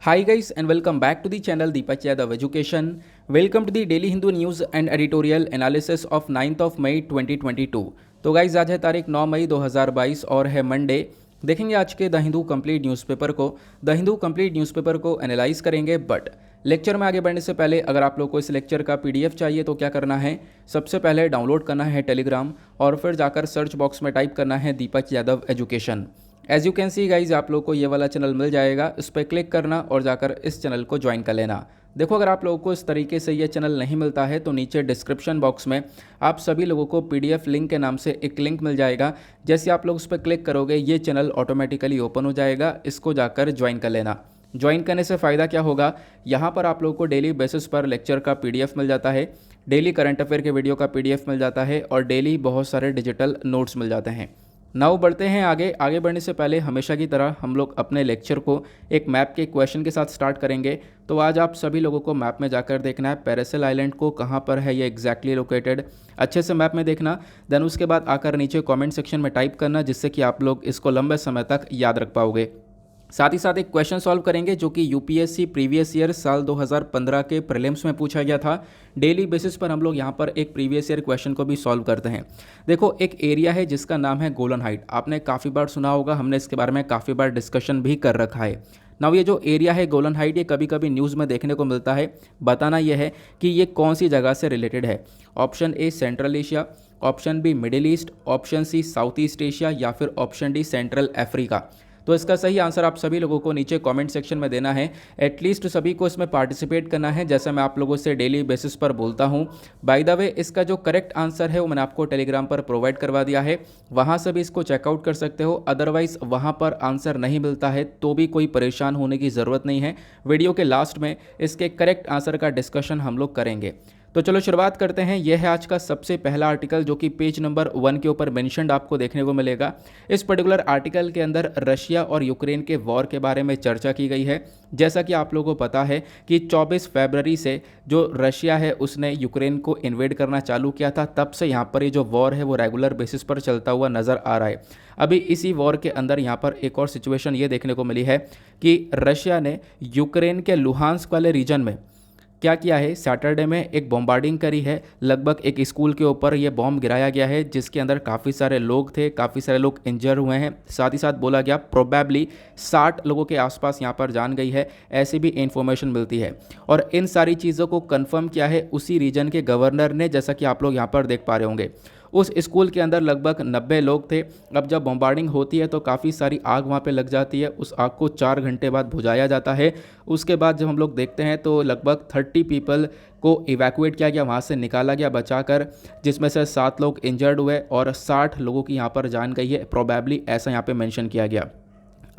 Hi guys and welcome back to the channel Deepak Yadav Education. Welcome to the Daily Hindu News and Editorial Analysis of 9th of May 2022. तो guys आज है तारीख 9 मई 2022 और है Monday. देखेंगे आज के द हिंदू कंप्लीट न्यूज़पेपर को। द हिंदू कंप्लीट न्यूज़पेपर को एनालाइज करेंगे, बट लेक्चर में आगे बढ़ने से पहले अगर आप लोग को इस लेक्चर का पीडीएफ चाहिए तो क्या करना है, सबसे पहले डाउनलोड करना है टेलीग्राम और फिर जाकर सर्च बॉक्स में टाइप करना है Deepak Yadav education. As you can see guys आप लोग को ये वाला चैनल मिल जाएगा, इस पर क्लिक करना और जाकर इस चैनल को ज्वाइन कर लेना। देखो अगर आप लोगों को इस तरीके से ये चैनल नहीं मिलता है तो नीचे डिस्क्रिप्शन बॉक्स में आप सभी लोगों को पीडीएफ लिंक के नाम से एक लिंक मिल जाएगा। जैसे आप लोग उस पर क्लिक करोगे ये चैनल ऑटोमेटिकली ओपन हो जाएगा, इसको जाकर ज्वाइन कर लेना। ज्वाइन करने से फ़ायदा क्या होगा, यहाँ पर आप लोगों को डेली बेसिस पर लेक्चर का पीडीएफ मिल जाता है, डेली करंट अफेयर के वीडियो का पीडीएफ मिल जाता है और डेली बहुत सारे डिजिटल नोट्स मिल जाते हैं। नाउ बढ़ते हैं आगे बढ़ने से पहले हमेशा की तरह हम लोग अपने लेक्चर को एक मैप के क्वेश्चन के साथ स्टार्ट करेंगे। तो आज आप सभी लोगों को मैप में जाकर देखना है पैरासेल आइलैंड को कहाँ पर है ये एग्जैक्टली लोकेटेड, अच्छे से मैप में देखना। देन उसके बाद आकर नीचे कमेंट सेक्शन में टाइप करना, जिससे कि आप लोग इसको लंबे समय तक याद रख पाओगे। साथ ही साथ एक क्वेश्चन सॉल्व करेंगे जो कि यूपीएससी प्रीवियस ईयर साल 2015 के प्रीलिम्स में पूछा गया था। डेली बेसिस पर हम लोग यहाँ पर एक प्रीवियस ईयर क्वेश्चन को भी सॉल्व करते हैं। देखो एक एरिया है जिसका नाम है गोलन हाइट, आपने काफ़ी बार सुना होगा, हमने इसके बारे में काफ़ी बार डिस्कशन भी कर रखा है। नाउ ये जो एरिया है गोलन हाइट, ये कभी कभी न्यूज़ में देखने को मिलता है। बताना यह है कि ये कौन सी जगह से रिलेटेड है। Option A central Asia, option B middle east, option C south east Asia या फिर ऑप्शन डी सेंट्रल अफ्रीका। तो इसका सही आंसर आप सभी लोगों को नीचे कमेंट सेक्शन में देना है। एटलीस्ट सभी को इसमें पार्टिसिपेट करना है, जैसा मैं आप लोगों से डेली बेसिस पर बोलता हूं। बाय द वे इसका जो करेक्ट आंसर है वो मैंने आपको टेलीग्राम पर प्रोवाइड करवा दिया है, वहां से भी इसको चेकआउट कर सकते हो। अदरवाइज वहां पर आंसर नहीं मिलता है तो भी कोई परेशान होने की ज़रूरत नहीं है। वीडियो के लास्ट में इसके करेक्ट आंसर का डिस्कशन हम लोग करेंगे। तो चलो शुरुआत करते हैं। यह है आज का सबसे पहला आर्टिकल जो कि पेज नंबर 1 के ऊपर मेंशन्ड आपको देखने को मिलेगा। इस पर्टिकुलर आर्टिकल के अंदर रशिया और यूक्रेन के वॉर के बारे में चर्चा की गई है। जैसा कि आप लोगों को पता है कि 24 फरवरी से जो रशिया है उसने यूक्रेन को इन्वेड करना चालू किया था, तब से यहाँ पर ये जो वॉर है वो रेगुलर बेसिस पर चलता हुआ नज़र आ रहा है। अभी इसी वॉर के अंदर यहाँ पर एक और सिचुएशन ये देखने को मिली है कि रशिया ने यूक्रेन के लुहांस्क वाले रीजन में क्या किया है, सैटरडे में एक बॉम्बार्डिंग करी है। लगभग एक स्कूल के ऊपर ये बॉम्ब गिराया गया है जिसके अंदर काफ़ी सारे लोग थे, काफ़ी सारे लोग इंजर हुए हैं। साथ ही साथ बोला गया प्रोबेबली 60 लोगों के आसपास यहाँ पर जान गई है, ऐसी भी इंफॉर्मेशन मिलती है। और इन सारी चीज़ों को कंफर्म किया है उसी रीजन के गवर्नर ने, जैसा कि आप लोग यहाँ पर देख पा रहे होंगे। उस स्कूल के अंदर लगभग 90 लोग थे। अब जब बॉम्बार्डिंग होती है तो काफ़ी सारी आग वहाँ पे लग जाती है, उस आग को 4 घंटे बाद बुझाया जाता है। उसके बाद जब हम लोग देखते हैं तो लगभग 30 पीपल को इवैक्यूएट किया गया, वहाँ से निकाला गया बचाकर, जिसमें से 7 लोग इंजर्ड हुए और 60 लोगों की यहाँ पर जान गई है प्रोबेबली, ऐसा यहाँ पे मेंशन किया गया।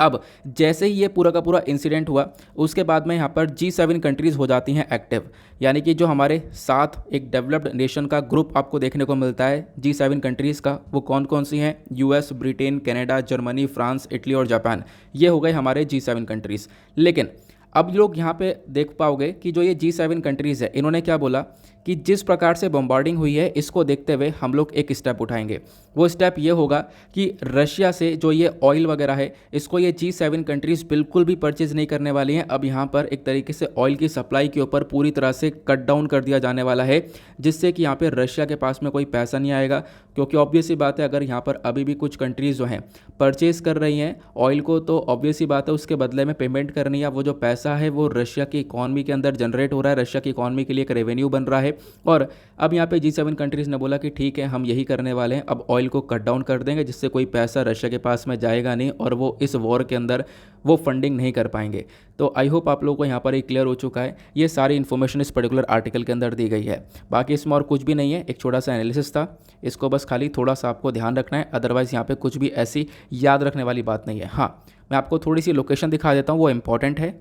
अब जैसे ही ये पूरा का पूरा इंसिडेंट हुआ उसके बाद में यहाँ पर G7 कंट्रीज़ हो जाती हैं एक्टिव, यानी कि जो हमारे साथ एक डेवलप्ड नेशन का ग्रुप आपको देखने को मिलता है G7 कंट्रीज़ का, वो कौन कौन सी हैं, US, Britain, Canada, Germany, France, Italy और जापान। ये हो गए हमारे G7 कंट्रीज़। लेकिन अब लोग यहाँ पे देख पाओगे कि जो ये G7 कंट्रीज़ है इन्होंने क्या बोला कि जिस प्रकार से बॉम्बार्डिंग हुई है इसको देखते हुए हम लोग एक स्टेप उठाएंगे। वो स्टेप ये होगा कि रशिया से जो ये ऑयल वगैरह है इसको ये G7 कंट्रीज़ बिल्कुल भी परचेज़ नहीं करने वाली हैं। अब यहाँ पर एक तरीके से ऑयल की सप्लाई के ऊपर पूरी तरह से कट डाउन कर दिया जाने वाला है, जिससे कि यहाँ पर रशिया के पास में कोई पैसा नहीं आएगा। क्योंकि ऑब्वियस सी बात है अगर यहाँ पर अभी भी कुछ कंट्रीज़ जो हैं परचेज़ कर रही हैं ऑयल को, तो ऑब्वियस सी बात है उसके बदले में पेमेंट करनी है। वो जो पैसा है वो रशिया की इकॉनमी के अंदर जनरेट हो रहा है, रशिया की इकॉनमी के लिए एक रेवेन्यू बन रहा है। और अब यहाँ पे G7 कंट्रीज़ ने बोला कि ठीक है हम यही करने वाले हैं, अब ऑयल को कट डाउन कर देंगे, जिससे कोई पैसा रशिया के पास में जाएगा नहीं और वो इस वॉर के अंदर वो फंडिंग नहीं कर पाएंगे। तो आई होप आप लोगों को यहाँ पर एक क्लियर हो चुका है। ये सारी इन्फॉर्मेशन इस पर्टिकुलर आर्टिकल के अंदर दी गई है, बाकी इसमें और कुछ भी नहीं है, एक छोटा सा एनालिसिस था, इसको बस खाली थोड़ा सा आपको ध्यान रखना है। अदरवाइज़ यहाँ पे कुछ भी ऐसी याद रखने वाली बात नहीं है। हाँ, मैं आपको थोड़ी सी लोकेशन दिखा देता हूँ, वो इंपॉर्टेंट है।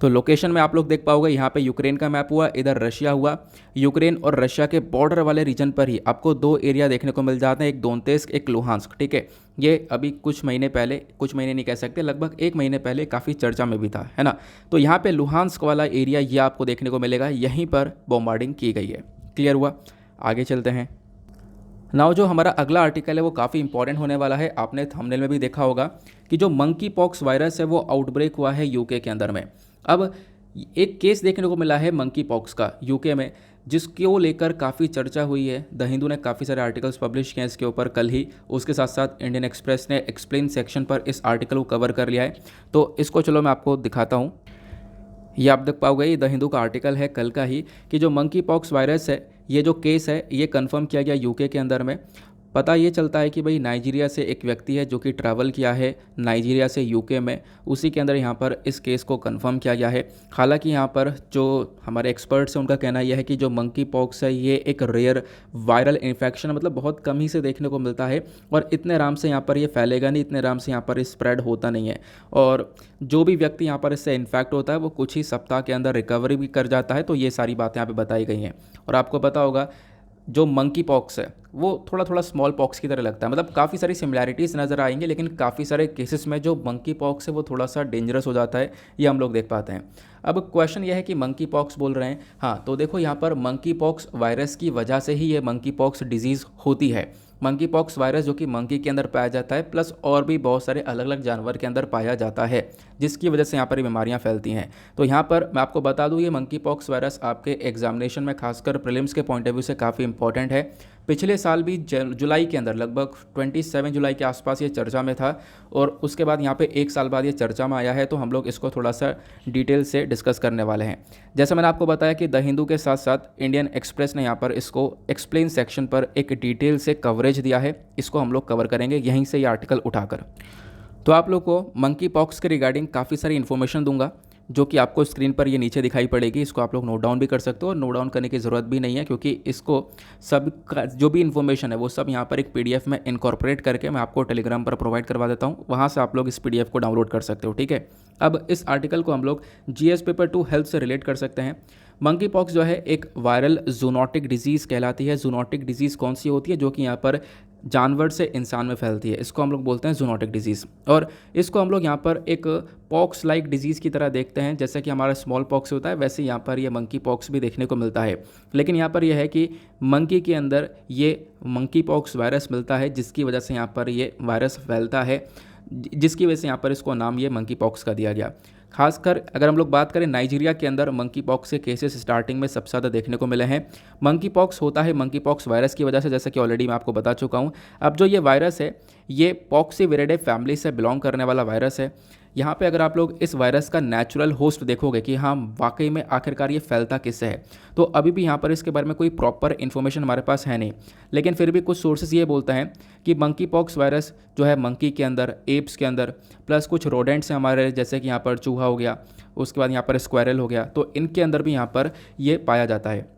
तो लोकेशन में आप लोग देख पाओगे यहाँ पे यूक्रेन का मैप हुआ, इधर रशिया हुआ। यूक्रेन और रशिया के बॉर्डर वाले रीजन पर ही आपको 2 एरिया देखने को मिल जाते हैं, एक दोनेत्स्क, एक लुहांस्क। ठीक है, ये अभी कुछ महीने पहले, कुछ महीने नहीं कह सकते, लगभग 1 महीने पहले काफ़ी चर्चा में भी था, है ना। तो यहाँ पे लुहांस्क वाला एरिया ये आपको देखने को मिलेगा, यहीं पर बॉम्बार्डिंग की गई है। क्लियर हुआ, आगे चलते हैं। नाउ जो हमारा अगला आर्टिकल है वो काफ़ी इंपॉर्टेंट होने वाला है। आपने थंबनेल में भी देखा होगा कि जो मंकी पॉक्स वायरस है वो आउटब्रेक हुआ है यूके के अंदर में। अब एक केस देखने को मिला है मंकी पॉक्स का यूके में, जिसको लेकर काफ़ी चर्चा हुई है। द हिंदू ने काफ़ी सारे आर्टिकल्स पब्लिश किए हैं इसके ऊपर कल ही। उसके साथ साथ इंडियन एक्सप्रेस ने एक्सप्लेन सेक्शन पर इस आर्टिकल को कवर कर लिया है। तो इसको चलो मैं आपको दिखाता हूँ। ये आप देख पाओगे, ये द हिंदू का आर्टिकल है कल का ही, कि जो मंकी पॉक्स वायरस है, ये जो केस है ये कंफर्म किया गया यूके के अंदर में। पता ये चलता है कि भाई नाइजीरिया से एक व्यक्ति है जो कि ट्रैवल किया है नाइजीरिया से यूके में, उसी के अंदर यहाँ पर इस केस को कंफर्म किया गया है। हालांकि यहाँ पर जो हमारे एक्सपर्ट्स हैं उनका कहना यह है कि जो मंकी पॉक्स है ये एक रेयर वायरल इन्फेक्शन, मतलब बहुत कम ही से देखने को मिलता है और इतने आराम से यहाँ पर ये फैलेगा नहीं, इतने आराम से यहाँ पर स्प्रेड होता नहीं है। और जो भी व्यक्ति यहाँ पर इससे इन्फेक्ट होता है वो कुछ ही सप्ताह के अंदर रिकवरी भी कर जाता है। तो ये सारी बातें यहाँ पे बताई गई हैं। और आपको पता होगा जो मंकी पॉक्स है वो थोड़ा थोड़ा स्मॉल पॉक्स की तरह लगता है, मतलब काफ़ी सारी सिमिलैरिटीज़ नज़र आएंगे, लेकिन काफ़ी सारे केसेस में जो मंकी पॉक्स है वो थोड़ा सा डेंजरस हो जाता है, ये हम लोग देख पाते हैं। अब क्वेश्चन ये है कि मंकी पॉक्स बोल रहे हैं, हाँ तो देखो यहाँ पर मंकी पॉक्स वायरस की वजह से ही ये मंकी पॉक्स डिजीज़ होती है। मंकी पॉक्स वायरस जो कि मंकी के अंदर पाया जाता है, प्लस और भी बहुत सारे अलग अलग जानवर के अंदर पाया जाता है, जिसकी वजह से यहाँ पर ये बीमारियाँ फैलती हैं। तो यहाँ पर मैं आपको बता दूँ, ये मंकी पॉक्स वायरस आपके एग्जामिनेशन में खासकर प्रीलिम्स के पॉइंट ऑफ व्यू से काफ़ी इंपॉर्टेंट है। पिछले साल भी जुलाई के अंदर लगभग 27 जुलाई के आसपास ये चर्चा में था, और उसके बाद यहाँ पे एक साल बाद ये चर्चा में आया है। तो हम लोग इसको थोड़ा सा डिटेल से डिस्कस करने वाले हैं। जैसे मैंने आपको बताया कि द हिंदू के साथ साथ इंडियन एक्सप्रेस ने यहाँ पर इसको एक्सप्लेन सेक्शन पर एक डिटेल से कवरेज दिया है, इसको हम लोग कवर करेंगे यहीं से ये आर्टिकल उठाकर। तो आप लोग को मंकी पॉक्स के रिगार्डिंग काफ़ी सारी इन्फॉर्मेशन दूंगा, जो कि आपको स्क्रीन पर ये नीचे दिखाई पड़ेगी। इसको आप लोग नोट डाउन भी कर सकते हो, और नोट डाउन करने की ज़रूरत भी नहीं है, क्योंकि इसको सब का जो भी इन्फॉर्मेशन है वो सब यहाँ पर एक पीडीएफ में इनकॉर्पोरेट करके मैं आपको टेलीग्राम पर प्रोवाइड करवा देता हूँ। वहाँ से आप लोग इस पीडीएफ को डाउनलोड कर सकते हो, ठीक है। अब इस आर्टिकल को हम लोग जीएस पेपर 2 हेल्थ से रिलेट कर सकते हैं। मंकी पॉक्स जो है एक वायरल जूनोटिक डिजीज़ कहलाती है। जूनोटिक डिजीज़ कौन सी होती है? जो कि यहाँ पर जानवर से इंसान में फैलती है, इसको हम लोग बोलते हैं जूनोटिक डिजीज़। और इसको हम लोग यहाँ पर एक पॉक्स लाइक डिजीज़ की तरह देखते हैं, जैसे कि हमारा स्मॉल पॉक्स होता है वैसे यहाँ पर ये मंकी पॉक्स भी देखने को मिलता है। लेकिन यहाँ पर यह है कि मंकी के अंदर ये मंकी पॉक्स वायरस मिलता है, जिसकी वजह से यहाँ पर ये वायरस फैलता है, जिसकी वजह से यहाँ पर इसको नाम ये मंकी पॉक्स का दिया गया। खासकर अगर हम लोग बात करें नाइजीरिया के अंदर मंकी पॉक्स के केसेस स्टार्टिंग में सबसे ज़्यादा देखने को मिले हैं। मंकी पॉक्स होता है मंकी पॉक्स वायरस की वजह से, जैसे कि ऑलरेडी मैं आपको बता चुका हूँ। अब जो ये वायरस है ये पॉक्सीविरिडे फैमिली से बिलोंग करने वाला वायरस है। यहाँ पे अगर आप लोग इस वायरस का नेचुरल होस्ट देखोगे कि हाँ वाकई में आखिरकार ये फैलता किससे है, तो अभी भी यहाँ पर इसके बारे में कोई प्रॉपर इन्फॉर्मेशन हमारे पास है नहीं। लेकिन फिर भी कुछ सोर्सेज ये बोलते हैं कि मंकी पॉक्स वायरस जो है मंकी के अंदर, एप्स के अंदर, प्लस कुछ रोडेंट्स हैं हमारे, जैसे कि यहाँ पर चूहा हो गया, उसके बाद यहाँ पर स्क्वायरल हो गया, तो इनके अंदर भी यहाँ पर ये पाया जाता है।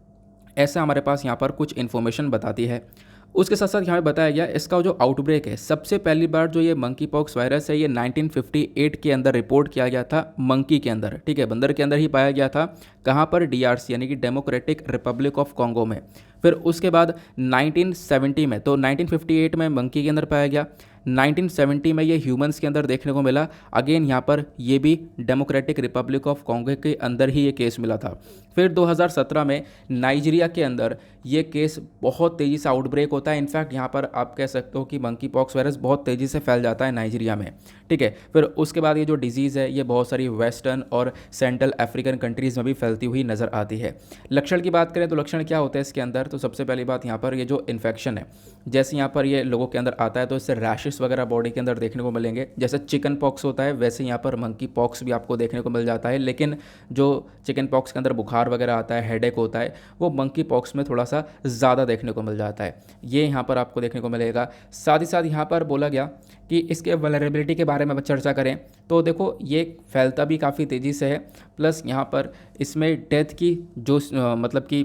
ऐसा हमारे पास यहाँ पर कुछ इन्फॉर्मेशन बताती है। उसके साथ साथ यहाँ पे बताया गया इसका जो आउटब्रेक है, सबसे पहली बार जो ये मंकी पॉक्स वायरस है ये 1958 के अंदर रिपोर्ट किया गया था मंकी के अंदर, ठीक है, बंदर के अंदर ही पाया गया था। कहाँ पर? डीआरसी यानी कि डेमोक्रेटिक रिपब्लिक ऑफ कॉन्गो में। फिर उसके बाद 1970 में, तो 1958 में मंकी के अंदर पाया गया, 1970 में ये ह्यूमंस के अंदर देखने को मिला। अगेन यहाँ पर ये भी डेमोक्रेटिक रिपब्लिक ऑफ कॉन्गो के अंदर ही ये केस मिला था। फिर 2017 में नाइजीरिया के अंदर ये केस बहुत तेज़ी से आउटब्रेक होता है। इनफैक्ट यहाँ पर आप कह सकते हो कि मंकी पॉक्स वायरस बहुत तेज़ी से फैल जाता है नाइजीरिया में, ठीक है। फिर उसके बाद ये जो डिजीज़ है ये बहुत सारी वेस्टर्न और सेंट्रल अफ्रीकन कंट्रीज़ में भी फैलती हुई नज़र आती है। लक्षण की बात करें तो लक्षण क्या होता है इसके अंदर? तो सबसे पहली बात यहाँ पर ये जो इन्फेक्शन है, जैसे यहाँ पर ये लोगों के अंदर आता है तो इससे रैशेस वगैरह बॉडी के अंदर देखने को मिलेंगे। जैसे चिकन पॉक्स होता है वैसे यहाँ पर मंकी पॉक्स भी आपको देखने को मिल जाता है। लेकिन जो चिकन पॉक्स के अंदर बुखार वगैरह आता है, हेडेक होता है, वो मंकी पॉक्स में थोड़ा सा ज़्यादा देखने को मिल जाता है, ये यहाँ पर आपको देखने को मिलेगा। साथ ही साथ यहाँ पर बोला गया कि इसके वल्नरेबिलिटी के बारे में चर्चा करें तो देखो ये फैलता भी काफ़ी तेज़ी से है, प्लस यहाँ पर इसमें डेथ की जो मतलब कि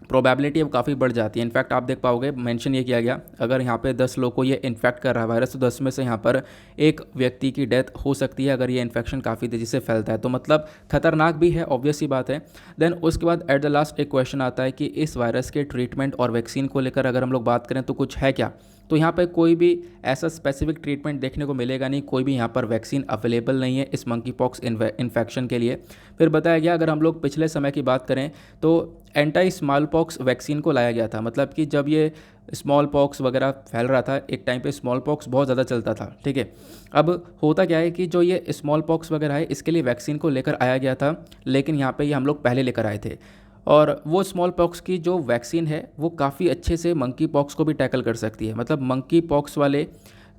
प्रोबेबिलिटी अब काफ़ी बढ़ जाती है। इनफैक्ट आप देख पाओगे मेंशन ये किया गया, अगर यहाँ पे 10 लोगों को ये इन्फेक्ट कर रहा है वायरस, तो 10 में से यहाँ पर एक व्यक्ति की डेथ हो सकती है अगर ये इन्फेक्शन काफ़ी तेज़ी से फैलता है। तो मतलब खतरनाक भी है, ऑब्वियस सी बात है। देन उसके बाद एट द लास्ट एक क्वेश्चन आता है कि इस वायरस के ट्रीटमेंट और वैक्सीन को लेकर अगर हम लोग बात करें तो कुछ है क्या? तो यहाँ पे कोई भी ऐसा स्पेसिफिक ट्रीटमेंट देखने को मिलेगा नहीं, कोई भी यहाँ पर वैक्सीन अवेलेबल नहीं है इस मंकी पॉक्स इन्फेक्शन के लिए। फिर बताया गया, अगर हम लोग पिछले समय की बात करें तो एंटी स्मॉल पॉक्स वैक्सीन को लाया गया था। मतलब कि जब ये स्मॉल पॉक्स वगैरह फैल रहा था, एक टाइम पे स्मॉल पॉक्स बहुत ज़्यादा चलता था, ठीक है। अब होता क्या है कि जो ये स्मॉल पॉक्स वगैरह है इसके लिए वैक्सीन को लेकर आया गया था, लेकिन यहाँ पे ये हम लोग पहले लेकर आए थे। और वो स्मॉल पॉक्स की जो वैक्सीन है वो काफ़ी अच्छे से मंकी पॉक्स को भी टैकल कर सकती है। मतलब मंकी पॉक्स वाले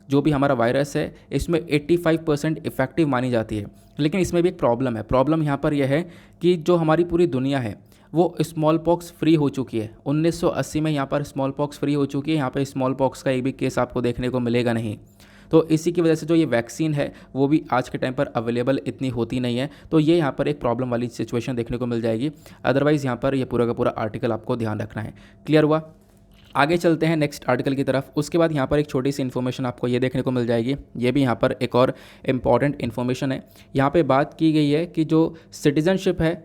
जो भी हमारा वायरस है इसमें 85% इफ़ेक्टिव मानी जाती है। लेकिन इसमें भी एक प्रॉब्लम है। प्रॉब्लम यहाँ पर यह है कि जो हमारी पूरी दुनिया है वो स्मॉल पॉक्स फ्री हो चुकी है। 1980 में यहाँ पर स्मॉल पॉक्स फ्री हो चुकी है। यहाँ पर स्मॉल पॉक्स का एक भी केस आपको देखने को मिलेगा नहीं। तो इसी की वजह से जो ये वैक्सीन है वो भी आज के टाइम पर अवेलेबल इतनी होती नहीं है। तो ये यहाँ पर एक प्रॉब्लम वाली सिचुएशन देखने को मिल जाएगी। अदरवाइज़ यहाँ पर ये पूरा का पूरा आर्टिकल आपको ध्यान रखना है। क्लियर हुआ? आगे चलते हैं नेक्स्ट आर्टिकल की तरफ। उसके बाद यहाँ पर एक छोटी सी इन्फॉर्मेशन आपको ये देखने को मिल जाएगी। ये भी यहाँ पर एक और इम्पॉर्टेंट इन्फॉर्मेशन है। यहाँ पे बात की गई है कि जो सिटीजनशिप है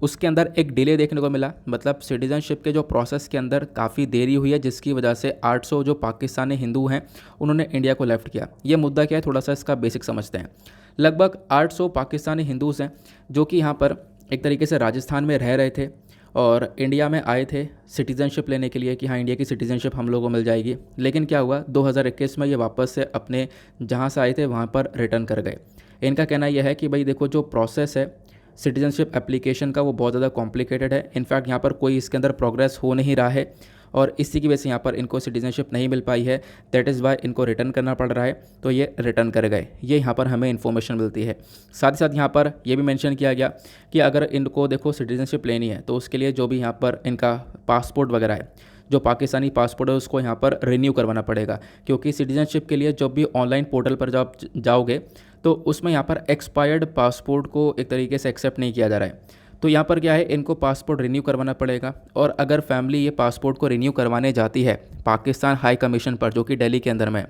उसके अंदर एक डिले देखने को मिला। मतलब सिटीजनशिप के जो प्रोसेस के अंदर काफ़ी देरी हुई है, जिसकी वजह से 800 जो पाकिस्तानी हिंदू हैं उन्होंने इंडिया को लेफ्ट किया। ये मुद्दा क्या है, थोड़ा सा इसका बेसिक समझते हैं। लगभग 800 पाकिस्तानी हिंदूज़ हैं जो कि यहाँ पर एक तरीके से राजस्थान में रह रहे थे और इंडिया में आए थे सिटीज़नशिप लेने के लिए कि हाँ इंडिया की सिटीज़नशिप हम लोगों को मिल जाएगी। लेकिन क्या हुआ, 2021 में ये वापस से अपने जहाँ से आए थे वहाँ पर रिटर्न कर गए। इनका कहना यह है कि भाई देखो, जो प्रोसेस है सिटीजनशिप एप्लीकेशन का वो बहुत ज़्यादा कॉम्प्लिकेटेड है। इनफैक्ट यहाँ पर कोई इसके अंदर प्रोग्रेस हो नहीं रहा है और इसी की वजह से यहाँ पर इनको सिटीजनशिप नहीं मिल पाई है। दैट इज़ वाई इनको रिटर्न करना पड़ रहा है। तो ये रिटर्न कर गए, ये यहाँ पर हमें इन्फॉर्मेशन मिलती है। साथ ही साथ यहाँ पर ये भी मेंशन किया गया कि अगर इनको देखो सिटीजनशिप लेनी है तो उसके लिए जो भी यहाँ पर इनका पासपोर्ट वगैरह है, जो पाकिस्तानी पासपोर्ट है उसको यहाँ पर रिन्यू करवाना पड़ेगा। क्योंकि सिटीजनशिप के लिए जब भी ऑनलाइन पोर्टल पर जब जाओगे तो उसमें यहाँ पर एक्सपायर्ड पासपोर्ट को एक तरीके से एक्सेप्ट नहीं किया जा रहा है। तो यहाँ पर क्या है, इनको पासपोर्ट रिन्यू करवाना पड़ेगा। और अगर फैमिली ये पासपोर्ट को रिन्यू करवाने जाती है पाकिस्तान हाई कमीशन पर, जो कि दिल्ली के अंदर में,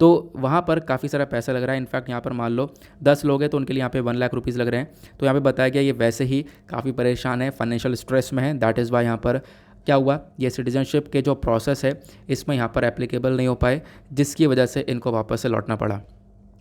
तो वहाँ पर काफ़ी सारा पैसा लग रहा है। इनफैक्ट यहाँ पर मान लो 10 लोग हैं तो उनके लिए यहाँ पे 1 लाख रुपीज़ लग रहे हैं। तो यहाँ पे बताया गया ये वैसे ही काफ़ी परेशान है, फाइनेंशियल स्ट्रेस में है। दैट इज़ वाई यहाँ पर क्या हुआ, ये सिटीजनशिप के जो प्रोसेस है इसमें यहाँ पर एप्लीकेबल नहीं हो पाए, जिसकी वजह से इनको वापस से लौटना पड़ा।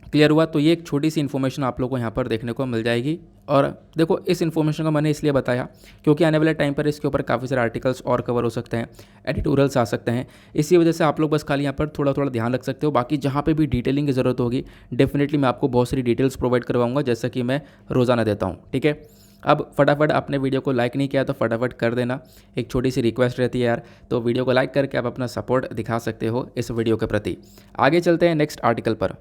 क्लियर हुआ? तो ये एक छोटी सी इन्फॉर्मेशन आप लोगों को यहाँ पर देखने को मिल जाएगी। और देखो, इस इन्फॉर्मेशन को मैंने इसलिए बताया क्योंकि आने वाले टाइम पर इसके ऊपर काफ़ी सारे आर्टिकल्स और कवर हो सकते हैं, एडिटोरियल्स आ सकते हैं। इसी वजह से आप लोग बस खाली यहाँ पर थोड़ा थोड़ा ध्यान रख सकते हो। बाकी जहाँ पे भी डिटेलिंग की ज़रूरत होगी डेफिनेटली मैं आपको बहुत सारी डिटेल्स प्रोवाइड करवाऊंगा, जैसा कि मैं रोज़ाना देता हूँ। ठीक है, अब फटाफट अपने वीडियो को लाइक नहीं किया तो फटाफट कर देना। एक छोटी सी रिक्वेस्ट रहती है यार, तो वीडियो को लाइक करके आप अपना सपोर्ट दिखा सकते हो इस वीडियो के प्रति। आगे चलते हैं नेक्स्ट आर्टिकल पर।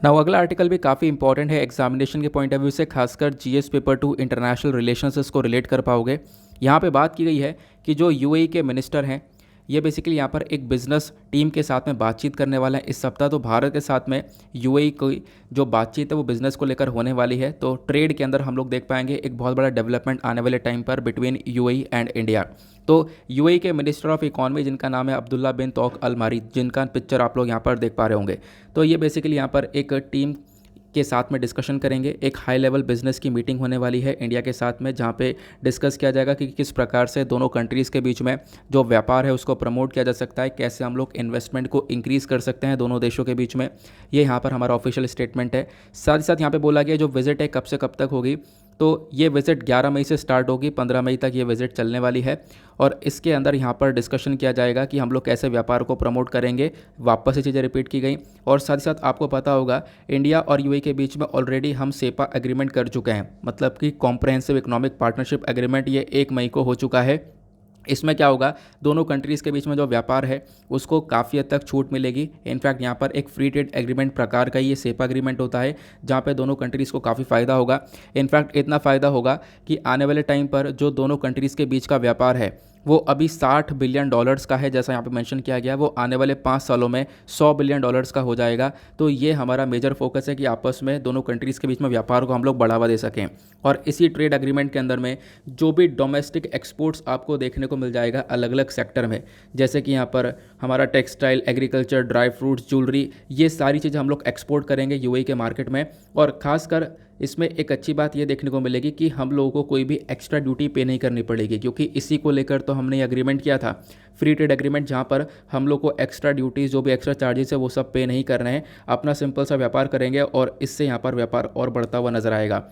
नाउ अगला आर्टिकल भी काफ़ी इंपॉर्टेंट है एग्जामिनेशन के पॉइंट ऑफ व्यू से, खासकर जीएस पेपर 2 इंटरनेशनल रिलेशंस इसको रिलेट कर पाओगे। यहाँ पे बात की गई है कि जो यूएई के मिनिस्टर हैं ये बेसिकली यहाँ पर एक बिज़नेस टीम के साथ में बातचीत करने वाला है इस सप्ताह। तो भारत के साथ में यूएई की जो बातचीत है वो बिज़नेस को लेकर होने वाली है। तो ट्रेड के अंदर हम लोग देख पाएंगे एक बहुत बड़ा डेवलपमेंट आने वाले टाइम पर बिटवीन यूएई एंड इंडिया। तो यूएई के मिनिस्टर ऑफ इकॉनमी जिनका नाम है अब्दुल्ला बिन तौक अल मारी, जिनका पिक्चर आप लोग यहाँ पर देख पा रहे होंगे, तो ये बेसिकली यहाँ पर एक टीम के साथ में डिस्कशन करेंगे। एक हाई लेवल बिजनेस की मीटिंग होने वाली है इंडिया के साथ में, जहाँ पे डिस्कस किया जाएगा कि किस प्रकार से दोनों कंट्रीज़ के बीच में जो व्यापार है उसको प्रमोट किया जा सकता है, कैसे हम लोग इन्वेस्टमेंट को इंक्रीज़ कर सकते हैं दोनों देशों के बीच में। ये यहाँ पर हमारा ऑफिशियल स्टेटमेंट है। साथ ही साथ यहाँ पे बोला गया जो विजिट है कब से कब तक होगी, तो ये विज़िट 11 मई से स्टार्ट होगी, 15 मई तक ये विज़िट चलने वाली है। और इसके अंदर यहाँ पर डिस्कशन किया जाएगा कि हम लोग कैसे व्यापार को प्रमोट करेंगे। वापस ये चीज़ें रिपीट की गई। और साथ ही साथ आपको पता होगा इंडिया और यूएई के बीच में ऑलरेडी हम सेपा एग्रीमेंट कर चुके हैं, मतलब कि कॉम्प्रहेंसिव इकोनॉमिक पार्टनरशिप एग्रीमेंट, ये 1 मई को हो चुका है। इसमें क्या होगा, दोनों कंट्रीज़ के बीच में जो व्यापार है उसको काफ़ी हद तक छूट मिलेगी। इनफैक्ट यहाँ पर एक फ्री ट्रेड एग्रीमेंट प्रकार का ये सेपा एग्रीमेंट होता है, जहाँ पे दोनों कंट्रीज़ को काफ़ी फ़ायदा होगा। इनफैक्ट इतना फ़ायदा होगा कि आने वाले टाइम पर जो दोनों कंट्रीज़ के बीच का व्यापार है वो अभी $60 बिलियन का है, जैसा यहाँ पे मेंशन किया गया, वो आने वाले 5 सालों में $100 बिलियन का हो जाएगा। तो ये हमारा मेजर फोकस है कि आपस में दोनों कंट्रीज़ के बीच में व्यापार को हम लोग बढ़ावा दे सकें। और इसी ट्रेड एग्रीमेंट के अंदर में जो भी डोमेस्टिक एक्सपोर्ट्स आपको देखने को मिल जाएगा अलग अलग सेक्टर में, जैसे कि यहाँ पर हमारा textile, agriculture, dry fruits, jewellery, ये सारी चीज़ें हम लोग एक्सपोर्ट करेंगे यूएई के मार्केट में। और ख़ासकर इसमें एक अच्छी बात ये देखने को मिलेगी कि हम लोगों को कोई भी एक्स्ट्रा ड्यूटी पे नहीं करनी पड़ेगी, क्योंकि इसी को लेकर तो हमने एग्रीमेंट किया था, फ्री ट्रेड एग्रीमेंट, जहाँ पर हम लोग को एक्स्ट्रा ड्यूटीज़ जो भी एक्स्ट्रा चार्जेस है वो सब पे नहीं करने हैं, अपना सिंपल सा व्यापार करेंगे और इससे यहाँ पर व्यापार और बढ़ता हुआ नजर आएगा।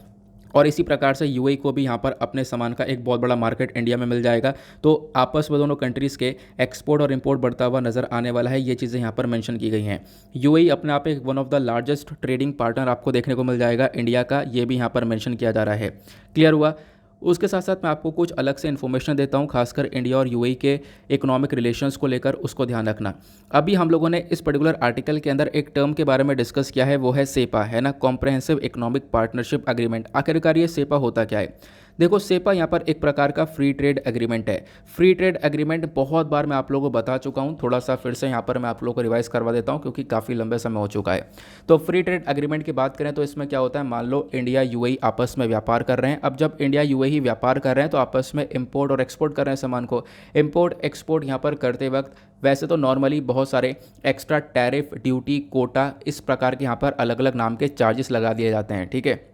और इसी प्रकार से यूएई को भी यहाँ पर अपने सामान का एक बहुत बड़ा मार्केट इंडिया में मिल जाएगा। तो आपस में दोनों कंट्रीज़ के एक्सपोर्ट और इंपोर्ट बढ़ता हुआ नज़र आने वाला है। ये चीज़ें यहाँ पर मेंशन की गई हैं। यूएई अपने आप एक one of the largest trading partner आपको देखने को मिल जाएगा इंडिया का, ये भी यहाँ पर मेंशन किया जा रहा है। क्लियर हुआ। उसके साथ साथ मैं आपको कुछ अलग से इन्फॉर्मेशन देता हूँ, खासकर इंडिया और यूएई के इकोनॉमिक रिलेशंस को लेकर, उसको ध्यान रखना। अभी हम लोगों ने इस पर्टिकुलर आर्टिकल के अंदर एक टर्म के बारे में डिस्कस किया है, वो है सेपा, है ना, कॉम्प्रहेंसिव इकोनॉमिक पार्टनरशिप एग्रीमेंट। आखिरकार ये सेपा होता क्या है? देखो, सेपा यहाँ पर एक प्रकार का फ्री ट्रेड एग्रीमेंट है। फ्री ट्रेड एग्रीमेंट बहुत बार मैं आप लोगों को बता चुका हूँ, थोड़ा सा फिर से यहाँ पर मैं आप लोगों को रिवाइज करवा देता हूँ, क्योंकि काफ़ी लंबे समय हो चुका है। तो फ्री ट्रेड एग्रीमेंट की बात करें तो इसमें क्या होता है, मान लो इंडिया यूएई आपस में व्यापार कर रहे हैं। अब जब इंडिया यूएई व्यापार कर रहे हैं तो आपस में इंपोर्ट और एक्सपोर्ट कर रहे हैं सामान को। इंपोर्ट एक्सपोर्ट यहाँ पर करते वक्त वैसे तो नॉर्मली बहुत सारे एक्स्ट्रा टैरिफ, ड्यूटी, कोटा, इस प्रकार के यहाँ पर अलग अलग नाम के चार्जेस लगा दिए जाते हैं, ठीक है,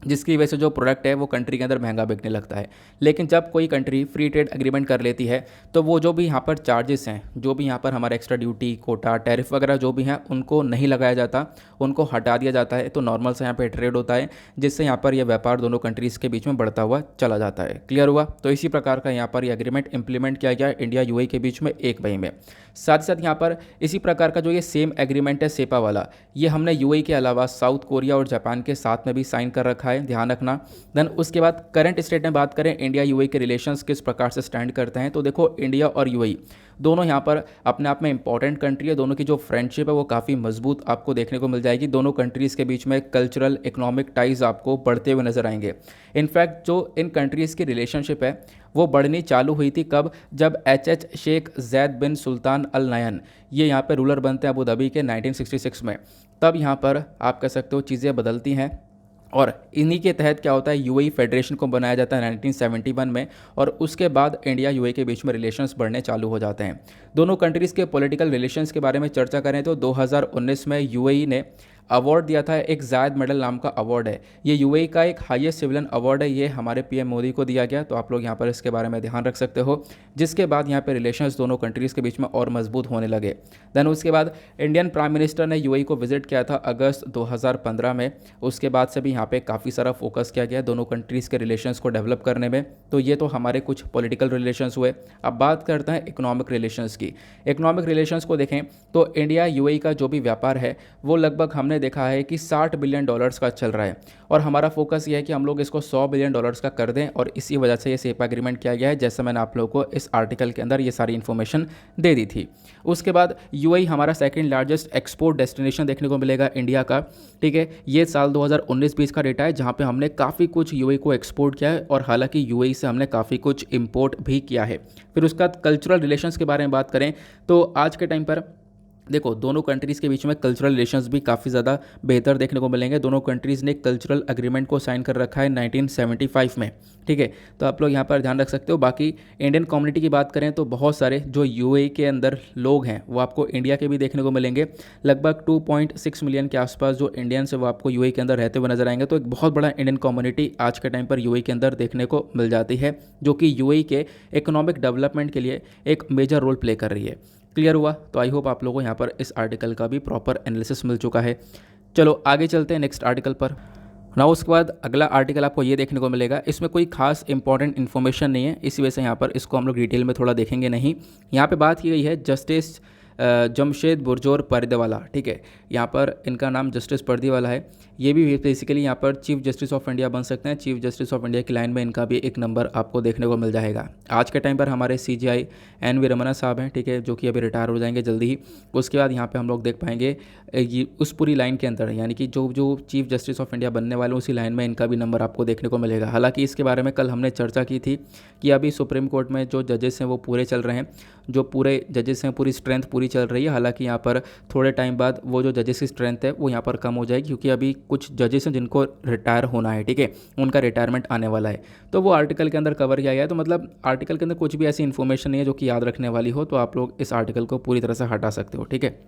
जिसकी वजह से जो प्रोडक्ट है वो कंट्री के अंदर महंगा बिकने लगता है। लेकिन जब कोई कंट्री फ्री ट्रेड एग्रीमेंट कर लेती है तो वो जो भी यहाँ पर चार्जेस हैं, जो भी यहाँ पर हमारा एक्स्ट्रा ड्यूटी, कोटा, टैरिफ वगैरह जो भी हैं, उनको नहीं लगाया जाता, उनको हटा दिया जाता है। तो नॉर्मल से यहाँ पर ट्रेड होता है, जिससे यहाँ पर यह व्यापार दोनों कंट्रीज़ के बीच में बढ़ता हुआ चला जाता है। क्लियर हुआ। तो इसी प्रकार का यहाँ पर यह एग्रीमेंट इंप्लीमेंट किया गया इंडिया यूएई के बीच में 1 मई में। साथ ही साथ यहाँ पर इसी प्रकार का जो ये सेम एग्रीमेंट है सेपा वाला, ये हमने यूएई के अलावा साउथ कोरिया और जापान के साथ में भी साइन कर रखा है, ध्यान रखना। देन उसके बाद करंट स्टेट में बात करें, इंडिया यूएई के रिलेशंस किस प्रकार से स्टैंड करते हैं, तो देखो इंडिया और यूएई दोनों यहाँ पर अपने आप में इंपॉर्टेंट कंट्री है। दोनों की जो फ्रेंडशिप है वो काफ़ी मजबूत आपको देखने को मिल जाएगी। दोनों कंट्रीज़ के बीच में कल्चरल, इकोनॉमिक टाइज आपको बढ़ते हुए नजर आएंगे। इनफैक्ट जो इन कंट्रीज़ की रिलेशनशिप है वो बढ़नी चालू हुई थी कब, जब एच शेख जैद बिन सुल्तान अल नयन ये यहाँ पर रूलर बनते हैं अबू धाबी के 1966 में। तब यहाँ पर आप कह सकते हो चीज़ें बदलती हैं, और इन्हीं के तहत क्या होता है, यूएई फेडरेशन को बनाया जाता है 1971 में, और उसके बाद इंडिया यूएई के बीच में रिलेशंस बढ़ने चालू हो जाते हैं। दोनों कंट्रीज़ के पॉलिटिकल रिलेशंस के बारे में चर्चा करें तो 2019 में यूएई ने अवार्ड दिया था, एक जायद मेडल नाम का अवार्ड है। ये यूएई का एक हाईएस्ट सिविलियन अवार्ड है, ये हमारे पीएम मोदी को दिया गया। तो आप लोग यहाँ पर इसके बारे में ध्यान रख सकते हो। जिसके बाद यहाँ पे रिलेशंस दोनों कंट्रीज़ के बीच में और मजबूत होने लगे। देन उसके बाद इंडियन प्राइम मिनिस्टर ने यूएई को विजिट किया था अगस्त 2015 में। उसके बाद से भी यहाँ पे काफ़ी सारा फोकस किया गया दोनों कंट्रीज़ के रिलेशंस को डेवलप करने में। तो ये तो हमारे कुछ पॉलिटिकल रिलेशंस हुए। अब बात करते हैं इकोनॉमिक रिलेशंस की। इकोनॉमिक रिलेशंस को देखें तो इंडिया यूएई का जो भी व्यापार है वो लगभग हमने देखा है कि $60 बिलियन का चल रहा है, और हमारा फोकस ये है कि हम लोग इसको $100 बिलियन का कर दें, और इसी वजह से ये सेपा एग्रीमेंट किया गया है, जैसा मैंने आप लोगों को इस आर्टिकल के अंदर ये सारी इन्फॉर्मेशन दे दी थी। उसके बाद यूएई हमारा सेकंड लार्जेस्ट एक्सपोर्ट डेस्टिनेशन देखने को मिलेगा इंडिया का, ठीक है। ये साल 2019-20 का डेटा है, जहाँ पे हमने काफ़ी कुछ यूएई को एक्सपोर्ट किया है, और हालांकि यूएई से हमने काफ़ी कुछ इंपोर्ट भी किया है। फिर उसके बाद कल्चरल रिलेशंस के बारे में बात करें तो आज के टाइम पर देखो दोनों कंट्रीज़ के बीच में कल्चरल रिलेशंस भी काफ़ी ज़्यादा बेहतर देखने को मिलेंगे। दोनों कंट्रीज़ ने कल्चरल एग्रीमेंट को साइन कर रखा है 1975 में, ठीक है। तो आप लोग यहाँ पर ध्यान रख सकते हो। बाकी इंडियन कम्युनिटी की बात करें तो बहुत सारे जो यूएई के अंदर लोग हैं वो आपको इंडिया के भी देखने को मिलेंगे। लगभग 2.6 मिलियन के आसपास जो इंडियंस है वो आपको यूएई के अंदर रहते हुए नजर आएंगे। तो एक बहुत बड़ा इंडियन कम्युनिटी आज के टाइम पर यूएई के अंदर देखने को मिल जाती है, जो कि यूएई के इकोनॉमिक डेवलपमेंट के लिए एक मेजर रोल प्ले कर रही है। क्लियर हुआ। तो आई होप आप लोगों को यहाँ पर इस आर्टिकल का भी प्रॉपर एनालिसिस मिल चुका है। चलो आगे चलते हैं नेक्स्ट आर्टिकल पर ना। उसके बाद अगला आर्टिकल आपको ये देखने को मिलेगा, इसमें कोई खास इंपॉर्टेंट इन्फॉर्मेशन नहीं है, इसी वजह से यहाँ पर इसको हम लोग डिटेल में थोड़ा देखेंगे नहीं। यहाँ पे बात की गई है जस्टिस जमशेद बुरजोर पर्देवाला, ठीक है। यहाँ पर इनका नाम जस्टिस पर्देवाला है। ये भी बेसिकली यहाँ पर चीफ जस्टिस ऑफ इंडिया बन सकते हैं। चीफ जस्टिस ऑफ इंडिया की लाइन में इनका भी एक नंबर आपको देखने को मिल जाएगा। आज के टाइम पर हमारे सीजीआई एन.वी. रमन्ना साहब हैं, ठीक है, जो कि अभी रिटायर हो जाएंगे जल्दी ही। उसके बाद यहाँ पर हम लोग देख पाएंगे उस पूरी लाइन के अंदर, यानी कि जो चीफ जस्टिस ऑफ इंडिया बनने वाले उसी लाइन में इनका भी नंबर आपको देखने को मिलेगा। हालांकि इसके बारे में कल हमने चर्चा की थी कि अभी सुप्रीम कोर्ट में जो जजेस हैं वो पूरे चल रहे हैं, जो पूरे जजेस हैं पूरी स्ट्रेंथ पूरी चल रही है। हालांकि यहाँ पर थोड़े टाइम बाद वो जो जजेस की स्ट्रेंथ है वो यहाँ पर कम हो जाएगी, क्योंकि अभी कुछ जजेस हैं जिनको रिटायर होना है, ठीक है, उनका रिटायरमेंट आने वाला है। तो वो आर्टिकल के अंदर कवर किया गया है। तो मतलब आर्टिकल के अंदर कुछ भी ऐसी इन्फॉर्मेशन नहीं है जो कि याद रखने वाली हो, तो आप लोग इस आर्टिकल को पूरी तरह से हटा सकते हो, ठीक है।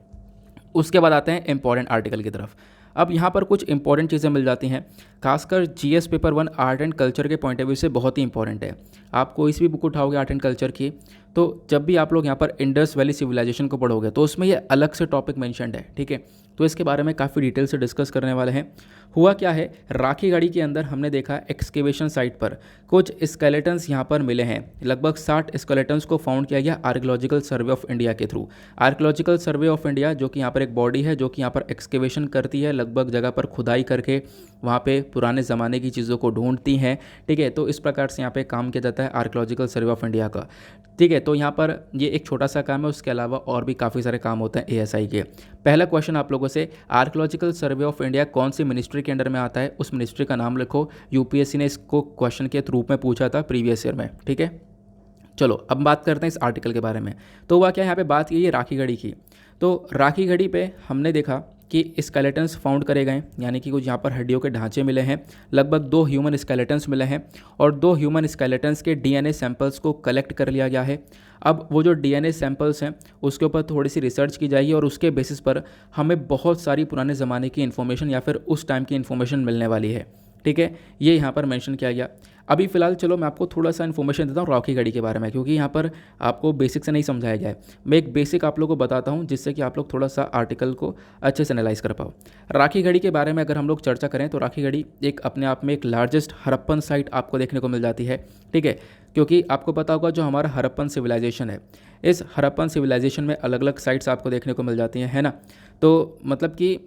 उसके बाद आते हैं इंपॉर्टेंट आर्टिकल की तरफ। अब यहाँ पर कुछ इंपॉर्टेंट चीज़ें मिल जाती हैं, खासकर GS paper 1 art and culture के पॉइंट ऑफ व्यू से बहुत ही इंपॉर्टेंट है। आप कोई सी भी बुक उठाओगे आर्ट एंड कल्चर की, तो जब भी आप लोग यहाँ पर इंडस वैली सिविलाइजेशन को पढ़ोगे तो उसमें ये अलग से टॉपिक मेंशन्ड है, ठीक है। तो इसके बारे में काफ़ी डिटेल से डिस्कस करने वाले हैं। हुआ क्या है, राखीगढ़ी के अंदर हमने देखा एक्सकेवेशन साइट पर कुछ स्केलेटन्स यहाँ पर मिले हैं। लगभग 60 स्केलेटन्स को फाउंड किया गया आर्कियोलॉजिकल सर्वे ऑफ इंडिया के through. Archaeological survey of India जो कि यहाँ पर एक बॉडी है जो कि यहाँ पर एक्सकेवेशन करती है, लगभग जगह पर खुदाई करके वहाँ पे पुराने ज़माने की चीज़ों को ढूंढती हैं, ठीक है। तो इस प्रकार से यहाँ पे काम किया जाता है आर्कियोलॉजिकल सर्वे ऑफ इंडिया का, ठीक है। तो यहाँ पर ये एक छोटा सा काम है, उसके अलावा और भी काफ़ी सारे काम होते हैं एएसआई के। पहला क्वेश्चन आप लोगों से, आर्कियोलॉजिकल सर्वे ऑफ इंडिया कौन सी मिनिस्ट्री के अंडर में आता है, उस मिनिस्ट्री का नाम लिखो। यूपीएससी ने इसको क्वेश्चन के रूप में पूछा था प्रीवियस ईयर में, ठीक है। चलो अब बात करते हैं इस आर्टिकल के बारे में। तो हुआ क्या, यहाँ पे बात की है राखीगढ़ी की। तो राखीगढ़ी पे हमने देखा कि स्केलेटन्स फाउंड करे गए, यानी कि कुछ यहाँ पर हड्डियों के ढांचे मिले हैं। लगभग 2 ह्यूमन स्केलेटन्स मिले हैं और 2 ह्यूमन स्केलेटन्स के डीएनए सैंपल्स को कलेक्ट कर लिया गया है। अब वो जो डीएनए सैंपल्स हैं उसके ऊपर थोड़ी सी रिसर्च की जाएगी और उसके बेसिस पर हमें बहुत सारी पुराने ज़माने की इन्फॉर्मेशन या फिर उस टाइम की इन्फॉर्मेशन मिलने वाली है, ठीक है। ये यहाँ पर मेंशन किया गया। अभी फ़िलहाल चलो मैं आपको थोड़ा सा इन्फॉर्मेशन देता हूँ राखीगढ़ी के बारे में, क्योंकि यहाँ पर आपको बेसिक से नहीं समझाया गया है। मैं एक बेसिक आप लोगों को बताता हूँ जिससे कि आप लोग थोड़ा सा आर्टिकल को अच्छे से एनालाइज कर पाओ। राखीगढ़ी के बारे में अगर हम लोग चर्चा करें तो राखीगढ़ी एक अपने आप में एक लार्जेस्ट हड़प्पन साइट आपको देखने को मिल जाती है, ठीक है। क्योंकि आपको पता होगा जो हमारा हड़प्पन सिविलाइजेशन है, इस हड़प्पन सिविलाइजेशन में अलग अलग साइट्स आपको देखने को मिल जाती हैं, है ना। तो मतलब कि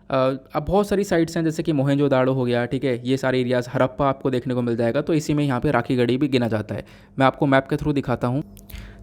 अब बहुत सारी साइट्स हैं जैसे कि मोहनजोदाड़ो हो गया, ठीक है। ये सारे एरियाज़ हड़प्पा आपको देखने को मिल जाएगा, तो इसी में यहाँ पे राखीगढ़ी भी गिना जाता है। मैं आपको मैप के थ्रू दिखाता हूँ।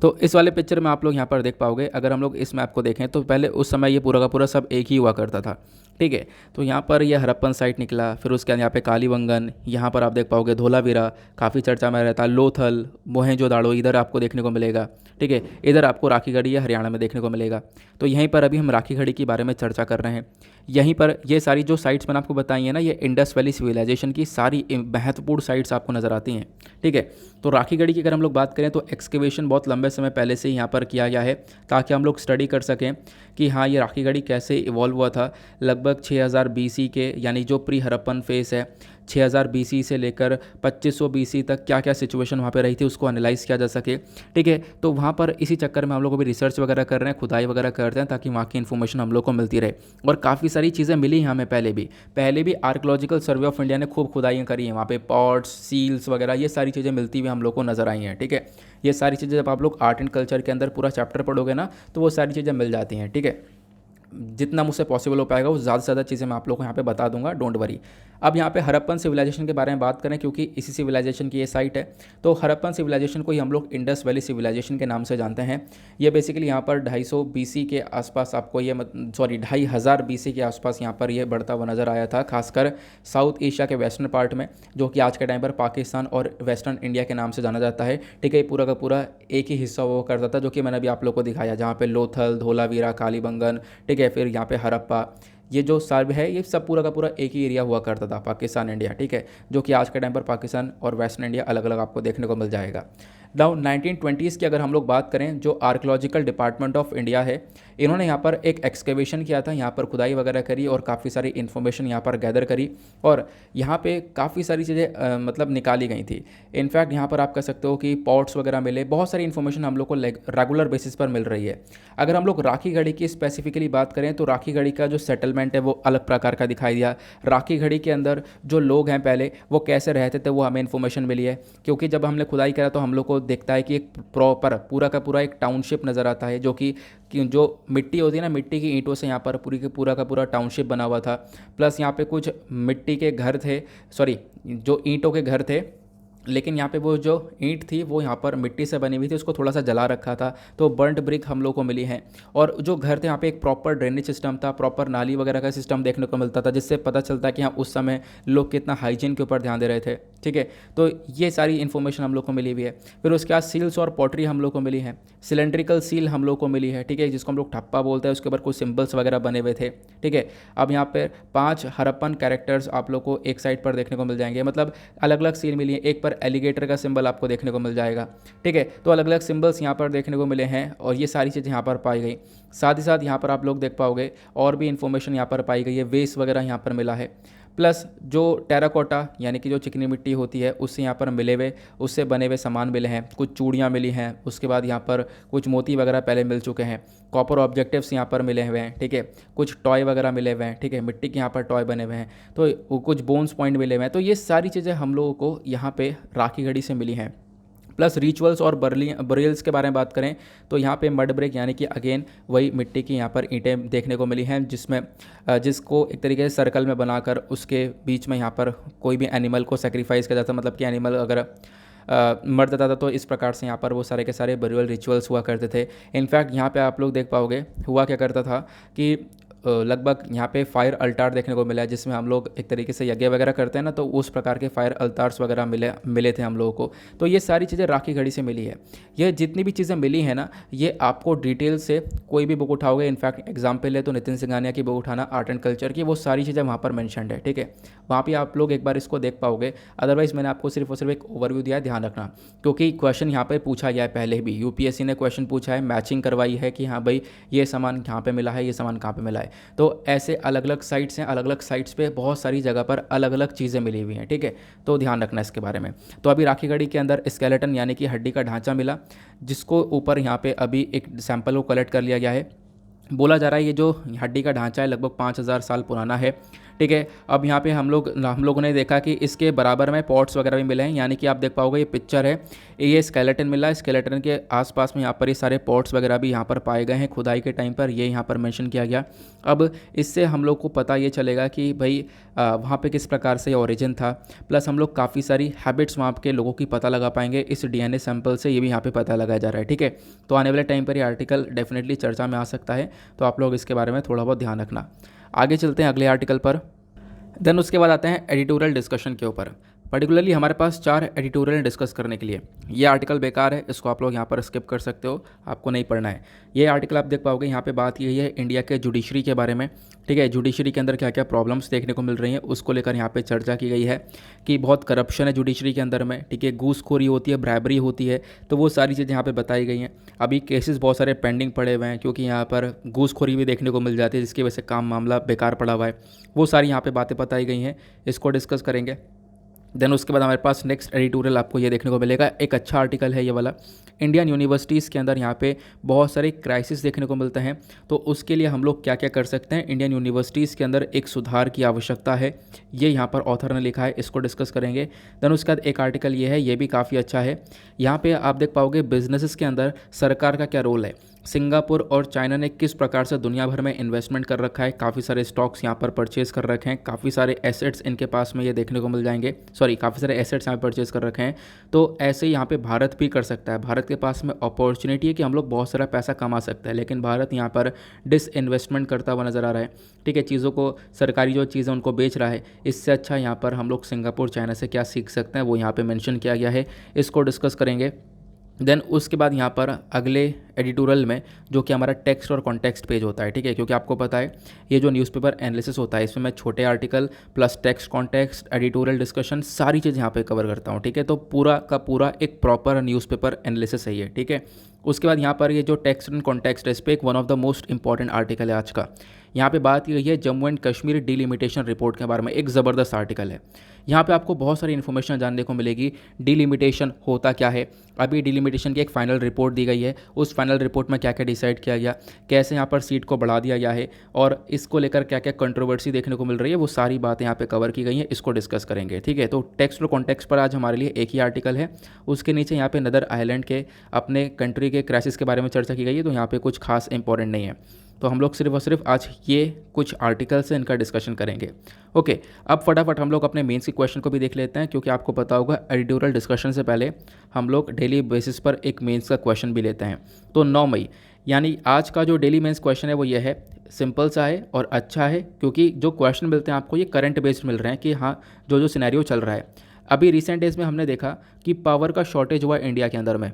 तो इस वाले पिक्चर में आप लोग यहाँ पर देख पाओगे, अगर हम लोग इस मैप को देखें तो पहले उस समय ये पूरा का पूरा सब एक ही हुआ करता था, ठीक है। तो यहाँ पर ये हड़प्पन साइट निकला, फिर उसके बाद यहाँ पे कालीबंगन, यहाँ पर आप देख पाओगे धोलावीरा काफ़ी चर्चा में रहता है, लोथल, मोहनजोदाड़ो इधर आपको देखने को मिलेगा, ठीक है। इधर आपको राखीगढ़ी हरियाणा में देखने को मिलेगा। तो यहीं पर अभी हम राखीगढ़ी के बारे में चर्चा कर रहे हैं। यहीं पर ये सारी जो साइट्स मैंने आपको बताई हैं ना, ये इंडस वैली सिविलाइजेशन की सारी महत्वपूर्ण साइट्स आपको नज़र आती हैं, ठीक है। तो राखीगढ़ी की अगर हम लोग बात करें तो एक्सकेवेशन बहुत लंबे समय पहले से यहाँ पर किया गया है ताकि हम लोग स्टडी कर सकें कि हाँ ये राखीगढ़ी कैसे इवॉल्व हुआ था। लगभग 6000 बीसी के, यानी जो प्री हड़प्पन फेस है, 6000 बीसी से लेकर 2500 बीसी तक क्या क्या सिचुएशन वहाँ पे रही थी उसको एनालाइज किया जा सके, ठीक है। तो वहाँ पर इसी चक्कर में हम लोग को भी रिसर्च वगैरह कर रहे हैं, खुदाई वगैरह करते हैं ताकि वहाँ की इन्फॉर्मेशन हम लोग को मिलती रहे। और काफ़ी सारी चीज़ें मिली हैं हमें पहले भी आर्कियोलॉजिकल सर्वे ऑफ इंडिया ने खूब खुदाइयाँ करी हैं, वहाँ पे पॉट्स, सील्स वगैरह ये सारी चीज़ें मिलती हुई हम लोग को नज़र आई हैं, ठीक है। ये सारी चीज़ें जब आप लोग आर्ट एंड कल्चर के अंदर पूरा चैप्टर पढ़ोगे ना तो वो सारी चीज़ें मिल जाती हैं, ठीक है। जितना मुझसे पॉसिबल हो पाएगा वो ज़्यादा से ज़्यादा चीज़ें मैं आप लोगों को यहाँ पे बता दूंगा, डोंट वरी। अब यहाँ पे हड़प्पन सिविलाइजेशन के बारे में बात करें क्योंकि इसी सिविलाइजेशन की ये साइट है। तो हड़प्पन सिविलाइजेशन को ही हम लोग इंडस वैली सिविलाइजेशन के नाम से जानते हैं। ये बेसिकली यहाँ पर 250 बीसी के आसपास आपको ये 2500 बीसी के आसपास यहाँ पर ये बढ़ता हुआ नज़र आया था, खासकर साउथ एशिया के वेस्टर्न पार्ट में, जो कि आज के टाइम पर पाकिस्तान और वेस्टर्न इंडिया के नाम से जाना जाता है, ठीक है। पूरा का पूरा एक ही हिस्सा वो करता था जो कि मैंने अभी आप लोग को दिखाया, जहाँ पे लोथल, धोलावीरा, कालीबंगन, ठीक है, फिर यहाँ पे हड़प्पा, ये जो सर्वे है ये सब पूरा का पूरा एक ही एरिया हुआ करता था, पाकिस्तान इंडिया, ठीक है। जो कि आज के टाइम पर पाकिस्तान और वेस्टर्न इंडिया अलग अलग आपको देखने को मिल जाएगा। नाउ 1920s की अगर हम लोग बात करें, जो आर्कियोलॉजिकल डिपार्टमेंट ऑफ इंडिया है, इन्होंने यहाँ पर एक एक्सकेवेशन किया था, यहाँ पर खुदाई वगैरह करी और काफ़ी सारी इन्फॉर्मेशन यहाँ पर गैदर करी और यहाँ पे काफ़ी सारी चीज़ें मतलब निकाली गई थी। इनफैक्ट यहाँ पर आप कह सकते हो कि पॉट्स वगैरह मिले, बहुत सारी इन्फॉर्मेशन हम लोग को रेगुलर बेसिस पर मिल रही है। अगर हम लोग राखीगढ़ी की स्पेसिफिकली बात करें तो राखीगढ़ी का जो सेटलमेंट है वो अलग प्रकार का दिखाई दिया। राखीगढ़ी के अंदर जो लोग हैं पहले वो कैसे रहते थे वो हमें इन्फॉर्मेशन मिली है, क्योंकि जब हमने खुदाई करा तो हम लोग को दिखता है कि एक प्रॉपर पूरा का पूरा एक टाउनशिप नज़र आता है, जो कि जो मिट्टी होती है ना, मिट्टी की ईंटों से यहाँ पर पूरा का पूरा टाउनशिप बना हुआ था। प्लस यहाँ पे कुछ मिट्टी के घर थे, सॉरी जो ईंटों के घर थे, लेकिन यहाँ पे वो जो ईंट थी वो यहाँ पर मिट्टी से बनी हुई थी, उसको थोड़ा सा जला रखा था, तो बर्न्ट ब्रिक हम लोग को मिली हैं। और जो घर थे यहाँ पे एक प्रॉपर ड्रेनेज सिस्टम था, प्रॉपर नाली वगैरह का सिस्टम देखने को मिलता था, जिससे पता चलता है कि हाँ उस समय लोग कितना हाइजीन के ऊपर ध्यान दे रहे थे, ठीक है। तो ये सारी इन्फॉर्मेशन हम लोग को मिली हुई है। फिर उसके बाद सील्स और पॉटरी हम लोग को मिली है, सिलेंड्रिकल सील हम लोग को मिली है, ठीक है, जिसको हम लोग ठप्पा बोलते हैं, उसके ऊपर कुछ सिम्बल्स वगैरह बने हुए थे, ठीक है। अब यहाँ पर 5 हड़प्पन कैरेक्टर्स आप लोग को एक साइड पर देखने को मिल जाएंगे, मतलब अलग अलग सील मिली है। एक पर पर एलिगेटर का सिंबल आपको देखने को मिल जाएगा। ठीक है, तो अलग अलग सिंबल्स यहाँ पर देखने को मिले हैं और ये सारी चीज़ें यहाँ पर पाई गई। साथ ही साथ यहाँ पर आप लोग देख पाओगे और भी इन्फॉर्मेशन यहाँ पर पाई गई है, वेस्ट वगैरह यहाँ पर मिला है, प्लस जो टेराकोटा यानी कि जो चिकनी मिट्टी होती है उससे यहाँ पर मिले हुए, उससे बने हुए सामान मिले हैं, कुछ चूड़ियाँ मिली हैं, उसके बाद यहाँ पर कुछ मोती वगैरह पहले मिल चुके हैं, कॉपर ऑब्जेक्टिव्स यहाँ पर मिले हुए हैं। ठीक है, कुछ टॉय वगैरह मिले हुए हैं। ठीक है, मिट्टी के यहाँ पर टॉय बने हुए हैं, तो कुछ बोन्स पॉइंट मिले हुए हैं। तो ये सारी चीज़ें हम लोगों को यहाँ पे राखी गढ़ी से मिली हैं। प्लस रिचुअल्स और बरियल्स के बारे में बात करें तो यहाँ पे मड ब्रेक यानी कि अगेन वही मिट्टी की यहाँ पर ईंटें देखने को मिली हैं, जिसमें जिसको एक तरीके से सर्कल में बनाकर उसके बीच में यहाँ पर कोई भी एनिमल को सेक्रीफाइस किया जाता, मतलब कि एनिमल अगर मर जाता था तो इस प्रकार से यहाँ पर वो सारे के सारे बरियल रिचुअल्स हुआ करते थे। इनफैक्ट यहाँ पे आप लोग देख पाओगे हुआ क्या करता था कि लगभग यहाँ पे फायर अल्टार देखने को मिला है, जिसमें हम लोग एक तरीके से यज्ञ वगैरह करते हैं ना, तो उस प्रकार के फायर अल्टार्स वगैरह मिले थे हम लोगों को। तो ये सारी चीज़ें राखी गढ़ी से मिली है। ये जितनी भी चीज़ें मिली हैं ना, ये आपको डिटेल से कोई भी बुक उठाओगे, इनफैक्ट एग्जाम्पल है तो नितिन सिंघानिया की बुक उठाना आर्ट एंड कल्चर की, वो सारी चीज़ें वहाँ पर मैंशनड है। ठीक है, वहाँ पर आप लोग एक बार इसको देख पाओगे। अदरवाइज़ मैंने आपको सिर्फ और सिर्फ एक ओवरव्यू दिया है, ध्यान रखना, क्योंकि क्वेश्चन यहाँ पर पूछा गया है पहले भी, यूपीएससी ने क्वेश्चन पूछा है, मैचिंग करवाई है कि हाँ भाई ये सामान कहाँ पर मिला है, ये सामान कहाँ पर मिला है। तो ऐसे अलग अलग साइट्स हैं, अलग अलग साइट्स पे बहुत सारी जगह पर अलग अलग चीज़ें मिली हुई हैं। ठीक है, तो ध्यान रखना इसके बारे में। तो अभी राखी गढ़ी के अंदर स्केलेटन यानी कि हड्डी का ढांचा मिला, जिसको ऊपर यहाँ पे अभी एक सैंपल को कलेक्ट कर लिया गया है। बोला जा रहा है ये जो हड्डी का ढांचा है लगभग 5000 साल पुराना है। ठीक है, अब यहाँ पे हम लोगों ने देखा कि इसके बराबर में पॉट्स वगैरह भी मिले हैं, यानी कि आप देख पाओगे ये पिक्चर है, ये स्केलेटन मिला है, स्केलेटन के आसपास में यहाँ पर ये सारे पॉट्स वगैरह भी यहाँ पर पाए गए हैं खुदाई के टाइम पर, ये यहाँ पर मेंशन किया गया। अब इससे हम लोग को पता ये चलेगा कि भाई वहाँ पे किस प्रकार से ओरिजिन था, प्लस हम लोग काफ़ी सारी हैबिट्स वहाँ के लोगों की पता लगा पाएंगे इस डीएनए सैंपल से, ये भी यहाँ पे पता लगाया जा रहा है। ठीक है, तो आने वाले टाइम पर ये आर्टिकल डेफिनेटली चर्चा में आ सकता है, तो आप लोग इसके बारे में थोड़ा बहुत ध्यान रखना। आगे चलते हैं अगले आर्टिकल पर। देन उसके बाद आते हैं एडिटोरियल डिस्कशन के ऊपर। पर्टिकुलरली हमारे पास 4 एडिटोरियल डिस्कस करने के लिए। ये आर्टिकल बेकार है, इसको आप लोग यहाँ पर स्किप कर सकते हो, आपको नहीं पढ़ना है। ये आर्टिकल आप देख पाओगे, यहाँ पे बात की गई है इंडिया के जुडिशरी के बारे में। ठीक है, जुडिशरी के अंदर क्या क्या प्रॉब्लम्स देखने को मिल रही हैं उसको लेकर यहाँ पे चर्चा की गई है कि बहुत करप्शन है जुडिशरी के अंदर में। ठीक है, घूसखोरी होती है, ब्राइबरी होती है, तो वो सारी चीज़ें यहाँ पे बताई गई हैं। अभी केसेस बहुत सारे पेंडिंग पड़े हुए हैं, क्योंकि यहाँ पर घूसखोरी भी देखने को मिल जाती है, जिसकी वजह से काम मामला बेकार पड़ा हुआ है। वो सारी यहाँ पर बातें बताई गई हैं, इसको डिस्कस करेंगे। देन उसके बाद हमारे पास नेक्स्ट एडिटोरियल आपको ये देखने को मिलेगा, एक अच्छा आर्टिकल है ये वाला। इंडियन यूनिवर्सिटीज़ के अंदर यहाँ पे बहुत सारे क्राइसिस देखने को मिलते हैं, तो उसके लिए हम लोग क्या क्या कर सकते हैं, इंडियन यूनिवर्सिटीज़ के अंदर एक सुधार की आवश्यकता है, ये यहाँ पर ऑथर ने लिखा है, इसको डिस्कस करेंगे। देन उसके बाद एक आर्टिकल ये है, ये भी काफ़ी अच्छा है। यहाँ पर आप देख पाओगे बिजनेसेस के अंदर सरकार का क्या रोल है, सिंगापुर और चाइना ने किस प्रकार से दुनिया भर में इन्वेस्टमेंट कर रखा है, काफ़ी सारे स्टॉक्स यहाँ पर परचेज़ कर रखे हैं, काफ़ी सारे एसेट्स इनके पास में ये देखने को मिल जाएंगे, काफ़ी सारे एसेट्स यहाँ पर परचेज़ कर रखे हैं। तो ऐसे ही यहाँ पे भारत भी कर सकता है, भारत के पास में अपॉर्चुनिटी है कि हम लोग बहुत सारा पैसा कमा सकते हैं, लेकिन भारत यहाँ पर डिसइन्वेस्टमेंट करता हुआ नज़र आ रहा है। ठीक है, चीज़ों को सरकारी जो चीज़ें उनको बेच रहा है, इससे अच्छा यहाँ पर हम लोग सिंगापुर चाइना से क्या सीख सकते हैं वो यहाँ पर मैंशन किया गया है, इसको डिस्कस करेंगे। देन उसके बाद यहाँ पर अगले एडिटोरियल में जो कि हमारा टेक्स्ट और कॉन्टेक्स्ट पेज होता है। ठीक है, क्योंकि आपको पता है ये जो न्यूज़पेपर एनालिसिस होता है, इसमें मैं छोटे article plus text, context, editorial discussion सारी चीज़ यहाँ पे कवर करता हूँ। ठीक है, तो पूरा का पूरा एक प्रॉपर न्यूज़पेपर एनालिसिस है ये। ठीक है, उसके बाद यहाँ पर ये जो टेक्स्ट एंड कॉन्टेक्स्ट है, इस पर एक one of the most important article है आज का। यहाँ पे बात की गई है Jammu and Kashmir delimitation report के बारे में, एक ज़बरदस्त आर्टिकल है। यहाँ पे आपको बहुत सारी इन्फॉर्मेशन जानने को मिलेगी, डिलिमिटेशन होता क्या है, अभी डिलिमिटेशन की एक फाइनल रिपोर्ट दी गई है, उस फाइनल रिपोर्ट में क्या क्या डिसाइड किया गया, कैसे यहाँ पर सीट को बढ़ा दिया गया है और इसको लेकर क्या क्या कंट्रोवर्सी देखने को मिल रही है, वो सारी बातें यहाँ पे कवर की गई हैं, इसको डिस्कस करेंगे। ठीक है, तो टेक्स्ट और कॉन्टेक्स्ट पर आज हमारे लिए एक ही आर्टिकल है, उसके नीचे यहाँ पे नदर आइलैंड के अपने कंट्री के क्राइसिस के बारे में चर्चा की गई है, तो यहाँ पे कुछ खास इंपॉर्टेंट नहीं है, तो हम लोग सिर्फ और सिर्फ आज ये कुछ आर्टिकल से इनका डिस्कशन करेंगे। ओके, अब फटाफट हम लोग अपने मेंस के क्वेश्चन को भी देख लेते हैं, क्योंकि आपको पता होगा एडिटोरियल डिस्कशन से पहले हम लोग डेली बेसिस पर एक मेंस का क्वेश्चन भी लेते हैं। तो 9 मई यानी आज का जो डेली मेंस क्वेश्चन है वो ये है, सिंपल सा है और अच्छा है, क्योंकि जो क्वेश्चन मिलते हैं आपको ये करंट बेस्ड मिल रहे हैं कि हाँ जो सिनेरियो चल रहा है। अभी रिसेंट डेज में हमने देखा कि पावर का शॉर्टेज हुआ इंडिया के अंदर में,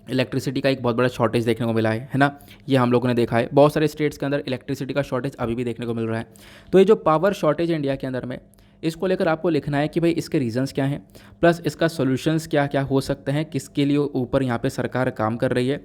इलेक्ट्रिसिटी का एक बहुत बड़ा शॉर्टेज देखने को मिला है ना, ये हम लोगों ने देखा है। बहुत सारे स्टेट्स के अंदर इलेक्ट्रिसिटी का शॉर्टेज अभी भी देखने को मिल रहा है। तो ये जो पावर शॉर्टेज है इंडिया के अंदर में, इसको लेकर आपको लिखना है कि भाई इसके रीजंस क्या हैं, प्लस इसका सॉल्यूशंस क्या क्या हो सकते हैं, किसके लिए ऊपर यहाँ पे सरकार काम कर रही है,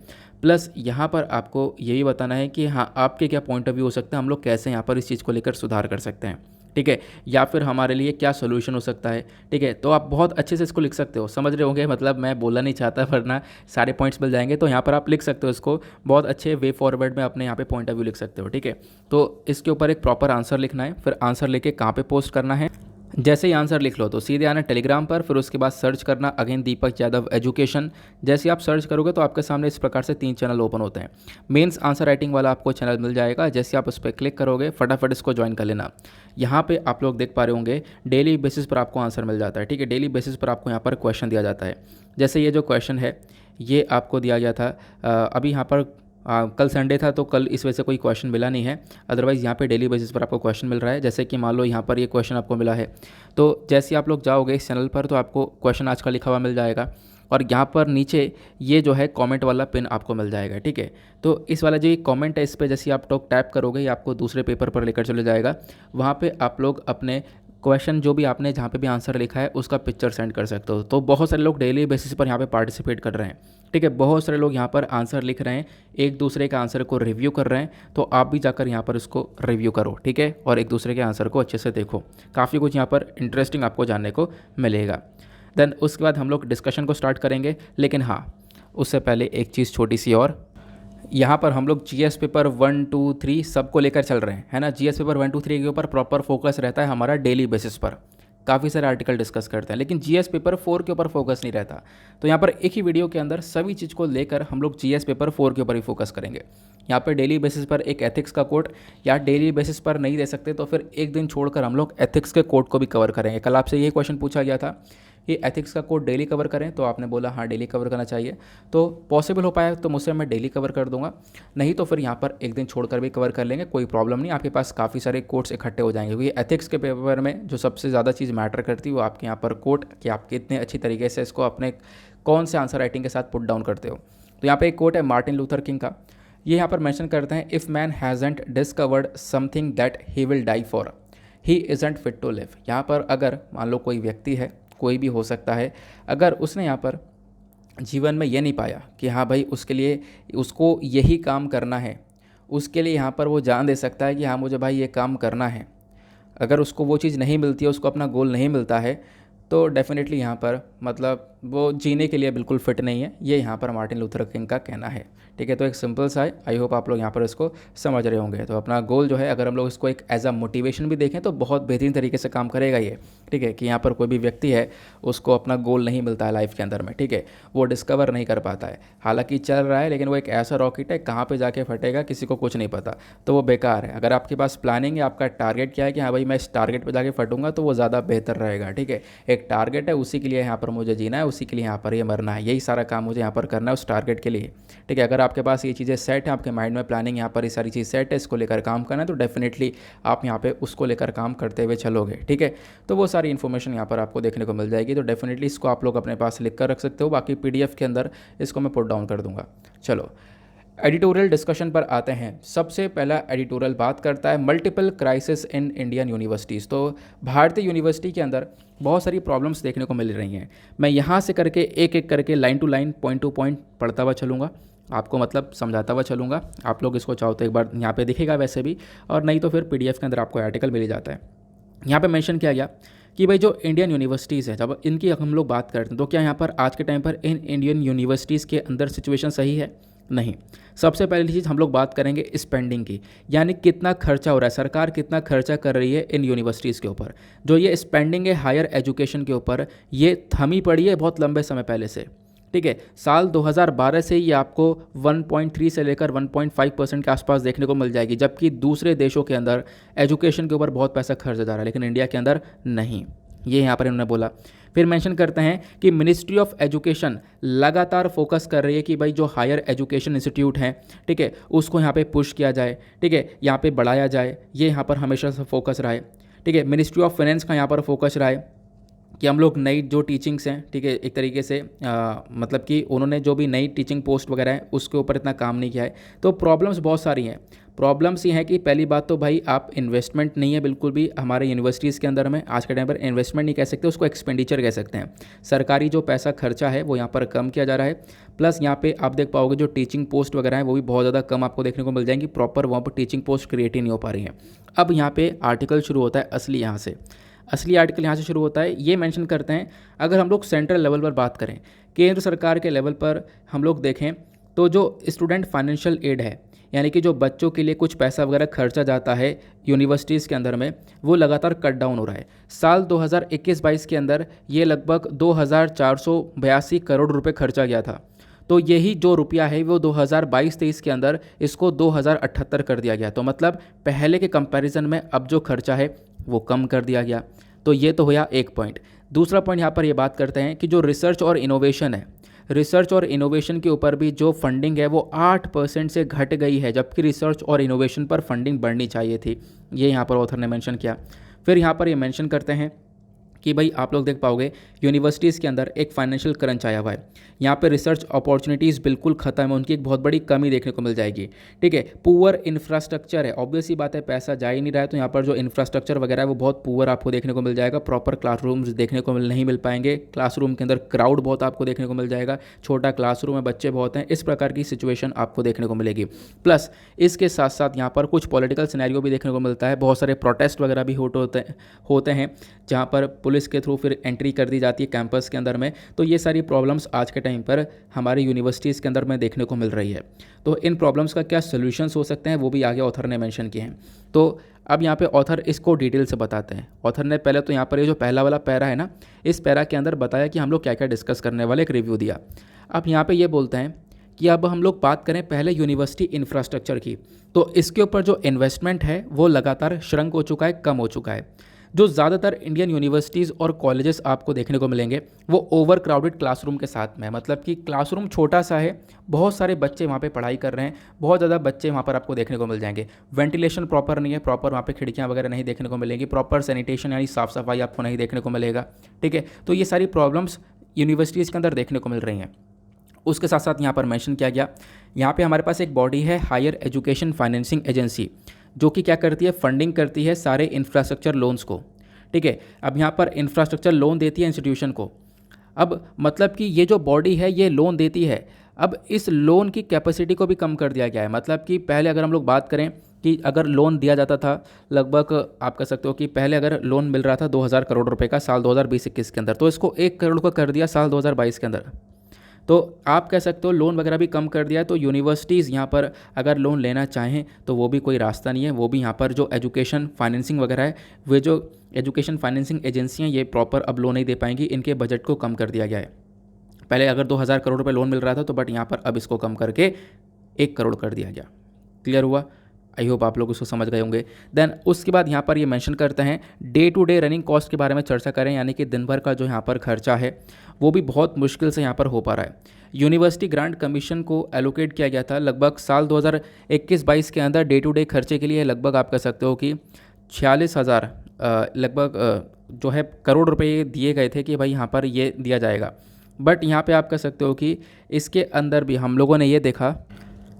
प्लस यहाँ पर आपको यही बताना है कि हाँ आपके क्या पॉइंट ऑफ व्यू हो सकते हैं, हम लोग कैसे यहाँ पर इस चीज़ को लेकर सुधार कर सकते हैं, ठीक है, या फिर हमारे लिए क्या सोल्यूशन हो सकता है, ठीक है। तो आप बहुत अच्छे से इसको लिख सकते हो, समझ रहे होंगे, मतलब मैं बोलना नहीं चाहता वरना सारे पॉइंट्स मिल जाएंगे। तो यहाँ पर आप लिख सकते हो इसको बहुत अच्छे वे फॉरवर्ड में अपने यहाँ पे पॉइंट ऑफ व्यू लिख सकते हो, ठीक है। तो इसके ऊपर एक प्रॉपर आंसर लिखना है, फिर आंसर लेके कहाँ पे पोस्ट करना है। जैसे ही आंसर लिख लो तो सीधे आना टेलीग्राम पर, फिर उसके बाद सर्च करना अगेन दीपक यादव एजुकेशन। जैसे आप सर्च करोगे तो आपके सामने इस प्रकार से 3 चैनल ओपन होते हैं। मेंस आंसर राइटिंग वाला आपको चैनल मिल जाएगा, जैसे आप उस पर क्लिक करोगे फटाफट इसको ज्वाइन कर लेना। यहाँ पे आप लोग देख पा रहे होंगे डेली बेसिस पर आपको आंसर मिल जाता है, ठीक है। डेली बेसिस पर आपको यहाँ पर क्वेश्चन दिया जाता है। जैसे ये जो क्वेश्चन है ये आपको दिया गया था अभी यहाँ पर कल संडे था तो कल इस वजह से कोई क्वेश्चन मिला नहीं है, अदरवाइज़ यहाँ पे डेली बेसिस पर आपको क्वेश्चन मिल रहा है। जैसे कि मान लो यहाँ पर ये क्वेश्चन आपको मिला है, तो जैसे ही आप लोग जाओगे इस चैनल पर तो आपको क्वेश्चन आज का लिखा हुआ मिल जाएगा, और यहाँ पर नीचे ये जो है कमेंट वाला पिन आपको मिल जाएगा, ठीक है। तो इस वाला जो ये कमेंट है इस पर जैसे आप लोग टैप करोगे ये आपको दूसरे पेपर पर लेकर चले जाएगा। वहाँ पे आप लोग अपने क्वेश्चन जो भी आपने जहाँ पे भी आंसर लिखा है उसका पिक्चर सेंड कर सकते हो। तो बहुत सारे लोग डेली बेसिस पर यहाँ पे पार्टिसिपेट कर रहे हैं, ठीक है। बहुत सारे लोग यहाँ पर आंसर लिख रहे हैं, एक दूसरे के आंसर को रिव्यू कर रहे हैं। तो आप भी जाकर यहाँ पर इसको रिव्यू करो, ठीक है, और एक दूसरे के आंसर को अच्छे से देखो। काफ़ी कुछ यहाँ पर इंटरेस्टिंग आपको जानने को मिलेगा। देन उसके बाद हम लोग डिस्कशन को स्टार्ट करेंगे, लेकिन हाँ उससे पहले एक चीज़ छोटी सी और, यहाँ पर हम लोग जीएस पेपर 1, 2, 3 सबको लेकर चल रहे हैं, है ना। जीएस पेपर 1, 2, 3 के ऊपर प्रॉपर फोकस रहता है हमारा डेली बेसिस पर, काफ़ी सारे आर्टिकल डिस्कस करते हैं, लेकिन जीएस पेपर 4 के ऊपर फोकस नहीं रहता। तो यहाँ पर एक ही वीडियो के अंदर सभी चीज़ को लेकर हम लोग जीएस पेपर 4 के ऊपर ही फोकस करेंगे। यहाँ पर डेली बेसिस पर एक एथिक्स का कोड, या डेली बेसिस पर नहीं दे सकते तो फिर एक दिन छोड़कर हम लोग एथिक्स के कोड को भी कवर करेंगे। कल आपसे ये क्वेश्चन पूछा गया था कि एथिक्स का कोड डेली कवर करें, तो आपने बोला हाँ डेली कवर करना चाहिए। तो पॉसिबल हो पाया तो मुझसे मैं डेली कवर कर दूंगा, नहीं तो फिर यहाँ पर एक दिन छोड़कर भी कवर कर लेंगे, कोई प्रॉब्लम नहीं। आपके पास काफ़ी सारे कोड्स इकट्ठे हो जाएंगे, क्योंकि एथिक्स के पेपर में जो सबसे ज़्यादा चीज़ मैटर करती है वो आपके यहाँ पर कोड, कि आप कितने अच्छी तरीके से इसको अपने कौन से आंसर राइटिंग के साथ पुट डाउन करते हो। तो यहाँ पर एक कोट है मार्टिन लूथर किंग का, ये यहाँ पर मेंशन करते हैं, if man hasn't discovered something that he will die for, he isn't fit to live. यहाँ पर अगर मान लो कोई व्यक्ति है, कोई भी हो सकता है, अगर उसने यहाँ पर जीवन में ये नहीं पाया कि हाँ भाई उसके लिए उसको यही काम करना है, उसके लिए यहाँ पर वो जान दे सकता है कि हाँ मुझे भाई ये काम करना है, अगर उसको वो चीज़ नहीं मिलती है, उसको अपना गोल नहीं मिलता है, तो डेफिनेटली यहाँ पर मतलब वो जीने के लिए बिल्कुल फिट नहीं है। ये यहाँ पर मार्टिन लूथर किंग का कहना है, ठीक है। तो एक सिंपल सा है, आई होप आप लोग यहाँ पर इसको समझ रहे होंगे। तो अपना गोल जो है अगर हम लोग इसको एक एज अ मोटिवेशन भी देखें तो बहुत बेहतरीन तरीके से काम करेगा ये, ठीक है। कि यहाँ पर कोई भी व्यक्ति है उसको अपना गोल नहीं मिलता है लाइफ के अंदर में, ठीक है, वो डिस्कवर नहीं कर पाता है, हालांकि चल रहा है, लेकिन वो एक ऐसा रॉकेट है कहाँ पर जाके फटेगा किसी को कुछ नहीं पता, तो वो बेकार है। अगर आपके पास प्लानिंग है, आपका टारगेट क्या है कि हाँ भाई मैं इस टारगेट पर जाके फटूंगा, तो वो ज़्यादा बेहतर रहेगा, ठीक है। एक टारगेट है, उसी के लिए यहाँ पर मुझे जीना है, उसी के लिए यहाँ पर ये मरना है, यही सारा काम मुझे यहाँ पर करना है उस टारगेट के लिए, ठीक है। अगर आपके पास ये चीज़ें सेट है, आपके माइंड में प्लानिंग यहाँ पर ये सारी चीज़ सेट है, इसको लेकर काम करना है, तो डेफिनेटली आप यहाँ पे उसको लेकर काम करते हुए चलोगे, ठीक है। तो वो सारी इन्फॉर्मेशन यहाँ पर आपको देखने को मिल जाएगी, तो डेफिनेटली इसको आप लोग अपने पास लिख कर रख सकते हो। बाकी पीडीएफ के अंदर इसको मैं पुट डाउन कर दूंगा। चलो एडिटोरियल डिस्कशन पर आते हैं। सबसे पहला एडिटोरियल बात करता है multiple crisis in Indian universities. तो भारतीय यूनिवर्सिटी के अंदर बहुत सारी प्रॉब्लम्स देखने को मिल रही हैं। मैं यहाँ से करके एक एक करके line to line point to point पढ़ता हुआ चलूँगा, आपको मतलब समझाता हुआ चलूँगा। आप लोग इसको चाहो तो एक बार यहाँ पे दिखेगा वैसे भी, और नहीं तो फिर पीडीएफ के अंदर आपको आर्टिकल मिल जाता है। यहाँ पे मेंशन किया गया कि भाई जो इंडियन यूनिवर्सिटीज़ है, जब इनकी हम लोग बात करते हैं तो क्या यहाँ पर आज के टाइम पर इन इंडियन यूनिवर्सिटीज़ के अंदर सिचुएशन सही है? नहीं। सबसे पहली चीज़ हम लोग बात करेंगे स्पेंडिंग की, यानी कितना खर्चा हो रहा है, सरकार कितना खर्चा कर रही है इन यूनिवर्सिटीज़ के ऊपर। जो ये स्पेंडिंग है हायर एजुकेशन के ऊपर, ये थमी पड़ी है बहुत लंबे समय पहले से, ठीक है। साल 2012 से ये आपको 1.3 से लेकर 1.5% के आसपास देखने को मिल जाएगी, जबकि दूसरे देशों के अंदर एजुकेशन के ऊपर बहुत पैसा खर्च जा रहा है, लेकिन इंडिया के अंदर नहीं। ये यहाँ पर इन्होंने बोला। फिर मेंशन करते हैं कि मिनिस्ट्री ऑफ एजुकेशन लगातार फोकस कर रही है कि भाई जो हायर एजुकेशन इंस्टीट्यूट हैं, ठीक है, उसको यहाँ पे पुश किया जाए, ठीक है, यहाँ पे बढ़ाया जाए, ये यहाँ पर हमेशा से फोकस रहा है, ठीक है। मिनिस्ट्री ऑफ फाइनेंस का यहाँ पर फोकस रहा है कि हम लोग नई जो टीचिंग्स हैं, ठीक है, एक तरीके से मतलब कि उन्होंने जो भी नई टीचिंग पोस्ट वगैरह है उसके ऊपर इतना काम नहीं किया है। तो प्रॉब्लम्स बहुत सारी हैं। प्रॉब्लम्स ये हैं कि पहली बात तो भाई आप इन्वेस्टमेंट नहीं है बिल्कुल भी हमारे यूनिवर्सिटीज़ के अंदर में। आज के टाइम पर इन्वेस्टमेंट नहीं कह सकते, उसको एक्सपेंडिचर कह सकते हैं। सरकारी जो पैसा खर्चा है वो यहाँ पर कम किया जा रहा है। प्लस यहाँ पे आप देख पाओगे जो टीचिंग पोस्ट वगैरह है वो भी बहुत ज़्यादा कम आपको देखने को मिल जाएंगी। प्रॉपर वहाँ पर टीचिंग पोस्ट क्रिएट ही नहीं हो पा रही हैं। अब यहाँ पे आर्टिकल शुरू होता है असली, यहाँ से असली आर्टिकल यहाँ से शुरू होता है। ये मेंशन करते हैं, अगर हम लोग सेंट्रल लेवल पर बात करें, केंद्र सरकार के लेवल पर हम लोग देखें तो जो स्टूडेंट फाइनेंशियल एड है, यानी कि जो बच्चों के लिए कुछ पैसा वगैरह खर्चा जाता है यूनिवर्सिटीज़ के अंदर में, वो लगातार कट डाउन हो रहा है। साल 2021-22 के अंदर ये लगभग 2482 करोड़ रुपए खर्चा गया था। तो यही जो रुपया है वो 2022-23 के अंदर इसको 2078 कर दिया गया। तो मतलब पहले के कंपैरिजन में अब जो खर्चा है वो कम कर दिया गया। तो ये तो होया एक पॉइंट। दूसरा पॉइंट यहाँ पर ये बात करते हैं कि जो रिसर्च और इनोवेशन है, रिसर्च और इनोवेशन के ऊपर भी जो फंडिंग है वो 8% से घट गई है, जबकि रिसर्च और इनोवेशन पर फंडिंग बढ़नी चाहिए थी। ये यहाँ पर ऑथर ने मेंशन किया। फिर यहाँ पर ये मेंशन करते हैं कि भाई आप लोग देख पाओगे यूनिवर्सिटीज़ के अंदर एक फाइनेंशियल क्रंच आया हुआ है। यहाँ पे रिसर्च अपॉर्चुनिटीज़ बिल्कुल ख़त्म है, उनकी एक बहुत बड़ी कमी देखने को मिल जाएगी। ठीक है, पुअर इंफ्रास्ट्रक्चर है, ऑब्वियस ही बात है, पैसा जा ही नहीं रहा है, तो यहाँ पर जो इंफ्रास्ट्रक्चर वगैरह है वो बहुत पुअर आपको देखने को मिल जाएगा। प्रॉपर क्लासरूम्स देखने को नहीं मिल पाएंगे, क्लासरूम के अंदर क्राउड बहुत आपको देखने को मिल जाएगा, छोटा क्लासरूम है, बच्चे बहुत हैं, इस प्रकार की सिचुएशन आपको देखने को मिलेगी। प्लस इसके साथ साथ यहाँ पर कुछ पॉलिटिकल सिनेरियो भी देखने को मिलता है, बहुत सारे प्रोटेस्ट वगैरह भी होते हैं जहाँ पर पुलिस के थ्रू फिर एंट्री कर दी जाती है कैंपस के अंदर में। तो ये सारी प्रॉब्लम्स आज के टाइम पर हमारे यूनिवर्सिटीज़ के अंदर में देखने को मिल रही है। तो इन प्रॉब्लम्स का क्या सोल्यूशंस हो सकते हैं वो भी आगे ऑथर ने मेंशन किए हैं। तो अब यहाँ पे ऑथर इसको डिटेल से बताते हैं। ऑथर ने पहले तो यहाँ पर ये जो पहला वाला पैरा है ना, इस पैरा के अंदर बताया कि हम लोग क्या क्या डिस्कस करने वाले, एक रिव्यू दिया। अब यहाँ पर ये बोलते हैं कि अब हम लोग बात करें पहले यूनिवर्सिटी इंफ्रास्ट्रक्चर की, तो इसके ऊपर जो इन्वेस्टमेंट है वो लगातार श्रंक हो चुका है, कम हो चुका है। जो ज़्यादातर इंडियन यूनिवर्सिटीज़ और कॉलेजेस आपको देखने को मिलेंगे वो ओवर क्राउडेड क्लासरूम के साथ में है। मतलब कि क्लासरूम छोटा सा है, बहुत सारे बच्चे वहाँ पे पढ़ाई कर रहे हैं, बहुत ज़्यादा बच्चे वहाँ पर आपको देखने को मिल जाएंगे। वेंटिलेशन प्रॉपर नहीं है, प्रॉपर वहाँ पे खिड़कियाँ वगैरह नहीं देखने को मिलेंगी, प्रॉपर सैनिटेशन यानी साफ़ सफाई आपको नहीं देखने को मिलेगा। ठीक है, तो ये सारी प्रॉब्लम्स यूनिवर्सिटीज़ के अंदर देखने को मिल रही हैं। उसके साथ साथ यहाँ पर मेंशन किया गया, यहाँ पे हमारे पास एक बॉडी है हायर एजुकेशन फाइनेंसिंग एजेंसी, जो कि क्या करती है, फंडिंग करती है सारे इंफ्रास्ट्रक्चर लोन्स को। ठीक है, अब यहाँ पर इंफ्रास्ट्रक्चर लोन देती है इंस्टीट्यूशन को। अब मतलब कि ये जो बॉडी है ये लोन देती है, अब इस लोन की कैपेसिटी को भी कम कर दिया गया है। मतलब कि पहले अगर हम लोग बात करें कि अगर लोन दिया जाता था, लगभग आप कह सकते हो कि पहले अगर लोन मिल रहा था 2000 करोड़ रुपए का साल 2020-21 के अंदर, तो इसको 1 करोड़ का कर दिया साल 2022 के अंदर। तो आप कह सकते हो लोन वगैरह भी कम कर दिया है। तो यूनिवर्सिटीज़ यहाँ पर अगर लोन लेना चाहें तो वो भी कोई रास्ता नहीं है, वो भी यहाँ पर जो एजुकेशन फाइनेंसिंग वगैरह है, वे जो एजुकेशन फाइनेंसिंग एजेंसियाँ ये प्रॉपर अब लोन नहीं दे पाएंगी, इनके बजट को कम कर दिया गया है। पहले अगर 2000 करोड़ रुपये लोन मिल रहा था तो बट यहाँ पर अब इसको कम करके 1 करोड़ कर दिया गया। क्लियर हुआ? आई होप आप लोग इसको समझ गए होंगे। देन उसके बाद यहाँ पर ये मेंशन करते हैं day to day running cost के बारे में चर्चा करें, यानी कि दिन भर का जो यहाँ पर खर्चा है वो भी बहुत मुश्किल से यहाँ पर हो पा रहा है। यूनिवर्सिटी ग्रांट कमीशन को एलोकेट किया गया था लगभग साल 2021-22 के अंदर डे टू डे खर्चे के लिए, लगभग आप कह सकते हो कि 46,000 लगभग जो है करोड़ रुपए दिए गए थे कि भाई यहाँ पर ये दिया जाएगा। बट यहाँ पे आप कह सकते हो कि इसके अंदर भी हम लोगों ने ये देखा,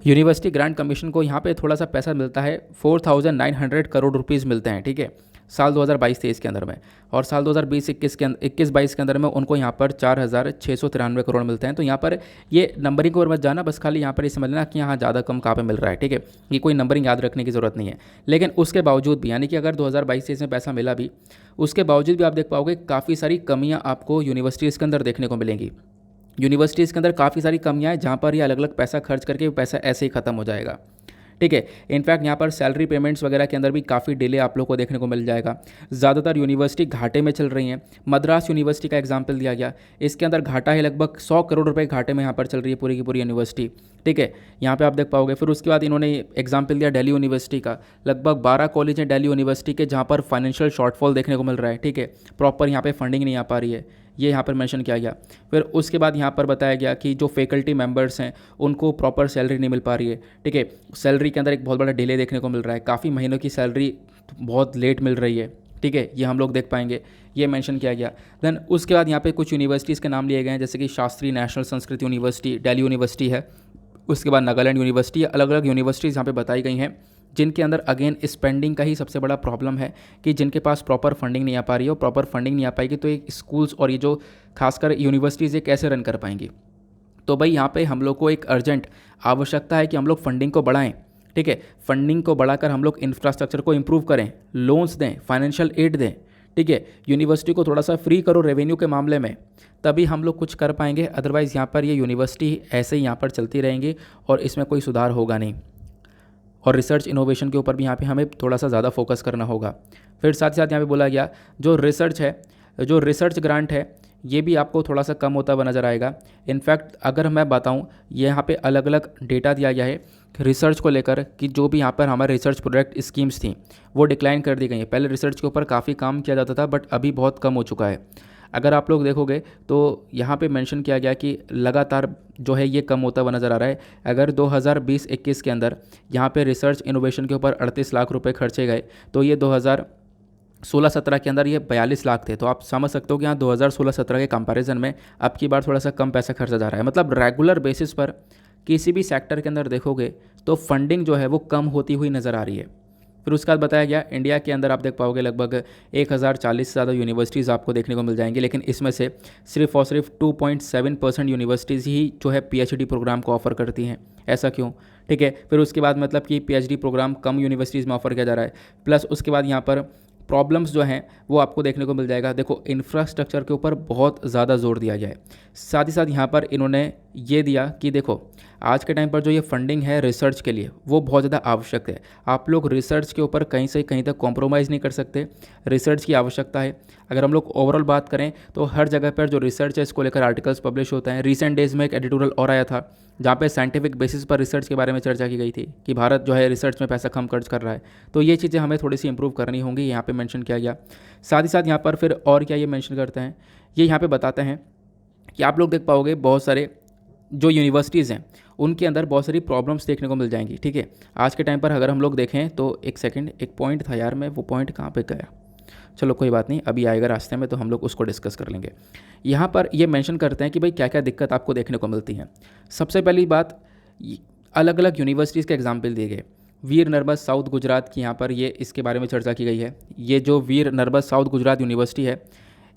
यूनिवर्सिटी ग्रांट कमीशन को यहाँ पे थोड़ा सा पैसा मिलता है, 4,900 करोड़ रुपीज़ मिलते हैं। ठीक है, साल 2022-23 के अंदर में, और साल 2020-21-22 के अंदर में उनको यहाँ पर 4,693 करोड़ मिलते हैं। तो यहाँ पर ये नंबरिंग को मत जाना, बस खाली यहाँ पर ये समझ लेना कि यहाँ ज़्यादा कम कहाँ पे मिल रहा है। ठीक है, ये कोई नंबरिंग याद रखने की ज़रूरत नहीं है। लेकिन उसके बावजूद भी, यानी कि अगर 2022-23 में पैसा मिला भी, उसके बावजूद भी आप देख पाओगे काफ़ी सारी कमियाँ आपको यूनिवर्सिटीज़ के अंदर देखने को मिलेंगी। यूनिवर्सिटीज़ के अंदर काफ़ी सारी कमियाँ हैं जहाँ पर ये अलग अलग पैसा खर्च करके पैसा ऐसे ही ख़त्म हो जाएगा। ठीक है, इनफैक्ट यहाँ पर सैलरी पेमेंट्स वगैरह के अंदर भी काफ़ी डिले आप लोग को देखने को मिल जाएगा। ज़्यादातर यूनिवर्सिटी घाटे में चल रही हैं। मद्रास यूनिवर्सिटी का एग्जांपल दिया गया, इसके अंदर घाटा है, लगभग 100 करोड़ रुपए घाटे में यहाँ पर चल रही है पूरी की पूरी यूनिवर्सिटी। ठीक है, यहाँ पे आप देख पाओगे। फिर उसके बाद इन्होंने एग्जाम्पल दिया दिल्ली यूनिवर्सिटी का, लगभग 12 कॉलेज हैं दिल्ली यूनिवर्सिटी के जहाँ पर फाइनेंशियल शॉर्टफॉल देखने को मिल रहा है। ठीक है, प्रॉपर यहाँ पर फंडिंग नहीं आ पा रही है, ये यहाँ पर मेंशन किया गया। फिर उसके बाद यहाँ पर बताया गया कि जो फैकल्टी मेंबर्स हैं उनको प्रॉपर सैलरी नहीं मिल पा रही है। ठीक है, सैलरी के अंदर एक बहुत बड़ा डिले देखने को मिल रहा है, काफ़ी महीनों की सैलरी बहुत लेट मिल रही है। ठीक है, ये हम लोग देख पाएंगे, ये मेंशन किया गया। देन उसके बाद यहाँ पे कुछ यूनिवर्सिटीज़ के नाम लिए गए हैं, जैसे कि Shastri national Sanskrit university, Delhi university है, उसके बाद नागालैंड यूनिवर्सिटी, अलग अलग यूनिवर्सिटीज़ यहाँ पे बताई गई हैं, जिनके अंदर अगेन स्पेंडिंग का ही सबसे बड़ा प्रॉब्लम है कि जिनके पास प्रॉपर फंडिंग नहीं आ पा रही है, और प्रॉपर फंडिंग नहीं आ पाएगी तो ये स्कूल्स और ये जो खासकर यूनिवर्सिटीज़ ये कैसे रन कर पाएंगी। तो भाई यहाँ पे हम लोग को एक अर्जेंट आवश्यकता है कि हम लोग फंडिंग को बढ़ाएं, ठीक है, फंडिंग को बढ़ाकर हम लोग इंफ्रास्ट्रक्चर को इम्प्रूव करें, लोन्स दें, फाइनेंशियल एड दें, ठीक है, यूनिवर्सिटी को थोड़ा सा फ्री करो रेवेन्यू के मामले में, तभी हम लोग कुछ कर पाएंगे। अदरवाइज़ यहाँ पर ये यूनिवर्सिटी ऐसे ही यहाँ पर चलती रहेंगी और इसमें कोई सुधार होगा नहीं। और रिसर्च इनोवेशन के ऊपर भी यहाँ पे हमें थोड़ा सा ज़्यादा फोकस करना होगा। फिर साथ ही साथ यहाँ पे बोला गया जो रिसर्च है, जो रिसर्च ग्रांट है, ये भी आपको थोड़ा सा कम होता हुआ नज़र आएगा। इनफैक्ट अगर मैं बताऊँ, यहाँ पे अलग अलग डेटा दिया गया है रिसर्च को लेकर कि जो भी यहाँ पर हमारे रिसर्च प्रोजेक्ट स्कीम्स थी वो डिक्लाइन कर दी गई हैं। पहले रिसर्च के ऊपर काफ़ी काम किया जाता था, बट अभी बहुत कम हो चुका है। अगर आप लोग देखोगे तो यहाँ पे मेंशन किया गया कि लगातार जो है ये कम होता हुआ नज़र आ रहा है। अगर 2020-21 के अंदर यहाँ पे रिसर्च इनोवेशन के ऊपर 38 लाख रुपए खर्चे गए, तो ये 2016-17 के अंदर ये 42 लाख थे। तो आप समझ सकते हो कि यहाँ 2016-17 के कंपैरिजन में अब की बार थोड़ा सा कम पैसा खर्चा जा रहा है। मतलब रेगुलर बेसिस पर किसी भी सेक्टर के अंदर देखोगे तो फंडिंग जो है वो कम होती हुई नज़र आ रही है। फिर उसके बाद बताया गया इंडिया के अंदर आप देख पाओगे लगभग 1040 से ज़्यादा यूनिवर्सिटीज़ आपको देखने को मिल जाएंगी, लेकिन इसमें से सिर्फ और सिर्फ 2.7% यूनिवर्सिटीज़ ही जो है पीएचडी प्रोग्राम को ऑफ़र करती हैं। ऐसा क्यों? ठीक है, फिर उसके बाद मतलब कि पीएचडी प्रोग्राम कम यूनिवर्सिटीज़ में ऑफ़र किया जा रहा है। प्लस उसके बाद यहाँ पर प्रॉब्लम्स जो हैं वो आपको देखने को मिल जाएगा। देखो, इंफ्रास्ट्रक्चर के ऊपर बहुत ज़्यादा जोर दिया गया है। साथ ही साथ यहाँ पर इन्होंने ये दिया कि देखो आज के टाइम पर जो ये फंडिंग है रिसर्च के लिए वो बहुत ज़्यादा आवश्यक है। आप लोग रिसर्च के ऊपर कहीं से कहीं तक कॉम्प्रोमाइज़ नहीं कर सकते, रिसर्च की आवश्यकता है। अगर हम लोग ओवरऑल बात करें तो हर जगह पर जो रिसर्च है इसको लेकर आर्टिकल्स पब्लिश होता है। रिसेंट डेज़ में एक एडिटोरियल और आया था जहाँ पे साइंटिफिक बेसिस पर रिसर्च के बारे में चर्चा की गई थी कि भारत जो है रिसर्च में पैसा कम खर्च कर रहा है। तो ये चीज़ें हमें थोड़ी सी इंप्रूव करनी होंगी, यहाँ पे मेंशन किया गया। साथ ही साथ यहाँ पर फिर और क्या ये मेंशन करते हैं, ये यहाँ पे बताते हैं कि आप लोग देख पाओगे बहुत सारे जो यूनिवर्सिटीज़ हैं उनके अंदर बहुत सारी प्रॉब्लम्स देखने को मिल जाएंगी। ठीक है, आज के टाइम पर अगर हम लोग देखें तो एक सेकंड, एक पॉइंट था यार, मैं वो पॉइंट कहाँ पे गया, चलो कोई बात नहीं, अभी आएगा रास्ते में तो हम लोग उसको डिस्कस कर लेंगे। यहाँ पर ये मेंशन करते हैं कि भाई क्या क्या दिक्कत आपको देखने को मिलती है। सबसे पहली बात, अलग अलग यूनिवर्सिटीज़ के एग्जाम्पल दिए गए। वीर नर्मद साउथ गुजरात की यहाँ पर ये इसके बारे में चर्चा की गई है। ये जो वीर नर्मद साउथ गुजरात यूनिवर्सिटी है,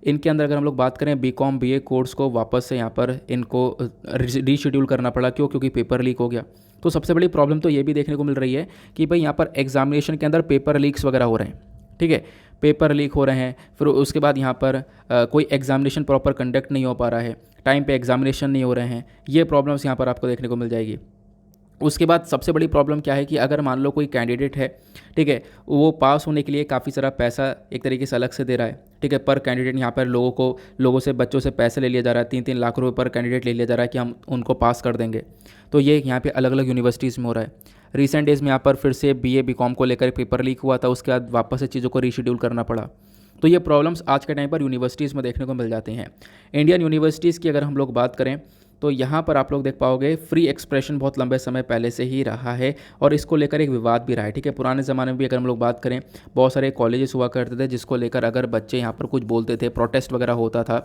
इनके अंदर अगर हम लोग बात करें बीकॉम बीए कोर्स को वापस से यहाँ पर इनको रीशेड्यूल करना पड़ा। क्यों? क्योंकि पेपर लीक हो गया। तो सबसे बड़ी प्रॉब्लम तो ये भी देखने को मिल रही है कि भाई यहाँ पर एग्जामिनेशन के अंदर पेपर लीक्स वगैरह हो रहे हैं। ठीक है, पेपर लीक हो रहे हैं। फिर उसके बाद यहाँ पर कोई एग्जामिनेशन प्रॉपर कंडक्ट नहीं हो पा रहा है, टाइम पे एग्जामिनेशन नहीं हो रहे हैं। ये प्रॉब्लम्स यहाँ पर आपको देखने को मिल जाएगी। उसके बाद सबसे बड़ी प्रॉब्लम क्या है कि अगर मान लो कोई कैंडिडेट है, ठीक है, वो पास होने के लिए काफ़ी सारा पैसा एक तरीके से अलग से दे रहा है। ठीक है, पर कैंडिडेट यहाँ पर लोगों से, बच्चों से पैसे ले लिया जा रहा है, 3-3 लाख रुपए पर कैंडिडेट ले लिया जा रहा है कि हम उनको पास कर देंगे। तो ये यहाँ पे अलग अलग यूनिवर्सिटीज़ में हो रहा है। रिसेंट डेज़ में यहाँ पर फिर से बीए बीकॉम को लेकर पेपर लीक हुआ था, उसके बाद वापस से चीज़ों को रीशेड्यूल करना पड़ा। तो ये प्रॉब्लम्स आज के टाइम पर यूनिवर्सिटीज़ में देखने को मिल जाती हैं। इंडियन यूनिवर्सिटीज़ की अगर हम लोग बात करें तो यहाँ पर आप लोग देख पाओगे फ्री एक्सप्रेशन बहुत लंबे समय पहले से ही रहा है और इसको लेकर एक विवाद भी रहा है। ठीक है, पुराने ज़माने में भी अगर हम लोग बात करें, बहुत सारे कॉलेजेस हुआ करते थे जिसको लेकर अगर बच्चे यहाँ पर कुछ बोलते थे, प्रोटेस्ट वगैरह होता था,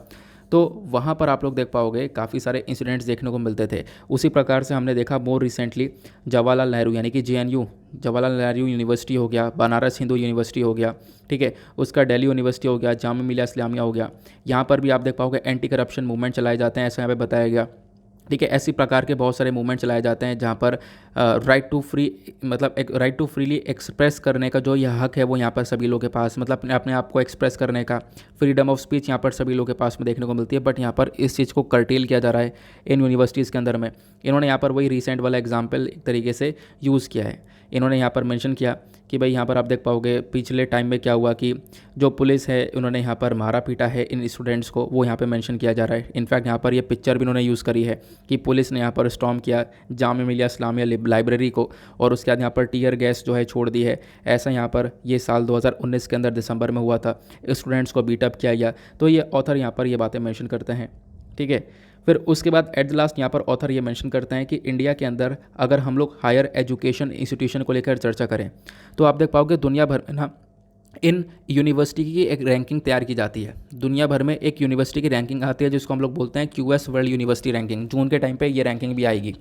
तो वहाँ पर आप लोग देख पाओगे काफ़ी सारे इंसिडेंट्स देखने को मिलते थे। उसी प्रकार से हमने देखा मोर रिसेंटली जवाहरलाल नेहरू यानी कि JNU, जवाहरलाल नेहरू यूनिवर्सिटी हो गया, बनारस हिंदू यूनिवर्सिटी हो गया, ठीक है, उसका दिल्ली यूनिवर्सिटी हो गया, जामिया मिलिया इस्लामिया हो गया। यहाँ पर भी आप देख पाओगे एंटी करप्शन मूवमेंट चलाए जाते हैं, ऐसा यहाँ पे बताया गया। ठीक है, ऐसी प्रकार के बहुत सारे मूवमेंट चलाए जाते हैं जहाँ पर राइट टू फ्री, मतलब एक राइट टू फ्रीली एक्सप्रेस करने का जो यह हक है वो यहाँ पर सभी लोगों के पास, मतलब अपने आप को एक्सप्रेस करने का फ्रीडम ऑफ स्पीच यहाँ पर सभी लोगों के पास में देखने को मिलती है। बट यहाँ पर इस चीज़ को कर्टेल किया जा रहा है इन यूनिवर्सिटीज़ के अंदर में। इन्होंने यहाँ पर वही रिसेंट वाला एग्जाम्पल एक तरीके से यूज़ किया है। इन्होंने यहाँ पर मेंशन किया कि भाई यहाँ पर आप देख पाओगे पिछले टाइम में क्या हुआ कि जो पुलिस है उन्होंने यहाँ पर मारा पीटा है इन स्टूडेंट्स को, वो यहाँ पे मेंशन किया जा रहा है। इनफैक्ट यहाँ पर ये पिक्चर भी उन्होंने यूज़ करी है कि पुलिस ने यहाँ पर स्टॉर्म किया जामिया मिलिया इस्लामिया लाइब्रेरी को और उसके बाद यहाँ पर टीयर गैस जो है छोड़ दी है। ऐसा यहाँ पर ये साल 2019 के अंदर दिसंबर में हुआ था, स्टूडेंट्स को बीटअप किया गया। तो ये ऑथर यहाँ पर ये बातें मेंशन करते हैं। ठीक है, फिर उसके बाद एट द लास्ट यहाँ पर ऑथर ये मेंशन करते हैं कि इंडिया के अंदर अगर हम लोग हायर एजुकेशन इंस्टीट्यूशन को लेकर चर्चा करें तो आप देख पाओगे दुनिया भर में ना इन यूनिवर्सिटी की एक रैंकिंग तैयार की जाती है। दुनिया भर में एक यूनिवर्सिटी की रैंकिंग आती है जिसको हम लोग बोलते हैं QS वर्ल्ड यूनिवर्सिटी रैंकिंग। जून के टाइम पे ये रैंकिंग भी आएगी,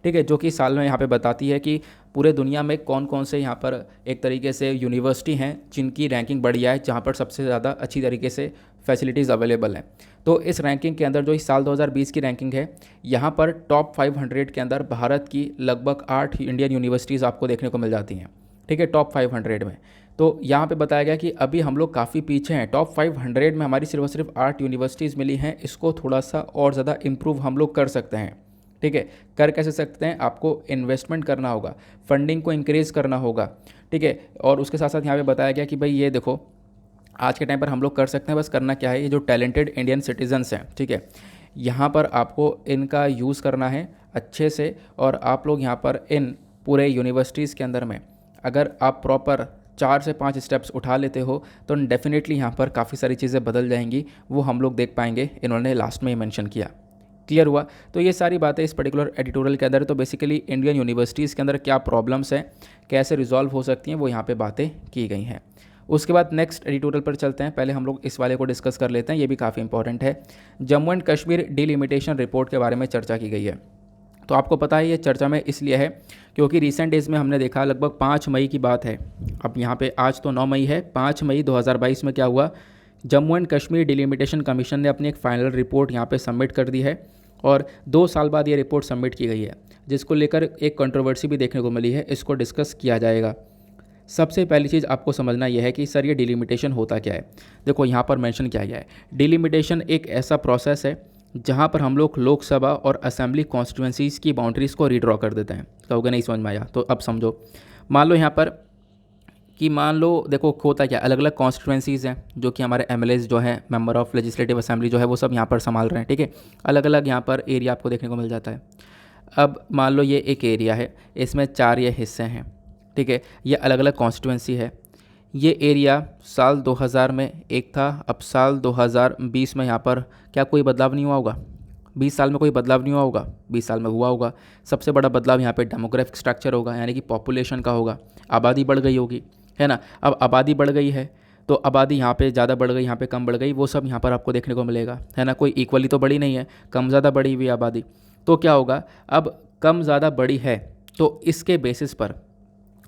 ठीक है, जो कि साल में यहाँ पे बताती है कि पूरे दुनिया में कौन कौन से यहाँ पर एक तरीके से यूनिवर्सिटी हैं जिनकी रैंकिंग बढ़िया है, जहाँ पर सबसे ज़्यादा अच्छी तरीके से फैसिलिटीज़ अवेलेबल हैं। तो इस रैंकिंग के अंदर जो इस साल 2020 की रैंकिंग है, यहाँ पर टॉप 500 के अंदर भारत की लगभग 8 इंडियन यूनिवर्सिटीज़ आपको देखने को मिल जाती हैं, ठीक है, टॉप 500 में। तो यहाँ पे बताया गया कि अभी हम लोग काफ़ी पीछे हैं। टॉप 500 में हमारी सिर्फ और सिर्फ 8 यूनिवर्सिटीज़ मिली हैं। इसको थोड़ा सा और ज़्यादा इम्प्रूव हम लोग कर सकते हैं, ठीक है। कर कैसे सकते हैं? आपको इन्वेस्टमेंट करना होगा, फंडिंग को इंक्रीज़ करना होगा, ठीक है। और उसके साथ साथ यहाँ पे बताया गया कि भाई ये देखो, आज के टाइम पर हम लोग कर सकते हैं, बस करना क्या है, ये जो टैलेंटेड इंडियन सिटीजन्स हैं, ठीक है, यहाँ पर आपको इनका यूज़ करना है अच्छे से। और आप लोग यहाँ पर इन पूरे यूनिवर्सिटीज़ के अंदर में अगर आप प्रॉपर 4 से 5 स्टेप्स उठा लेते हो तो डेफिनेटली यहाँ पर काफ़ी सारी चीज़ें बदल जाएंगी। वो हम लोग देख पाएंगे, इन्होंने लास्ट में ही मेंशन किया। क्लियर हुआ? तो ये सारी बातें इस पर्टिकुलर एडिटोरियल के अंदर, तो बेसिकली इंडियन यूनिवर्सिटीज़ के अंदर क्या प्रॉब्लम्स हैं, कैसे रिजॉल्व हो सकती हैं, वो यहाँ पे बातें की गई हैं। उसके बाद नेक्स्ट एडिटोरियल पर चलते हैं। पहले हम लोग इस वाले को डिस्कस कर लेते हैं, ये भी काफ़ी इंपॉर्टेंट है। Jammu and Kashmir delimitation report के बारे में चर्चा की गई है। तो आपको पता है ये चर्चा में इसलिए है क्योंकि रिसेंट डेज़ में हमने देखा, लगभग 5 मई की बात है। अब यहाँ पे आज तो 9 मई है, 5 मई 2022 में क्या हुआ, Jammu and Kashmir delimitation commission ने अपनी एक फाइनल रिपोर्ट यहाँ पे सबमिट कर दी है। और 2 साल बाद ये रिपोर्ट सबमिट की गई है, जिसको लेकर एक कंट्रोवर्सी भी देखने को मिली है। इसको डिस्कस किया जाएगा। सबसे पहली चीज़ आपको समझना यह है कि सर ये डिलिमिटेशन होता क्या है। देखो यहाँ पर मेंशन किया गया है, डिलिमिटेशन एक ऐसा प्रोसेस है जहाँ पर हम लोग लोकसभा और असेंबली कॉन्स्टिट्यूंसीज़ की बाउंड्रीज़ को रीड्रॉ कर देते हैं। कहोगे नहीं समझ में आया, तो अब समझो। मान लो यहाँ पर कि मान लो देखो होता क्या, अलग अलग कॉन्स्टिट्यूंसीज़ हैं जो कि हमारे MLAs जो हैं, मेंबर ऑफ लेजिस्लेटिव असेंबली जो है, वो सब यहाँ पर संभाल रहे हैं, ठीक है। अलग अलग यहाँ पर एरिया आपको देखने को मिल जाता है। अब मान लो ये एक एरिया है, इसमें 4 ये हिस्से हैं, ठीक है। ये अलग अलग कॉन्स्टिट्यूंसी है। ये एरिया साल 2000 में एक था, अब साल 2020 में यहाँ पर क्या कोई बदलाव नहीं हुआ होगा? 20 साल में कोई बदलाव नहीं हुआ होगा? 20 साल में हुआ होगा। सबसे बड़ा बदलाव यहाँ पे डेमोग्राफिक स्ट्रक्चर होगा, यानी कि पॉपुलेशन का होगा। आबादी बढ़ गई होगी, है ना। अब आबादी बढ़ गई है तो आबादी यहाँ पे ज़्यादा बढ़ गई, यहाँ पे कम बढ़ गई, वो सब यहाँ पर आपको देखने को मिलेगा, है ना। कोई इक्वली तो बढ़ी नहीं है, कम ज़्यादा बढ़ी हुई आबादी। तो क्या होगा, अब कम ज़्यादा बढ़ी है तो इसके बेसिस पर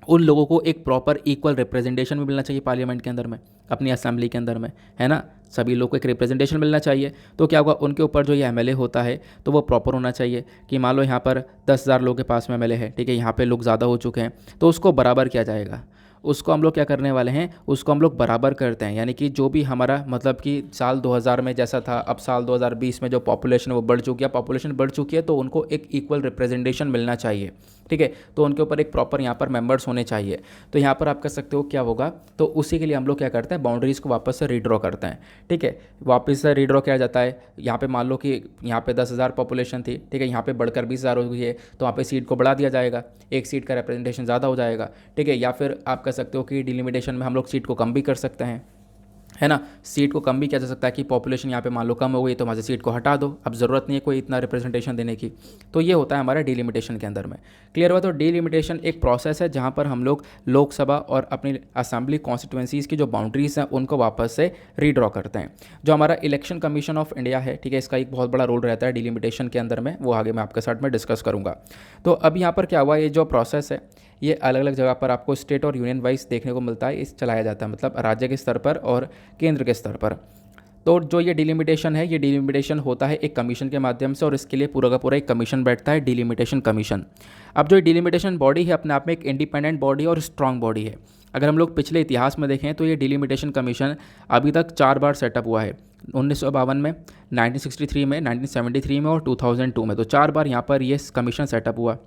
उन लोगों को एक प्रॉपर इक्वल रिप्रेजेंटेशन भी मिलना चाहिए पार्लियामेंट के अंदर में, अपनी असेंबली के अंदर में, है ना। सभी लोगों को एक रिप्रेजेंटेशन मिलना चाहिए। तो क्या होगा, उनके ऊपर जो ये MLA होता है तो वो प्रॉपर होना चाहिए कि मान लो यहाँ पर 10,000 लोगों के पास में MLA है, ठीक है, यहाँ पे लोग ज़्यादा हो चुके हैं, तो उसको बराबर किया जाएगा। उसको हम लोग क्या करने वाले हैं, उसको हम लोग बराबर करते हैं। यानी कि जो भी हमारा मतलब कि साल 2000 में जैसा था, अब साल 2020 में जो पॉपुलेशन है वो बढ़ चुकी है, पॉपुलेशन बढ़ चुकी है, तो उनको एक इक्वल रिप्रेजेंटेशन मिलना चाहिए, ठीक है। तो उनके ऊपर एक प्रॉपर यहाँ पर मेंबर्स होने चाहिए। तो यहाँ पर आप कह सकते हो क्या होगा, तो उसी के लिए हम लोग क्या करते हैं, बाउंड्रीज़ को वापस से रीड्रॉ करते हैं, ठीक है। वापस से रीड्रॉ किया जाता है। यहाँ पे मान लो कि यहाँ पे 10,000 पॉपुलेशन थी, ठीक है, यहाँ पे बढ़कर 20,000 हो गई है, तो वहाँ पे सीट को बढ़ा दिया जाएगा, एक सीट का रिप्रेजेंटेशन ज़्यादा हो जाएगा, ठीक है। या फिर आप कह सकते हो कि डिलिमिटेशन में हम लोग सीट को कम भी कर सकते हैं, है ना। सीट को कम भी किया जा सकता है कि पॉपुलेशन यहाँ पे मान लो कम हो गई तो वहाँ से सीट को हटा दो, अब ज़रूरत नहीं है कोई इतना रिप्रेजेंटेशन देने की। तो ये होता है हमारा डिलिमिटेशन के अंदर में। क्लियर हुआ? तो डिलिमिटेशन एक प्रोसेस है जहाँ पर हम लोग लोकसभा और अपनी असेंबली कॉन्स्टिट्यूंसीज़ की जो बाउंड्रीज़ हैं उनको वापस से रीड्रॉ करते हैं। जो हमारा इलेक्शन कमीशन ऑफ इंडिया है, ठीक है, इसका एक बहुत बड़ा रोल रहता है डिलिमिटेशन के अंदर में, वो आगे मैं आपके साथ में डिस्कस करूँगा। तो अब यहाँ पर क्या हुआ, ये जो प्रोसेस है ये अलग अलग जगह पर आपको स्टेट और यूनियन वाइज देखने को मिलता है, इस चलाया जाता है, मतलब राज्य के स्तर पर और केंद्र के स्तर पर। तो जो ये डिलिमिटेशन है, ये डिलिमिटेशन होता है एक कमीशन के माध्यम से, और इसके लिए पूरा का पूरा एक कमीशन बैठता है, डिलिमिटेशन कमीशन। अब जो डिलिमिटेशन बॉडी है अपने आप में एक इंडिपेंडेंट बॉडी और स्ट्रांग बॉडी है। अगर हम लोग पिछले इतिहास में देखें तो ये डिलिमिटेशन कमीशन अभी तक 4 बार सेटअप हुआ है, 1952 में, 1963 में, 1973 में और 2002 में। तो 4 बार यहाँ पर ये कमीशन सेटअप हुआ।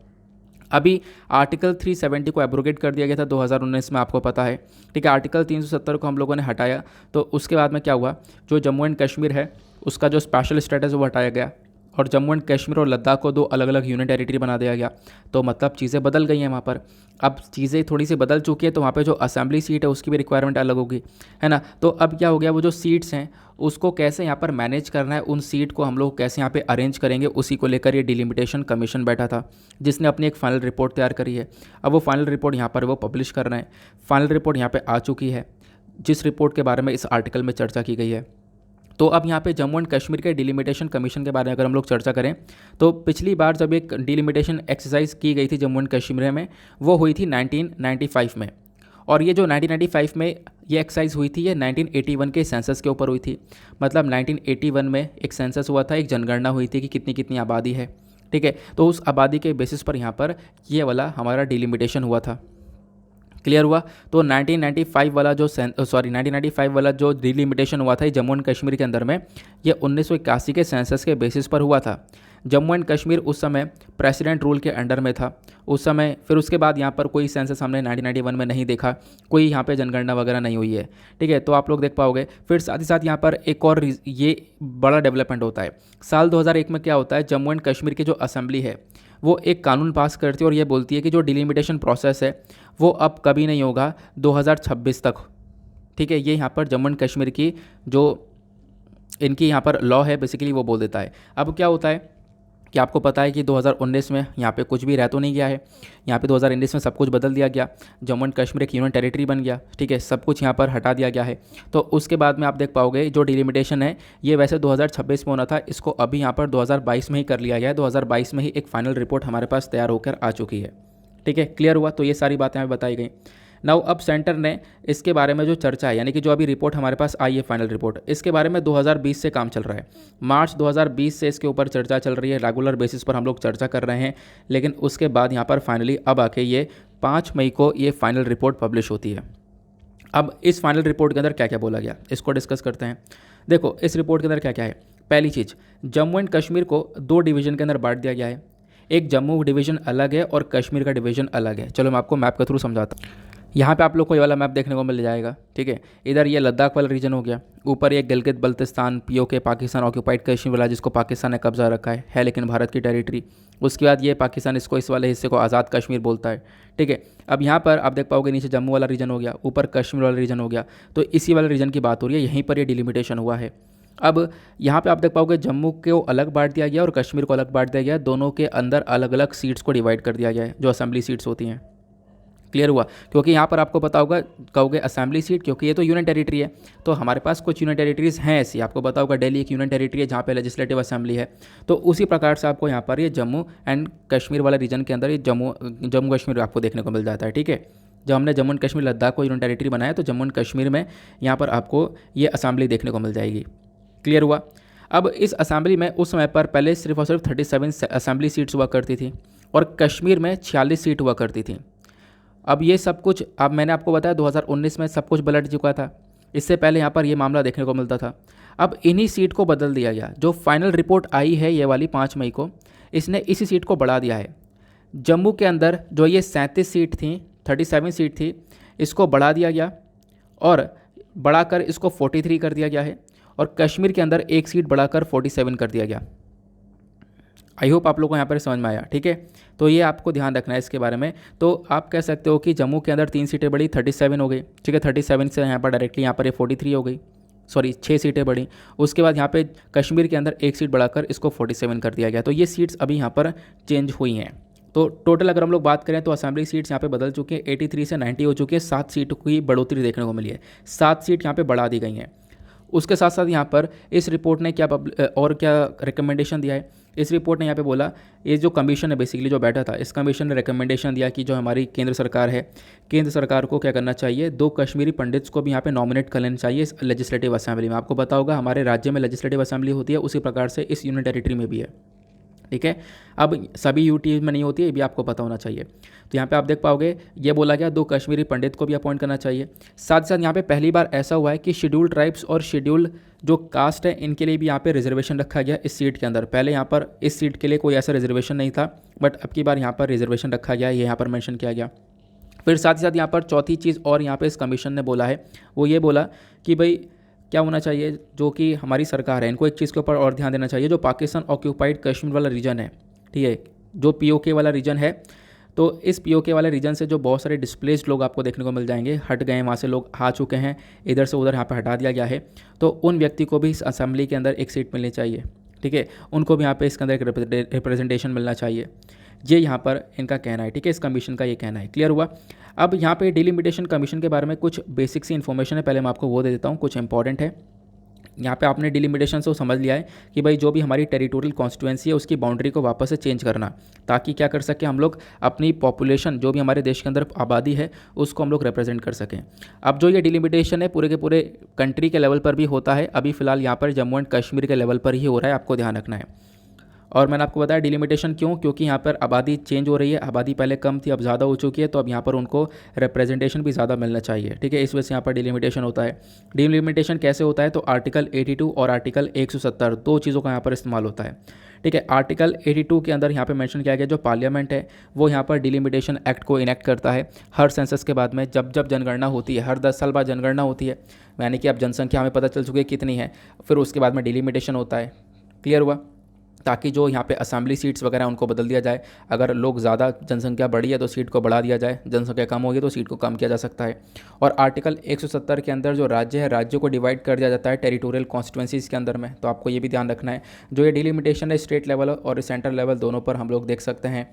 अभी आर्टिकल 370 को एब्रोगेट कर दिया गया था 2019 में, आपको पता है, ठीक है। आर्टिकल 370 को हम लोगों ने हटाया, तो उसके बाद में क्या हुआ, जो जम्मू एंड कश्मीर है उसका जो स्पेशल स्टेटस वो हटाया गया, और जम्मू एंड कश्मीर और लद्दाख को 2 अलग अलग यूनियन टेरिटरी बना दिया गया। तो मतलब चीज़ें बदल गई हैं वहाँ पर। अब चीज़ें थोड़ी सी बदल चुकी है, तो वहाँ पे जो असेंबली सीट है उसकी भी रिक्वायरमेंट अलग होगी, है ना। तो अब क्या हो गया, वो जो सीट्स हैं उसको कैसे यहाँ पर मैनेज करना है, उन सीट को हम लोग कैसे यहाँ पे अरेंज करेंगे, उसी को लेकर ये डिलिमिटेशन कमीशन बैठा था, जिसने अपनी एक फाइनल रिपोर्ट तैयार करी है। अब वो फाइनल रिपोर्ट यहाँ पर वो पब्लिश कर रहे हैं। फाइनल रिपोर्ट यहाँ पे आ चुकी है। जिस रिपोर्ट के बारे में इस आर्टिकल में चर्चा की गई है। तो अब यहाँ पे जम्मू एंड कश्मीर के डिलिमिटेशन कमीशन के बारे में अगर हम लोग चर्चा करें तो पिछली बार जब एक डिलिमिटेशन एक्सरसाइज की गई थी जम्मू एंड कश्मीर में, वो हुई थी 1995 में। और ये जो 1995 में ये एक्सरसाइज हुई थी, ये 1981 के सेंसस के ऊपर हुई थी। मतलब 1981 में एक सेंसस हुआ था, एक जनगणना हुई थी कि कितनी कितनी आबादी है, ठीक है। तो उस आबादी के बेसिस पर यहाँ पर ये वाला हमारा डिलिमिटेशन हुआ था। क्लियर हुआ। तो 1995 वाला जो 1995 वाला जो डिलिमिटेशन हुआ था जम्मू एंड कश्मीर के अंदर में, ये 1981 के सेंसस के बेसिस पर हुआ था। जम्मू एंड कश्मीर उस समय प्रेसिडेंट रूल के अंडर में था उस समय। फिर उसके बाद यहाँ पर कोई सेंसस हमने 1991 में नहीं देखा, कोई यहाँ पे जनगणना वगैरह नहीं हुई है, ठीक है। तो आप लोग देख पाओगे। फिर साथ ही साथ यहाँ पर एक और ये बड़ा डेवलपमेंट होता है। साल 2001 में क्या होता है, जम्मू एंड कश्मीर की जो असेंबली है वो एक कानून पास करती है और ये बोलती है कि जो डिलिमिटेशन प्रोसेस है वो अब कभी नहीं होगा 2026 तक, ठीक है। ये यहाँ पर जम्मू एंड कश्मीर की जो इनकी यहाँ पर लॉ है बेसिकली वो बोल देता है। अब क्या होता है कि आपको पता है कि 2019 में यहाँ पे कुछ भी रह तो नहीं गया है। यहाँ पे 2019 में सब कुछ बदल दिया गया, जम्मू एंड कश्मीर एक यूनियन टेरिटरी बन गया, ठीक है। सब कुछ यहाँ पर हटा दिया गया है। तो उसके बाद में आप देख पाओगे जो डिलिमिटेशन है ये वैसे 2026 में होना था, इसको अभी यहाँ पर 2022 में ही कर लिया गया है। 2022 में ही एक फाइनल रिपोर्ट हमारे पास तैयार होकर आ चुकी है, ठीक है। क्लियर हुआ। तो ये सारी बातें हमें बताई गई। नाउ अब सेंटर ने इसके बारे में जो चर्चा है, यानी कि जो अभी रिपोर्ट हमारे पास आई है फाइनल रिपोर्ट, इसके बारे में 2020 से काम चल रहा है। मार्च 2020 से इसके ऊपर चर्चा चल रही है, रेगुलर बेसिस पर हम लोग चर्चा कर रहे हैं। लेकिन उसके बाद यहाँ पर फाइनली अब आके ये 5 मई को ये फाइनल रिपोर्ट पब्लिश होती है। अब इस फाइनल रिपोर्ट के अंदर क्या क्या बोला गया इसको डिस्कस करते हैं। देखो इस रिपोर्ट के अंदर क्या क्या है। पहली चीज़, जम्मू एंड कश्मीर को 2 डिवीज़न के अंदर बांट दिया गया है। एक जम्मू डिवीज़न अलग है और कश्मीर का डिवीज़न अलग है। चलो मैं आपको मैप के थ्रू समझाता हूँ। यहाँ पे आप लोग को ये वाला मैप देखने को मिल जाएगा, ठीक है। इधर ये लद्दाख वाला रीजन हो गया, ऊपर ये गिलगित बल्तिस्तान पीओके पाकिस्तान ऑक्यूपाइड कश्मीर वाला जिसको पाकिस्तान ने कब्जा रखा है लेकिन भारत की टेरिटरी। उसके बाद ये पाकिस्तान इसको इस वाले हिस्से को आज़ाद कश्मीर बोलता है, ठीक है। अब यहाँ पर आप देख पाओगे नीचे जम्मू वाला रीजन हो गया, ऊपर कश्मीर वाला रीजन हो गया। तो इसी वाले रीजन की बात हो रही है, यहीं पर ये डिलिमिटेशन हुआ है। अब यहाँ पे आप देख पाओगे जम्मू को अलग बांट दिया गया और कश्मीर को अलग बांट दिया गया। दोनों के अंदर अलग अलग सीट्स को डिवाइड कर दिया गया है, जो असेंबली सीट्स होती हैं। क्लियर हुआ। क्योंकि यहाँ पर आपको पता होगा, कहोगे असेंबली सीट, क्योंकि ये तो यूनियन टेरिटरी है। तो हमारे पास कुछ यूनियन टेरिटरीज़ हैं ऐसी, आपको पता होगा दिल्ली एक यूनियन टेरिटरी है जहाँ पे लेजिस्लेटिव असेंबली है। तो उसी प्रकार से आपको यहाँ पर ये जम्मू एंड कश्मीर वाले रीजन के अंदर ये जम्मू कश्मीर आपको देखने को मिल जाता है, ठीक है। जब हमने जम्मू एंड कश्मीर लद्दाख को यूनियन टेरिटरी बनाया तो जम्मू एंड कश्मीर में यहाँ पर आपको ये असेंबली देखने को मिल जाएगी। क्लियर हुआ। अब इस असेंबली में उस समय पर पहले सिर्फ और सिर्फ 37 असेंबली सीट्स हुआ करती थी और कश्मीर में 46 सीट हुआ करती थी। अब ये सब कुछ, अब मैंने आपको बताया 2019 में सब कुछ पलट चुका था। इससे पहले यहाँ पर ये मामला देखने को मिलता था। अब इन्हीं सीट को बदल दिया गया। जो फाइनल रिपोर्ट आई है ये वाली 5 मई को, इसने इसी सीट को बढ़ा दिया है। जम्मू के अंदर जो ये 37 सीट थी, 37 सीट थी, इसको बढ़ा दिया गया और बढ़ाकर इसको 43 कर दिया गया है। और कश्मीर के अंदर एक सीट बढ़ाकर 47 कर दिया गया। आई होप आप लोगों को यहाँ पर समझ में आया, ठीक है। तो ये आपको ध्यान रखना है इसके बारे में। तो आप कह सकते हो कि जम्मू के अंदर 3 सीटें बढ़ी, 37 हो गई, ठीक है। 37 से यहाँ पर डायरेक्टली यहाँ पर ये 43 हो गई, सॉरी 6 सीटें बढ़ी। उसके बाद यहाँ पे कश्मीर के अंदर एक सीट बढ़ाकर इसको 47 कर दिया गया। तो ये सीट्स अभी यहाँ पर चेंज हुई हैं। तो टोटल अगर हम लोग बात करें तो असेंबली सीट्स यहाँ पे बदल चुकी हैं, 83 से 90 हो चुकी है। 7 सीट की बढ़ोतरी देखने को मिली है, 7 सीट यहाँ पे बढ़ा दी गई हैं। उसके साथ साथ यहाँ पर इस रिपोर्ट ने क्या और क्या रिकमेंडेशन दिया है। इस रिपोर्ट ने यहाँ पे बोला, ये जो कमीशन है बेसिकली जो बैठा था, इस कमीशन ने रिकमेंडेशन दिया कि जो हमारी केंद्र सरकार है, केंद्र सरकार को क्या करना चाहिए, 2 कश्मीरी पंडित्स को भी यहाँ पे नॉमिनेट कर लेना चाहिए इस लेजिस्लेटिव असेंबली में। आपको पता होगा हमारे राज्य में लेजिस्लेटिव असेंबली होती है, उसी प्रकार से इस यूनियन टेरिटरी में भी है, ठीक है। अब सभी यूटी में नहीं होती है, ये भी आपको पता होना चाहिए। तो यहाँ पे आप देख पाओगे ये बोला गया 2 कश्मीरी पंडित को भी अपॉइंट करना चाहिए। साथ ही साथ यहाँ पे पहली बार ऐसा हुआ है कि शेड्यूल्ड ट्राइब्स और शेड्यूल्ड जो कास्ट है इनके लिए भी यहाँ पे रिजर्वेशन रखा गया इस सीट के अंदर। पहले यहाँ पर इस सीट के लिए कोई ऐसा रिजर्वेशन नहीं था, बट अब की बार यहाँ पर रिजर्वेशन रखा गया, ये यहाँ पर मेंशन किया गया। फिर साथ ही साथ यहाँ पर चौथी चीज़ और यहाँ पे इस कमीशन ने बोला है, वो ये बोला कि भाई क्या होना चाहिए, जो कि हमारी सरकार है इनको एक चीज़ के ऊपर और ध्यान देना चाहिए। जो पाकिस्तान ऑक्यूपाइड कश्मीर वाला रीजन है, ठीक है, जो पीओके वाला रीजन है, तो इस पीओके वाले रीजन से जो बहुत सारे डिस्प्लेस्ड लोग आपको देखने को मिल जाएंगे, हट गए हैं, वहाँ से लोग आ चुके हैं, इधर से उधर यहाँ पर हटा दिया गया है। तो उन व्यक्ति को भी इस असेंबली के अंदर एक सीट मिलनी चाहिए, ठीक है, उनको भी यहाँ पे इसके अंदर एक रिप्रेजेंटेशन मिलना चाहिए। ये यहाँ पर इनका कहना है, ठीक है, इस कमीशन का ये कहना है। क्लियर हुआ। अब यहाँ पे डिलिमिटेशन कमीशन के बारे में कुछ बेसिक सी इन्फॉर्मेशन है, पहले मैं आपको वो दे देता हूँ, कुछ इंपॉर्टेंट है। यहाँ पे आपने डिलिमिटेशन से समझ लिया है कि भाई जो भी हमारी टेरिटोरियल कॉन्स्टिट्यूएंसी है उसकी बाउंड्री को वापस से चेंज करना, ताकि क्या कर सके हम लोग अपनी पॉपुलेशन जो भी हमारे देश के अंदर आबादी है उसको हम लोग रिप्रेजेंट कर सकें। अब जो ये डिलिमिटेशन है पूरे के पूरे कंट्री के लेवल पर भी होता है, अभी फ़िलहाल यहाँ पर जम्मू एंड कश्मीर के लेवल पर ही हो रहा है, आपको ध्यान रखना है। और मैंने आपको बताया डिलिमिटेशन क्यों, क्योंकि यहाँ पर आबादी चेंज हो रही है, आबादी पहले कम थी अब ज़्यादा हो चुकी है, तो अब यहाँ पर उनको रिप्रेजेंटेशन भी ज़्यादा मिलना चाहिए, ठीक है, इस वजह से यहाँ पर डिलिमिटेशन होता है। डिलिमिटेशन कैसे होता है, तो आर्टिकल 82 और आर्टिकल 170 दो चीज़ों का यहाँ पर इस्तेमाल होता है, ठीक है। आर्टिकल 82 के अंदर यहाँ पे मेंशन किया गया जो पार्लियामेंट है वो यहाँ पर डिलिमिटेशन एक्ट को इनेक्ट करता है हर सेंसस के बाद में, जब जब जनगणना होती है, हर 10 साल बाद जनगणना होती है, यानी कि अब जनसंख्या हमें पता चल चुकी है कितनी है, फिर उसके बाद में डिलिमिटेशन होता है। क्लियर हुआ। ताकि जो यहाँ पे असेंबली सीट्स वगैरह उनको बदल दिया जाए, अगर लोग ज़्यादा जनसंख्या बढ़ी है तो सीट को बढ़ा दिया जाए, जनसंख्या कम होगी तो सीट को कम किया जा सकता है। और आर्टिकल 170 के अंदर जो राज्य है, राज्यों को डिवाइड कर दिया जाता है टेरिटोरियल कॉन्स्टिट्यूएंसीज़ के अंदर में, तो आपको ये भी ध्यान रखना है। जो ये डिलिमिटेशन है स्टेट लेवल और सेंट्रल लेवल दोनों पर हम लोग देख सकते हैं।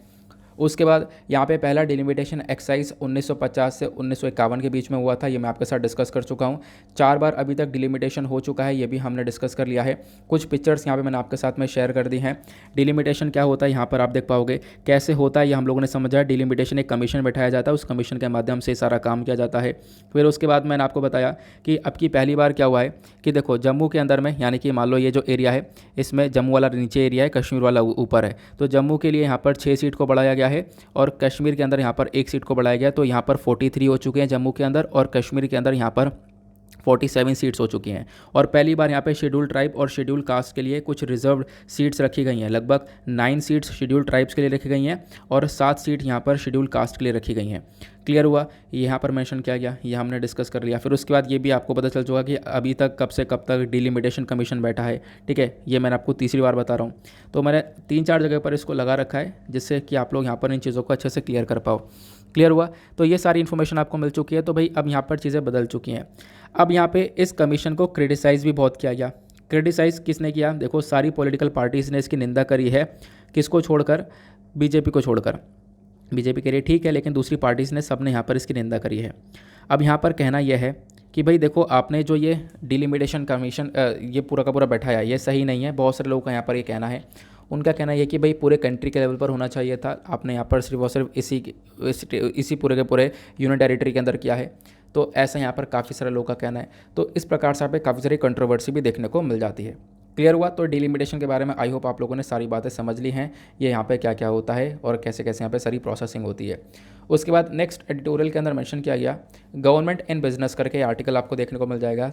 उसके बाद यहाँ पे पहला डिलिमिटेशन एक्साइज 1950 से 1951 के बीच में हुआ था, ये मैं आपके साथ डिस्कस कर चुका हूँ। 4 बार अभी तक डिलिमिटेशन हो चुका है, ये भी हमने डिस्कस कर लिया है। कुछ पिक्चर्स यहाँ पे मैंने आपके साथ में शेयर कर दी हैं। डिलिमिटेशन क्या होता है यहाँ पर आप देख पाओगे, कैसे होता है ये हम लोगों ने समझा है। डिलिमिटेशन एक कमीशन बैठाया जाता है, उस कमीशन के माध्यम से सारा काम किया जाता है। फिर उसके बाद मैंने आपको बताया कि अब की पहली बार क्या हुआ है कि देखो जम्मू के अंदर में, यानी कि मान लो ये जो एरिया है इसमें जम्मू वाला नीचे एरिया है, कश्मीर वाला ऊपर है, तो जम्मू के लिए यहाँ पर 6 सीट को बढ़ाया गया है और कश्मीर के अंदर यहाँ पर 1 सीट को बढ़ाया गया, तो यहाँ पर 43 हो चुके हैं जम्मू के अंदर, और कश्मीर के अंदर यहाँ पर 47 सीट्स हो चुकी हैं। और पहली बार यहाँ पे शेड्यूल ट्राइब और शेड्यूल कास्ट के लिए कुछ रिजर्व सीट्स रखी गई हैं, लगभग 9 सीट्स शेड्यूल ट्राइब्स के लिए रखी गई हैं और 7 सीट यहाँ पर शेड्यूल कास्ट के लिए रखी गई हैं। क्लियर हुआ। यहाँ पर मेंशन किया गया, ये हमने डिस्कस कर लिया। फिर उसके बाद ये भी आपको पता चल चुका कि अभी तक कब से कब तक डिलिमिटेशन कमीशन बैठा है, ठीक है, ये मैंने आपको तीसरी बार बता रहा हूँ। तो मैंने 3-4 जगह पर इसको लगा रखा है जिससे कि आप लोग यहाँ पर इन चीज़ों को अच्छे से क्लियर कर पाओ। क्लियर हुआ। तो ये सारी इन्फॉर्मेशन आपको मिल चुकी है। तो भाई अब यहाँ पर चीज़ें बदल चुकी हैं। अब यहाँ पे इस कमीशन को क्रिटिसाइज़ भी बहुत किया गया। क्रिटिसाइज़ किसने किया, देखो सारी पॉलिटिकल पार्टीज़ ने इसकी निंदा करी है, किसको छोड़कर, बीजेपी को छोड़कर। बीजेपी कह रही है ठीक है, लेकिन दूसरी पार्टीज़ ने सबने यहाँ पर इसकी निंदा करी है। अब यहाँ पर कहना यह है कि भाई देखो आपने जो ये डिलिमिटेशन कमीशन ये पूरा का पूरा बैठाया ये सही नहीं है। बहुत सारे लोगों का यहाँ पर ये कहना है, उनका कहना यह कि भाई पूरे कंट्री के लेवल पर होना चाहिए था, आपने यहाँ पर सिर्फ और सिर्फ इसी पूरे के पूरे यूनियन टेरिटरी के अंदर किया है। तो ऐसा यहाँ पर काफ़ी सारे लोगों का कहना है। तो इस प्रकार से यहाँ पे काफ़ी सारी कंट्रोवर्सी भी देखने को मिल जाती है। क्लियर हुआ। तो डिलिमिटेशन के बारे में आई होप आप लोगों ने सारी बातें समझ ली हैं, ये यहाँ पे क्या क्या होता है और कैसे कैसे यहाँ पे सारी प्रोसेसिंग होती है। उसके बाद नेक्स्ट एडिटोरियल के अंदर मेंशन किया गया गवर्नमेंट इन बिजनेस करके आर्टिकल आपको देखने को मिल जाएगा।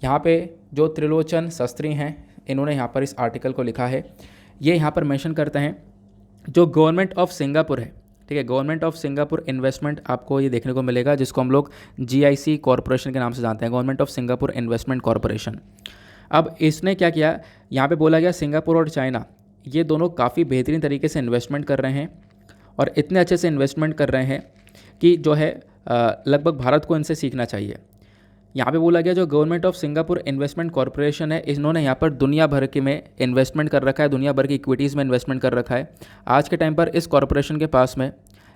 यहाँ पे जो त्रिलोचन शास्त्री हैं इन्होंने यहाँ पर इस आर्टिकल को लिखा है। ये यहाँ पर मेंशन करते हैं जो गवर्नमेंट ऑफ सिंगापुर है, ठीक है, गवर्नमेंट ऑफ सिंगापुर इन्वेस्टमेंट आपको ये देखने को मिलेगा, जिसको हम लोग GIC कॉरपोरेशन के नाम से जानते हैं, government of Singapore investment corporation. अब इसने क्या किया, यहाँ पे बोला गया सिंगापुर और चाइना ये दोनों काफ़ी बेहतरीन तरीके से इन्वेस्टमेंट कर रहे हैं और इतने अच्छे से इन्वेस्टमेंट कर रहे हैं कि जो है लगभग भारत को इनसे सीखना चाहिए। यहाँ पे बोला गया जो government of Singapore investment corporation है, इन्होंने यहाँ पर दुनिया भर के में इन्वेस्टमेंट कर रखा है, दुनिया भर की इक्विटीज़ में इन्वेस्टमेंट कर रखा है। आज के टाइम पर इस कॉरपोरेशन के पास में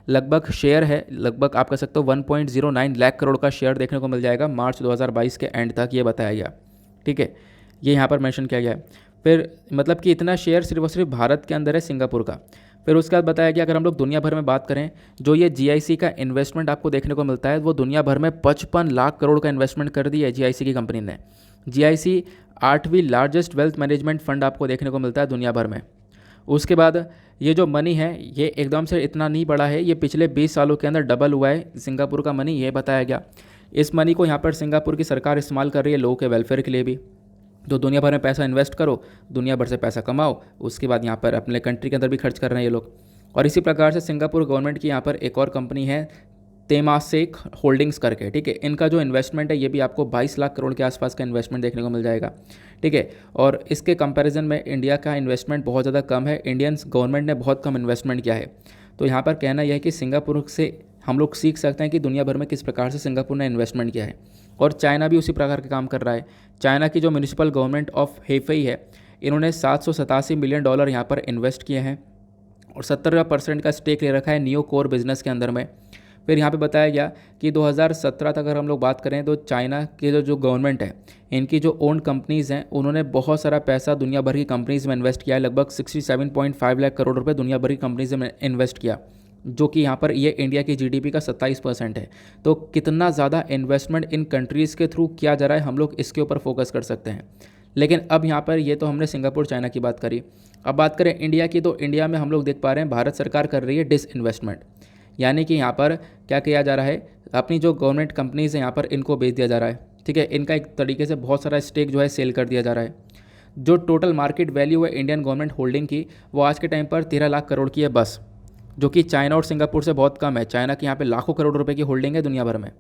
लगभग शेयर है, लगभग आप कह सकते हो 1.09 लाख करोड़ का शेयर देखने को मिल जाएगा मार्च 2022 के एंड तक, ये बताया गया, ठीक है, ये यहाँ पर मेंशन किया गया है। फिर मतलब कि इतना शेयर सिर्फ और सिर्फ भारत के अंदर है सिंगापुर का। फिर उसके बाद बताया गया अगर हम लोग दुनिया भर में बात करें, जो ये GIC का इन्वेस्टमेंट आपको देखने को मिलता है वो दुनिया भर में 55 लाख करोड़ का इन्वेस्टमेंट कर दिया है GIC की कंपनी ने। GIC 8वीं लार्जेस्ट वेल्थ मैनेजमेंट फंड आपको देखने को मिलता है दुनिया भर में। उसके बाद ये जो मनी है ये एकदम से इतना नहीं बढ़ा है, ये पिछले 20 सालों के अंदर डबल हुआ है सिंगापुर का मनी, ये बताया गया। इस मनी को यहाँ पर सिंगापुर की सरकार इस्तेमाल कर रही है लोगों के वेलफेयर के लिए भी। तो दुनिया भर में पैसा इन्वेस्ट करो, दुनिया भर से पैसा कमाओ, उसके बाद यहाँ पर अपने कंट्री के अंदर भी खर्च कर रहे हैं ये लोग। और इसी प्रकार से सिंगापुर गवर्नमेंट की यहाँ पर एक और कंपनी है तेमासेक होल्डिंग्स करके, ठीक है, इनका जो इन्वेस्टमेंट है ये भी आपको 22 लाख करोड़ के आसपास का इन्वेस्टमेंट देखने को मिल जाएगा, ठीक है। और इसके कंपैरिजन में इंडिया का इन्वेस्टमेंट बहुत ज़्यादा कम है, इंडियन गवर्नमेंट ने बहुत कम इन्वेस्टमेंट किया है। तो यहाँ पर कहना यह है कि सिंगापुर से हम लोग सीख सकते हैं कि दुनिया भर में किस प्रकार से सिंगापुर ने इन्वेस्टमेंट किया है। और चाइना भी उसी प्रकार का काम कर रहा है। चाइना की जो म्यूनिसिपल गवर्नमेंट ऑफ हेफई है, इन्होंने $787 मिलियन यहाँ पर इन्वेस्ट किए हैं और 70% का स्टेक ले रखा है नियो कोर बिजनेस के अंदर में। फिर यहाँ पे बताया गया कि 2017 तक अगर हम लोग बात करें तो चाइना के जो गवर्नमेंट है, इनकी जो ओन कंपनीज़ हैं, उन्होंने बहुत सारा पैसा दुनिया भर की कंपनीज़ में इन्वेस्ट किया है। लगभग 67.5 लाख करोड़ रुपए दुनिया भर की कंपनीज़ में इन्वेस्ट किया, जो कि यहाँ पर ये इंडिया की जीडीपी का 27% है। तो कितना ज़्यादा इन्वेस्टमेंट इन कंट्रीज़ के थ्रू किया जा रहा है, हम लोग इसके ऊपर फोकस कर सकते हैं। लेकिन अब यहाँ पर ये तो हमने सिंगापुर चाइना की बात करी। अब बात करें इंडिया की, तो इंडिया में हम लोग देख पा रहे हैं भारत सरकार कर रही है डिसइन्वेस्टमेंट, यानी कि यहाँ पर क्या किया जा रहा है, अपनी जो गवर्नमेंट कंपनीज़ हैं यहाँ पर इनको बेच दिया जा रहा है। ठीक है, इनका एक तरीके से बहुत सारा स्टेक जो है सेल कर दिया जा रहा है। जो टोटल मार्केट वैल्यू है इंडियन गवर्नमेंट होल्डिंग की, वो आज के टाइम पर 13 लाख करोड़ की है बस, जो कि चाइना और सिंगापुर से बहुत कम है। चाइना की यहाँ पे लाखों करोड़ रुपए की होल्डिंग है दुनिया भर में।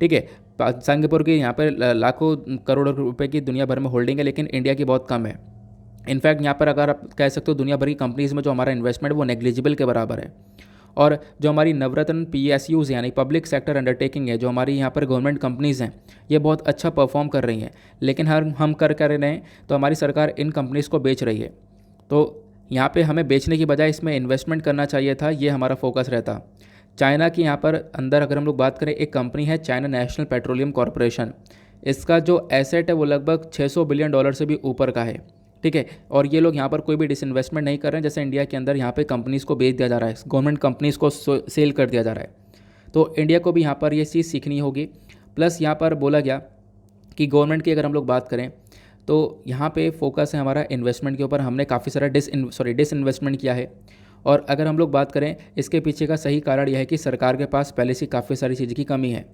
ठीक है, सिंगापुर की यहाँ पर लाखों करोड़ रुपए की दुनिया भर में होल्डिंग है, लेकिन इंडिया की बहुत कम है। इनफैक्ट यहाँ पर अगर आप कह सकते हो दुनिया भर की कंपनीज़ में जो हमारा इन्वेस्टमेंट वो नेग्लिजिबल के बराबर है। और जो हमारी नवरत्न PSUs यानी पब्लिक सेक्टर अंडरटेकिंग है, जो हमारी यहाँ पर गवर्नमेंट कंपनीज़ हैं, ये बहुत अच्छा परफॉर्म कर रही हैं। लेकिन हम कर रहे हैं तो हमारी सरकार इन कंपनीज़ को बेच रही है। तो यहाँ पे हमें बेचने की बजाय इसमें इन्वेस्टमेंट करना चाहिए था, ये हमारा फोकस रहता। चाइना की यहाँ पर अंदर अगर हम लोग बात करें, एक कंपनी है चाइना नेशनल पेट्रोलियम कॉरपोरेशन। इसका जो एसेट है वो लगभग $600 बिलियन से भी ऊपर का है। ठीक है, और ये लोग यहाँ पर कोई भी डिसइन्वेस्टमेंट नहीं कर रहे हैं, जैसे इंडिया के अंदर यहाँ पे कंपनीज़ को बेच दिया जा रहा है, गवर्नमेंट कंपनीज़ को सेल कर दिया जा रहा है। तो इंडिया को भी यहाँ पर ये चीज़ सीखनी होगी। प्लस यहाँ पर बोला गया कि गवर्नमेंट की अगर हम लोग बात करें तो यहाँ पे फोकस है हमारा इन्वेस्टमेंट के ऊपर। हमने काफ़ी सारा डिसइन्वेस्टमेंट किया है। और अगर हम लोग बात करें, इसके पीछे का सही कारण यह है कि सरकार के पास पहले से काफ़ी सारी चीज़ की कमी है।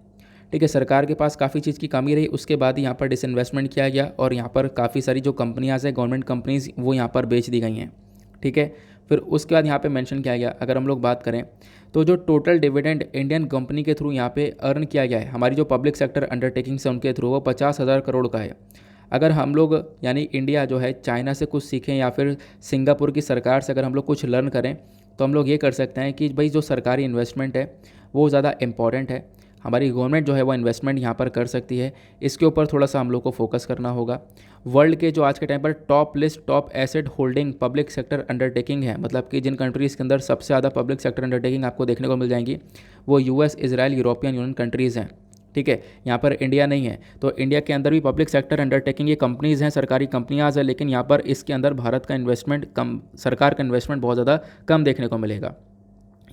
ठीक है, सरकार के पास काफ़ी चीज़ की कमी रही, उसके बाद यहाँ पर डिसइन्वेस्टमेंट किया गया और यहाँ पर काफ़ी सारी जो कंपनियाँ हैं गवर्नमेंट कंपनीज़, वो यहाँ पर बेच दी गई हैं। ठीक है, फिर उसके बाद यहाँ पे मेंशन किया गया, अगर हम लोग बात करें तो जो टोटल डिविडेंड इंडियन कंपनी के थ्रू यहाँ पे अर्न किया गया है, हमारी जो पब्लिक सेक्टर अंडरटेकिंग्स है उनके थ्रू, वो 50,000 करोड़ का है। अगर हम लोग यानी इंडिया जो है चाइना से कुछ सीखें या फिर सिंगापुर की सरकार से अगर हम लोग कुछ लर्न करें, तो हम लोग ये कर सकते हैं कि भाई जो सरकारी इन्वेस्टमेंट है वो ज़्यादा इम्पॉर्टेंट है। हमारी गवर्नमेंट जो है वो इन्वेस्टमेंट यहाँ पर कर सकती है, इसके ऊपर थोड़ा सा हम लोग को फोकस करना होगा। वर्ल्ड के जो आज के टाइम पर top asset holding public sector undertaking है, मतलब कि जिन कंट्रीज़ के अंदर सबसे ज़्यादा पब्लिक सेक्टर अंडरटेकिंग आपको देखने को मिल जाएंगी, वो US, Israel, European union countries हैं। ठीक है, यहाँ पर इंडिया नहीं है। तो इंडिया के अंदर भी पब्लिक सेक्टर अंडरटेकिंग ये कंपनीज़ हैं, सरकारी कंपनियाँ हैं, लेकिन यहाँ पर इसके अंदर भारत का इन्वेस्टमेंट कम, सरकार का इन्वेस्टमेंट बहुत ज़्यादा कम देखने को मिलेगा।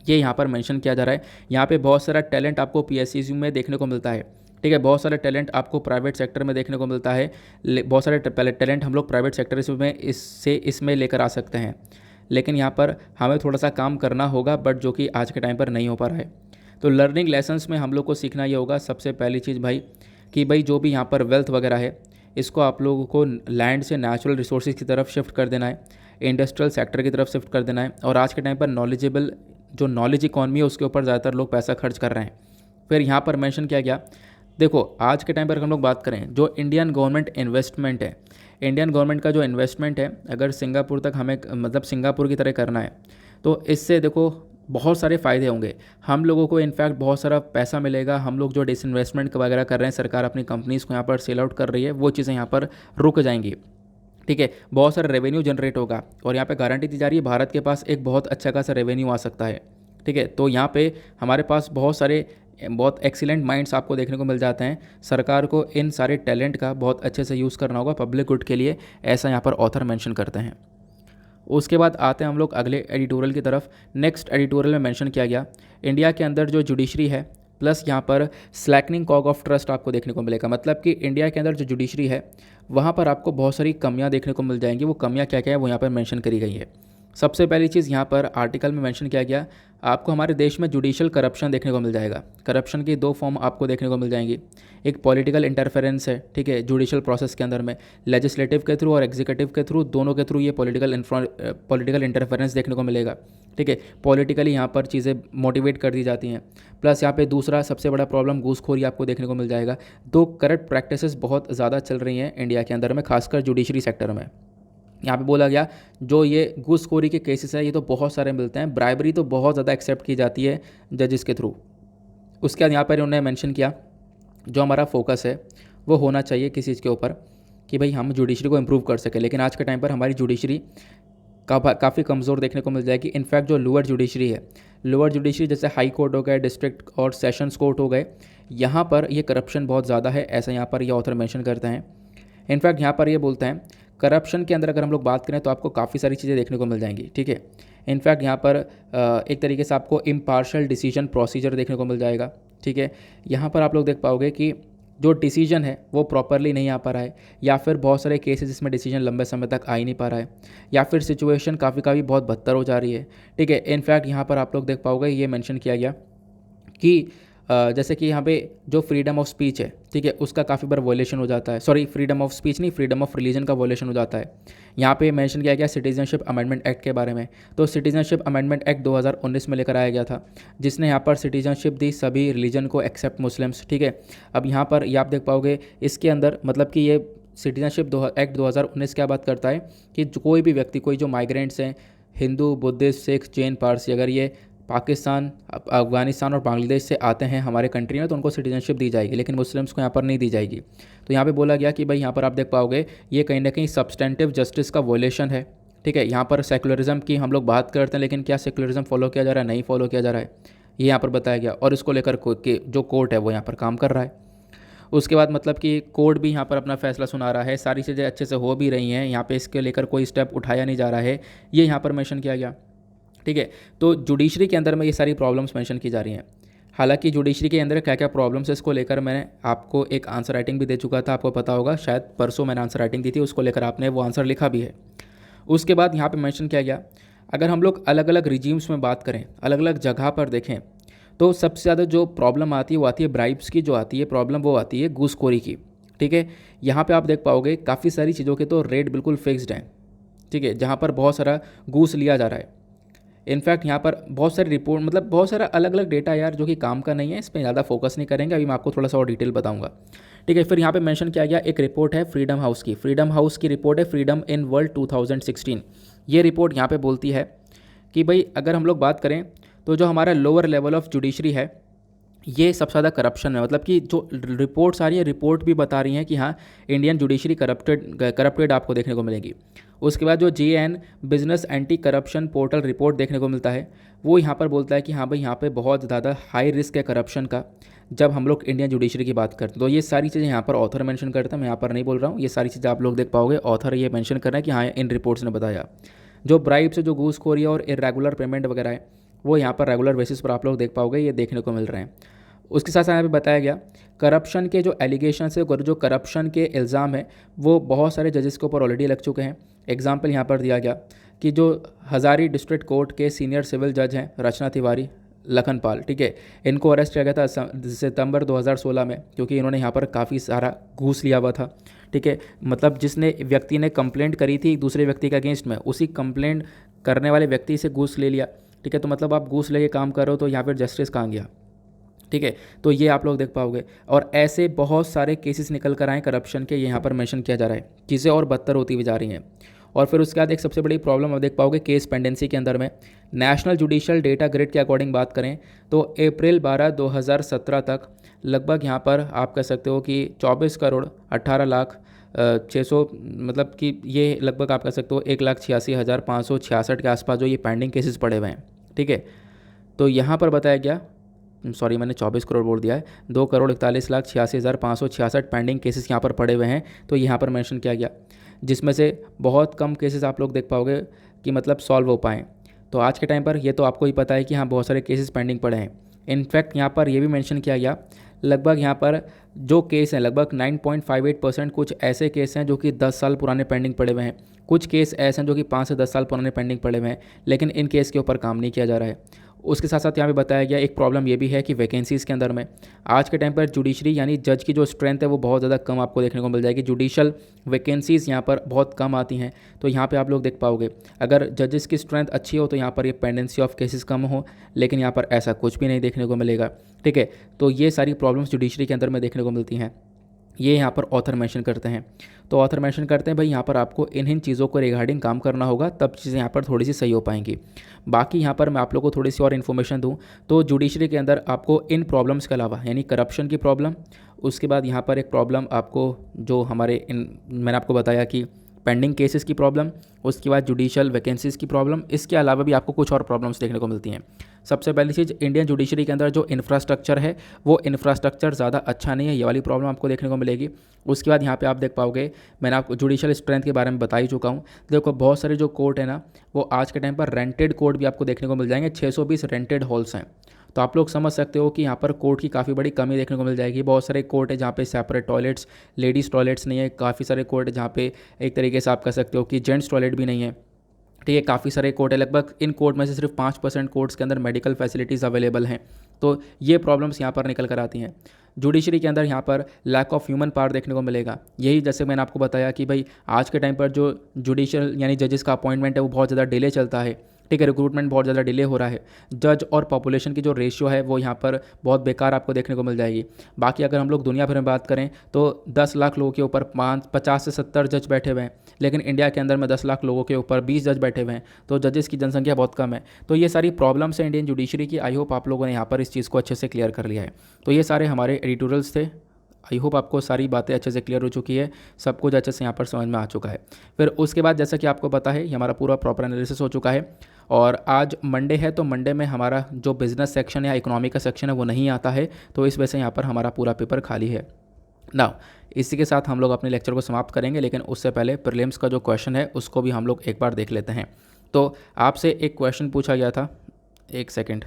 ये यहाँ पर मेंशन किया जा रहा है। यहाँ पे बहुत सारा टैलेंट आपको PSU में देखने को मिलता है। ठीक है, बहुत सारा टैलेंट आपको प्राइवेट सेक्टर में देखने को मिलता है। बहुत सारे टैलेंट हम लोग प्राइवेट सेक्टर में इसमें लेकर आ सकते हैं, लेकिन यहाँ पर हमें थोड़ा सा काम करना होगा, बट जो कि आज के टाइम पर नहीं हो पा रहा है। तो लर्निंग लेसन्स में हम लोग को सीखना ये होगा, सबसे पहली चीज़ भाई, कि भाई जो भी यहाँ पर वेल्थ वगैरह है, इसको आप लोगों को लैंड से नेचुरल रिसोर्सेज की तरफ शिफ्ट कर देना है, इंडस्ट्रियल सेक्टर की तरफ शिफ्ट कर देना है। और आज के टाइम पर जो नॉलेज इकॉनमी है उसके ऊपर ज़्यादातर लोग पैसा खर्च कर रहे हैं। फिर यहाँ पर मेंशन किया गया, देखो आज के टाइम पर हम लोग बात करें, जो इंडियन गवर्नमेंट इन्वेस्टमेंट है, इंडियन गवर्नमेंट का जो इन्वेस्टमेंट है, अगर सिंगापुर तक हमें मतलब सिंगापुर की तरह करना है, तो इससे देखो बहुत सारे फ़ायदे होंगे। हम लोगों को इनफैक्ट बहुत सारा पैसा मिलेगा। हम लोग जो डिसइन्वेस्टमेंट वगैरह कर रहे हैं, सरकार अपनी कंपनीज़ को यहाँ पर सेल आउट कर रही है, वो चीज़ें यहाँ पर रुक जाएंगी। ठीक है, बहुत सारा रेवेन्यू जनरेट होगा और यहाँ पे गारंटी दी जा रही है भारत के पास एक बहुत अच्छा खासा रेवेन्यू आ सकता है। ठीक है, तो यहाँ पे हमारे पास बहुत एक्सीलेंट माइंड्स आपको देखने को मिल जाते हैं। सरकार को इन सारे टैलेंट का बहुत अच्छे से यूज़ करना होगा पब्लिक गुड के लिए, ऐसा यहाँ पर ऑथर मेंशन करते हैं। उसके बाद आते हैं हम लोग अगले एडिटोरियल की तरफ। नेक्स्ट एडिटोरियल में मेंशन किया गया, इंडिया के अंदर जो जुडिशरी है प्लस यहाँ पर स्लैकनिंग कॉग ऑफ ट्रस्ट आपको देखने को मिलेगा। मतलब कि इंडिया के अंदर जो जुडिशरी है वहाँ पर आपको बहुत सारी कमियाँ देखने को मिल जाएंगी। वो कमियाँ क्या क्या है वो यहाँ पर मेंशन करी गई है। सबसे पहली चीज़ यहाँ पर आर्टिकल में मेंशन किया गया, आपको हमारे देश में जुडिशियल करप्शन देखने को मिल जाएगा। करप्शन की दो फॉर्म आपको देखने को मिल जाएंगी, एक पॉलिटिकल इंटरफेरेंस है, ठीक है, जुडिशियल प्रोसेस के अंदर में लेजिस्लेटिव के थ्रू और एग्जीक्यूटिव के थ्रू, दोनों के थ्रू ये पॉलिटिकल इंटरफेरेंस देखने को मिलेगा। ठीक है, पॉलिटिकली यहाँ पर चीज़ें मोटिवेट कर दी जाती हैं। प्लस यहाँ पे दूसरा सबसे बड़ा प्रॉब्लम घूसखोरी आपको देखने को मिल जाएगा। दो करप्ट प्रैक्टिसेस बहुत ज़्यादा चल रही हैं इंडिया के अंदर में, खासकर जुडिशरी सेक्टर में। यहाँ पे बोला गया जो ये घूसखोरी के केसेस है ये तो बहुत सारे मिलते हैं, ब्राइबरी तो बहुत ज़्यादा एक्सेप्ट की जाती है जजेस के थ्रू। उसके बाद यहाँ पर उन्होंने मेंशन किया जो हमारा फोकस है वो होना चाहिए किसी चीज़ के ऊपर कि भाई हम जुडिशरी को इम्प्रूव कर सकें। लेकिन आज के टाइम पर हमारी जुडिशरी काफ़ी कमज़ोर देखने को मिल जाएगी। इनफैक्ट जो लोअर जुडिशरी है, लोअर जुडिशरी जैसे हाई कोर्ट हो गए, डिस्ट्रिक्ट और सेशंस कोर्ट हो गए, यहाँ पर ये करप्शन बहुत ज़्यादा है, ऐसा यहाँ पर ये ऑथर मेंशन करते हैं। इनफैक्ट यहाँ पर ये बोलते हैं करप्शन के अंदर अगर हम लोग बात करें तो आपको काफ़ी सारी चीज़ें देखने को मिल जाएंगी, ठीक है। इनफैक्ट यहाँ पर एक तरीके से आपको इम्पार्शल डिसीजन प्रोसीजर देखने को मिल जाएगा, ठीक है। यहाँ पर आप लोग देख पाओगे कि जो डिसीजन है वो प्रॉपरली नहीं आ पा रहा है, या फिर बहुत सारे केसेस जिसमें डिसीजन लंबे समय तक आ ही नहीं पा रहा है, या फिर सिचुएशन काफ़ी बहुत बदतर हो जा रही है, ठीक है। इनफैक्ट यहाँ पर आप लोग देख पाओगे ये मेंशन किया गया कि जैसे कि यहाँ पे जो फ्रीडम ऑफ स्पीच है, ठीक है, उसका काफ़ी बार वॉयलेशन हो जाता है। सॉरी, फ्रीडम ऑफ स्पीच नहीं, फ्रीडम ऑफ रिलीजन का वॉयलेशन हो जाता है। यहाँ पे मेंशन किया गया सिटीजनशिप अमेंडमेंट एक्ट के बारे में। तो सिटीजनशिप अमेंडमेंट एक्ट 2019 में लेकर आया गया था, जिसने यहाँ पर सिटीजनशिप दी सभी रिलीजन को एक्सेप्ट मुस्लिम्स, ठीक है। अब यहाँ पर ये आप देख पाओगे इसके अंदर मतलब कि ये सिटीजनशिप एक्ट 2019 क्या बात करता है कि कोई भी व्यक्ति, कोई जो माइग्रेंट्स हैं, हिंदू, बुद्धिस्ट, सिख, जैन, पारसी, अगर ये पाकिस्तान, अफगानिस्तान और बांग्लादेश से आते हैं हमारे कंट्री में तो उनको सिटीजनशिप दी जाएगी, लेकिन मुस्लिम्स को यहाँ पर नहीं दी जाएगी। तो यहाँ पे बोला गया कि भाई यहाँ पर आप देख पाओगे ये कहीं ना कहीं सब्सटेंटिव जस्टिस का वॉयलेशन है, ठीक है। यहाँ पर सेकुलरिज्म की हम लोग बात करते हैं, लेकिन क्या सेकुलरिज्म फॉलो किया जा रहा है? नहीं फॉलो किया जा रहा है, ये यहाँ पर बताया गया। और इसको लेकर जो कोर्ट है वो यहाँ पर काम कर रहा है। उसके बाद मतलब कि कोर्ट भी यहाँ पर अपना फैसला सुना रहा है, सारी चीज़ें अच्छे से हो भी रही हैं, यहाँ पे इसके लेकर कोई स्टेप उठाया नहीं जा रहा है, ये यहाँ पर मेंशन किया गया, ठीक है। तो जुडिशरी के अंदर में ये सारी प्रॉब्लम्स मेंशन की जा रही हैं। हालांकि जुडिशरी के अंदर क्या क्या प्रॉब्लम्स है इसको लेकर मैंने आपको एक आंसर राइटिंग भी दे चुका था, आपको पता होगा, शायद परसों मैंने आंसर राइटिंग दी थी, उसको लेकर आपने वो आंसर लिखा भी है। उसके बाद यहाँ पे मेंशन किया गया अगर हम लोग अलग अलग रिजीम्स में बात करें, अलग अलग जगह पर देखें, तो सबसे ज़्यादा जो प्रॉब्लम आती है वो आती है ब्राइब्स की, जो आती है प्रॉब्लम वो आती है घूसखोरी की, ठीक है। यहाँ पे आप देख पाओगे काफ़ी सारी चीज़ों के तो रेट बिल्कुल फिक्स्ड हैं, ठीक है, जहाँ पर बहुत सारा घूस लिया जा रहा है। इनफैक्ट यहाँ पर बहुत सारी रिपोर्ट, मतलब बहुत सारा अलग अलग डेटा यार जो कि काम का नहीं है, इस पर ज़्यादा फोकस नहीं करेंगे, अभी मैं आपको थोड़ा सा और डिटेल बताऊंगा, ठीक है। फिर यहाँ पे मेंशन किया गया एक रिपोर्ट है फ्रीडम हाउस की, फ्रीडम हाउस की रिपोर्ट है फ्रीडम इन वर्ल्ड 2016। ये रिपोर्ट यहाँ पे बोलती है कि भाई अगर हम लोग बात करें तो जो हमारा लोअर लेवल ऑफ जुडिशरी है ये सबसे ज़्यादा करप्शन है, मतलब कि जो रिपोर्ट्स आ रही है, रिपोर्ट भी बता रही हैं कि हाँ इंडियन जुडिशरी करप्टेड आपको देखने को मिलेगी। उसके बाद जो JN business anti corruption portal report देखने को मिलता है, वो यहाँ पर बोलता है कि हाँ भाई यहाँ पे बहुत ज़्यादा हाई रिस्क है करप्शन का, जब हम लोग इंडियन जुडिशरी की बात करते हैं। तो ये सारी चीज़ें यहाँ पर ऑथर मेंशन करते हैं, मैं यहाँ पर नहीं बोल रहा हूँ, ये सारी चीज़ें आप लोग देख पाओगे, ऑथर ये मेंशन कर रहे हैं कि हाँ इन रिपोर्ट्स ने बताया। जो ब्राइब से जो घूसखोरी है और इरेगुलर पेमेंट वगैरह है वो यहाँ पर रेगुलर बेसिस पर आप लोग देख पाओगे, ये देखने को मिल रहे हैं। उसके साथ साथ यहाँ पे बताया गया करप्शन के जो एलिगेशंस है, जो करप्शन के इल्ज़ाम है वो बहुत सारे जजेस के ऊपर ऑलरेडी लग चुके हैं। एग्जाम्पल यहाँ पर दिया गया कि जो हज़ारी डिस्ट्रिक्ट कोर्ट के सीनियर सिविल जज हैं रचना तिवारी, लखनपाल, ठीक है, इनको अरेस्ट किया गया था सितंबर 2016 में, क्योंकि इन्होंने यहाँ पर काफ़ी सारा घूस लिया हुआ था, ठीक है। मतलब जिसने व्यक्ति ने कंप्लेंट करी थी दूसरे व्यक्ति के अगेंस्ट में, उसी कंप्लेंट करने वाले व्यक्ति से घूस ले लिया, ठीक है। तो मतलब आप घूस लेके काम कर रहे हो तो यहाँ पर जस्टिस कहाँ गया, ठीक है। तो ये आप लोग देख पाओगे, और ऐसे बहुत सारे केसेस निकल कर आए करप्शन के, ये यहाँ पर मेंशन किया जा रहा है, चीज़ें और बदतर होती हुई जा रही हैं। और फिर उसके बाद एक सबसे बड़ी प्रॉब्लम आप देख पाओगे केस पेंडेंसी के अंदर में, नेशनल जुडिशियल डेटा ग्रिड के अकॉर्डिंग बात करें तो अप्रैल 12 2017 तक लगभग यहाँ पर आप कह सकते हो कि 24 करोड़ 18 लाख 600, मतलब कि ये लगभग आप कह सकते हो 1,86,566 के आसपास जो ये पेंडिंग केसेस पड़े हुए हैं, ठीक है। तो यहाँ पर बताया गया, सॉरी मैंने 24 करोड़ बोल दिया है, 2,41,86,566 पेंडिंग केसेस यहाँ पर पड़े हुए हैं। तो यहाँ पर मेंशन किया गया, जिसमें से बहुत कम केसेस आप लोग देख पाओगे कि मतलब सॉल्व हो पाएँ। तो आज के टाइम पर ये तो आपको ही पता है कि हाँ बहुत सारे केसेस पेंडिंग पड़े हैं। इनफैक्ट यहाँ पर ये भी मेंशन किया गया लगभग यहाँ पर जो केस हैं लगभग 9.58% कुछ ऐसे केस हैं जो कि 10 साल पुराने पेंडिंग पड़े हुए हैं, कुछ केस ऐसे हैं जो कि 5 से 10 साल पुराने पेंडिंग पड़े हुए हैं, लेकिन इन केस के ऊपर काम नहीं किया जा रहा है। उसके साथ साथ यहाँ पे बताया गया एक प्रॉब्लम ये भी है कि वैकेंसीज़ के अंदर में आज के टाइम पर जुडिशरी यानी जज की जो स्ट्रेंथ है वो बहुत ज़्यादा कम आपको देखने को मिल जाएगी, जुडिशल वैकेंसीज़ यहाँ पर बहुत कम आती हैं। तो यहाँ पे आप लोग देख पाओगे अगर जजेस की स्ट्रेंथ अच्छी हो तो यहाँ पर ये पेंडेंसी ऑफ केसेस कम हो, लेकिन यहाँ पर ऐसा कुछ भी नहीं देखने को मिलेगा, ठीक है। तो ये सारी प्रॉब्लम्स जुडिशरी के अंदर में देखने को मिलती हैं, ये यहाँ पर ऑथर मेंशन करते हैं। तो ऑथर मेंशन करते हैं भाई यहाँ पर आपको इन चीज़ों को रिगार्डिंग काम करना होगा, तब चीज़ें यहाँ पर थोड़ी सी सही हो पाएंगी। बाकी यहाँ पर मैं आप लोगों को थोड़ी सी और इन्फॉर्मेशन दूँ तो जुडिशरी के अंदर आपको इन प्रॉब्लम्स के अलावा यानी करप्शन की प्रॉब्लम, उसके बाद यहाँ पर एक प्रॉब्लम आपको जो हमारे मैंने आपको बताया कि पेंडिंग केसेस की प्रॉब्लम, उसके बाद जुडिशियल वैकेंसीज़ की प्रॉब्लम, इसके अलावा भी आपको कुछ और प्रॉब्लम्स देखने को मिलती हैं। सबसे पहली चीज़, इंडियन जुडिशरी के अंदर जो इंफ्रास्ट्रक्चर है वो इंफ्रास्ट्रक्चर ज़्यादा अच्छा नहीं है, ये वाली प्रॉब्लम आपको देखने को मिलेगी। उसके बाद यहाँ पे आप देख पाओगे, मैंने आपको जुडिशियल स्ट्रेंथ के बारे में बता ही चुका हूँ। देखो बहुत सारे जो कोर्ट है ना, वो आज के टाइम पर रेंटेड कोर्ट भी आपको देखने को मिल जाएंगे, 620 रेंटेड हॉल्स हैं। तो आप लोग समझ सकते हो कि यहाँ पर कोर्ट की काफ़ी बड़ी कमी देखने को मिल जाएगी। बहुत सारे कोर्ट है जहाँ पे सेपरेट टॉयलेट्स, लेडीज़ टॉयलेट्स नहीं है। काफ़ी सारे कोर्ट है जहाँ पे एक तरीके से आप कह सकते हो कि जेंट्स टॉयलेट भी नहीं है। ठीक है, काफ़ी सारे कोर्ट है, लगभग इन कोर्ट में से सिर्फ 5% कोर्ट्स के अंदर मेडिकल फैसिलिटीज़ अवेलेबल हैं। तो ये प्रॉब्लम्स यहाँ पर निकल कर आती हैं। जुडिशरी के अंदर यहाँ पर लैक ऑफ ह्यूमन पावर देखने को मिलेगा। यही जैसे मैंने आपको बताया कि भाई आज के टाइम पर जो जुडिशियल यानी जजेस का अपॉइंटमेंट है वो बहुत ज़्यादा डिले चलता है। ठीक है, रिक्रूटमेंट बहुत ज़्यादा डिले हो रहा है। जज और पॉपुलेशन की जो रेशियो है वो यहाँ पर बहुत बेकार आपको देखने को मिल जाएगी। बाकी अगर हम लोग दुनिया भर में बात करें तो 10 लाख लोगों के ऊपर 50 से 70 जज बैठे हुए हैं, लेकिन इंडिया के अंदर में 10 लाख लोगों के ऊपर 20 जज बैठे हुए हैं, तो जजेस की जनसंख्या बहुत कम है। तो ये सारी प्रॉब्लम्स हैं इंडियन जुडिशरी की। आई होप आप लोगों ने यहाँ पर इस चीज़ को अच्छे से क्लियर कर लिया है। तो ये सारे हमारे एडिटोरियल्स थे। आई होप आपको सारी बातें अच्छे से क्लियर हो चुकी है, सब कुछ अच्छे से यहाँ पर समझ में आ चुका है। फिर उसके बाद जैसा कि आपको पता है, ये हमारा पूरा प्रॉपर एनालिसिस हो चुका है। और आज मंडे है, तो मंडे में हमारा जो बिज़नेस सेक्शन या इकोनॉमी का सेक्शन है वो नहीं आता है, तो इस वजह से यहाँ पर हमारा पूरा पेपर खाली है। नाउ इसी के साथ हम लोग अपने लेक्चर को समाप्त करेंगे, लेकिन उससे पहले प्रीलिम्स का जो क्वेश्चन है उसको भी हम लोग एक बार देख लेते हैं। तो आपसे एक क्वेश्चन पूछा गया था, एक सेकेंड।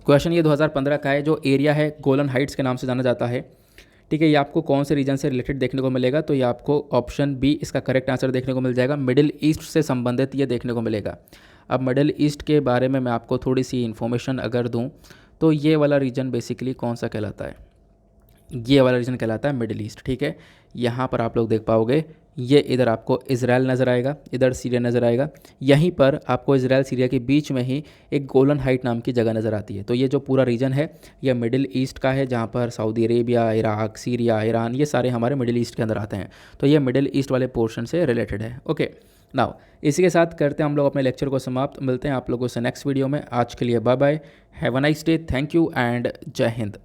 क्वेश्चन ये 2015 का है। जो एरिया है गोलन हाइट्स के नाम से जाना जाता है। ठीक है, ये आपको कौन से रीजन से रिलेटेड देखने को मिलेगा, तो ये आपको ऑप्शन बी इसका करेक्ट आंसर देखने को मिल जाएगा। मिडिल ईस्ट से संबंधित ये देखने को मिलेगा। अब मिडिल ईस्ट के बारे में मैं आपको थोड़ी सी इन्फॉर्मेशन अगर दूं, तो ये वाला रीजन बेसिकली कौन सा कहलाता है, ये वाला रीजन कहलाता है मिडिल ईस्ट। ठीक है, यहाँ पर आप लोग देख पाओगे, ये इधर आपको इजराइल नज़र आएगा, इधर सीरिया नज़र आएगा। यहीं पर आपको इजराइल सीरिया के बीच में ही एक गोलन हाइट नाम की जगह नज़र आती है। तो ये जो पूरा रीजन है ये मिडिल ईस्ट का है, जहाँ पर Saudi Arabia, Iraq, Syria, Iran, ये सारे हमारे मिडिल ईस्ट के अंदर आते हैं। तो ये मिडिल ईस्ट वाले पोर्शन से रिलेटेड है। ओके, नाउ इसी के साथ करते हैं हम लोग अपने लेक्चर को समाप्त। मिलते हैं आप लोगों से नेक्स्ट वीडियो में। आज के लिए bye bye, have a nice day, thank you and Jai Hind.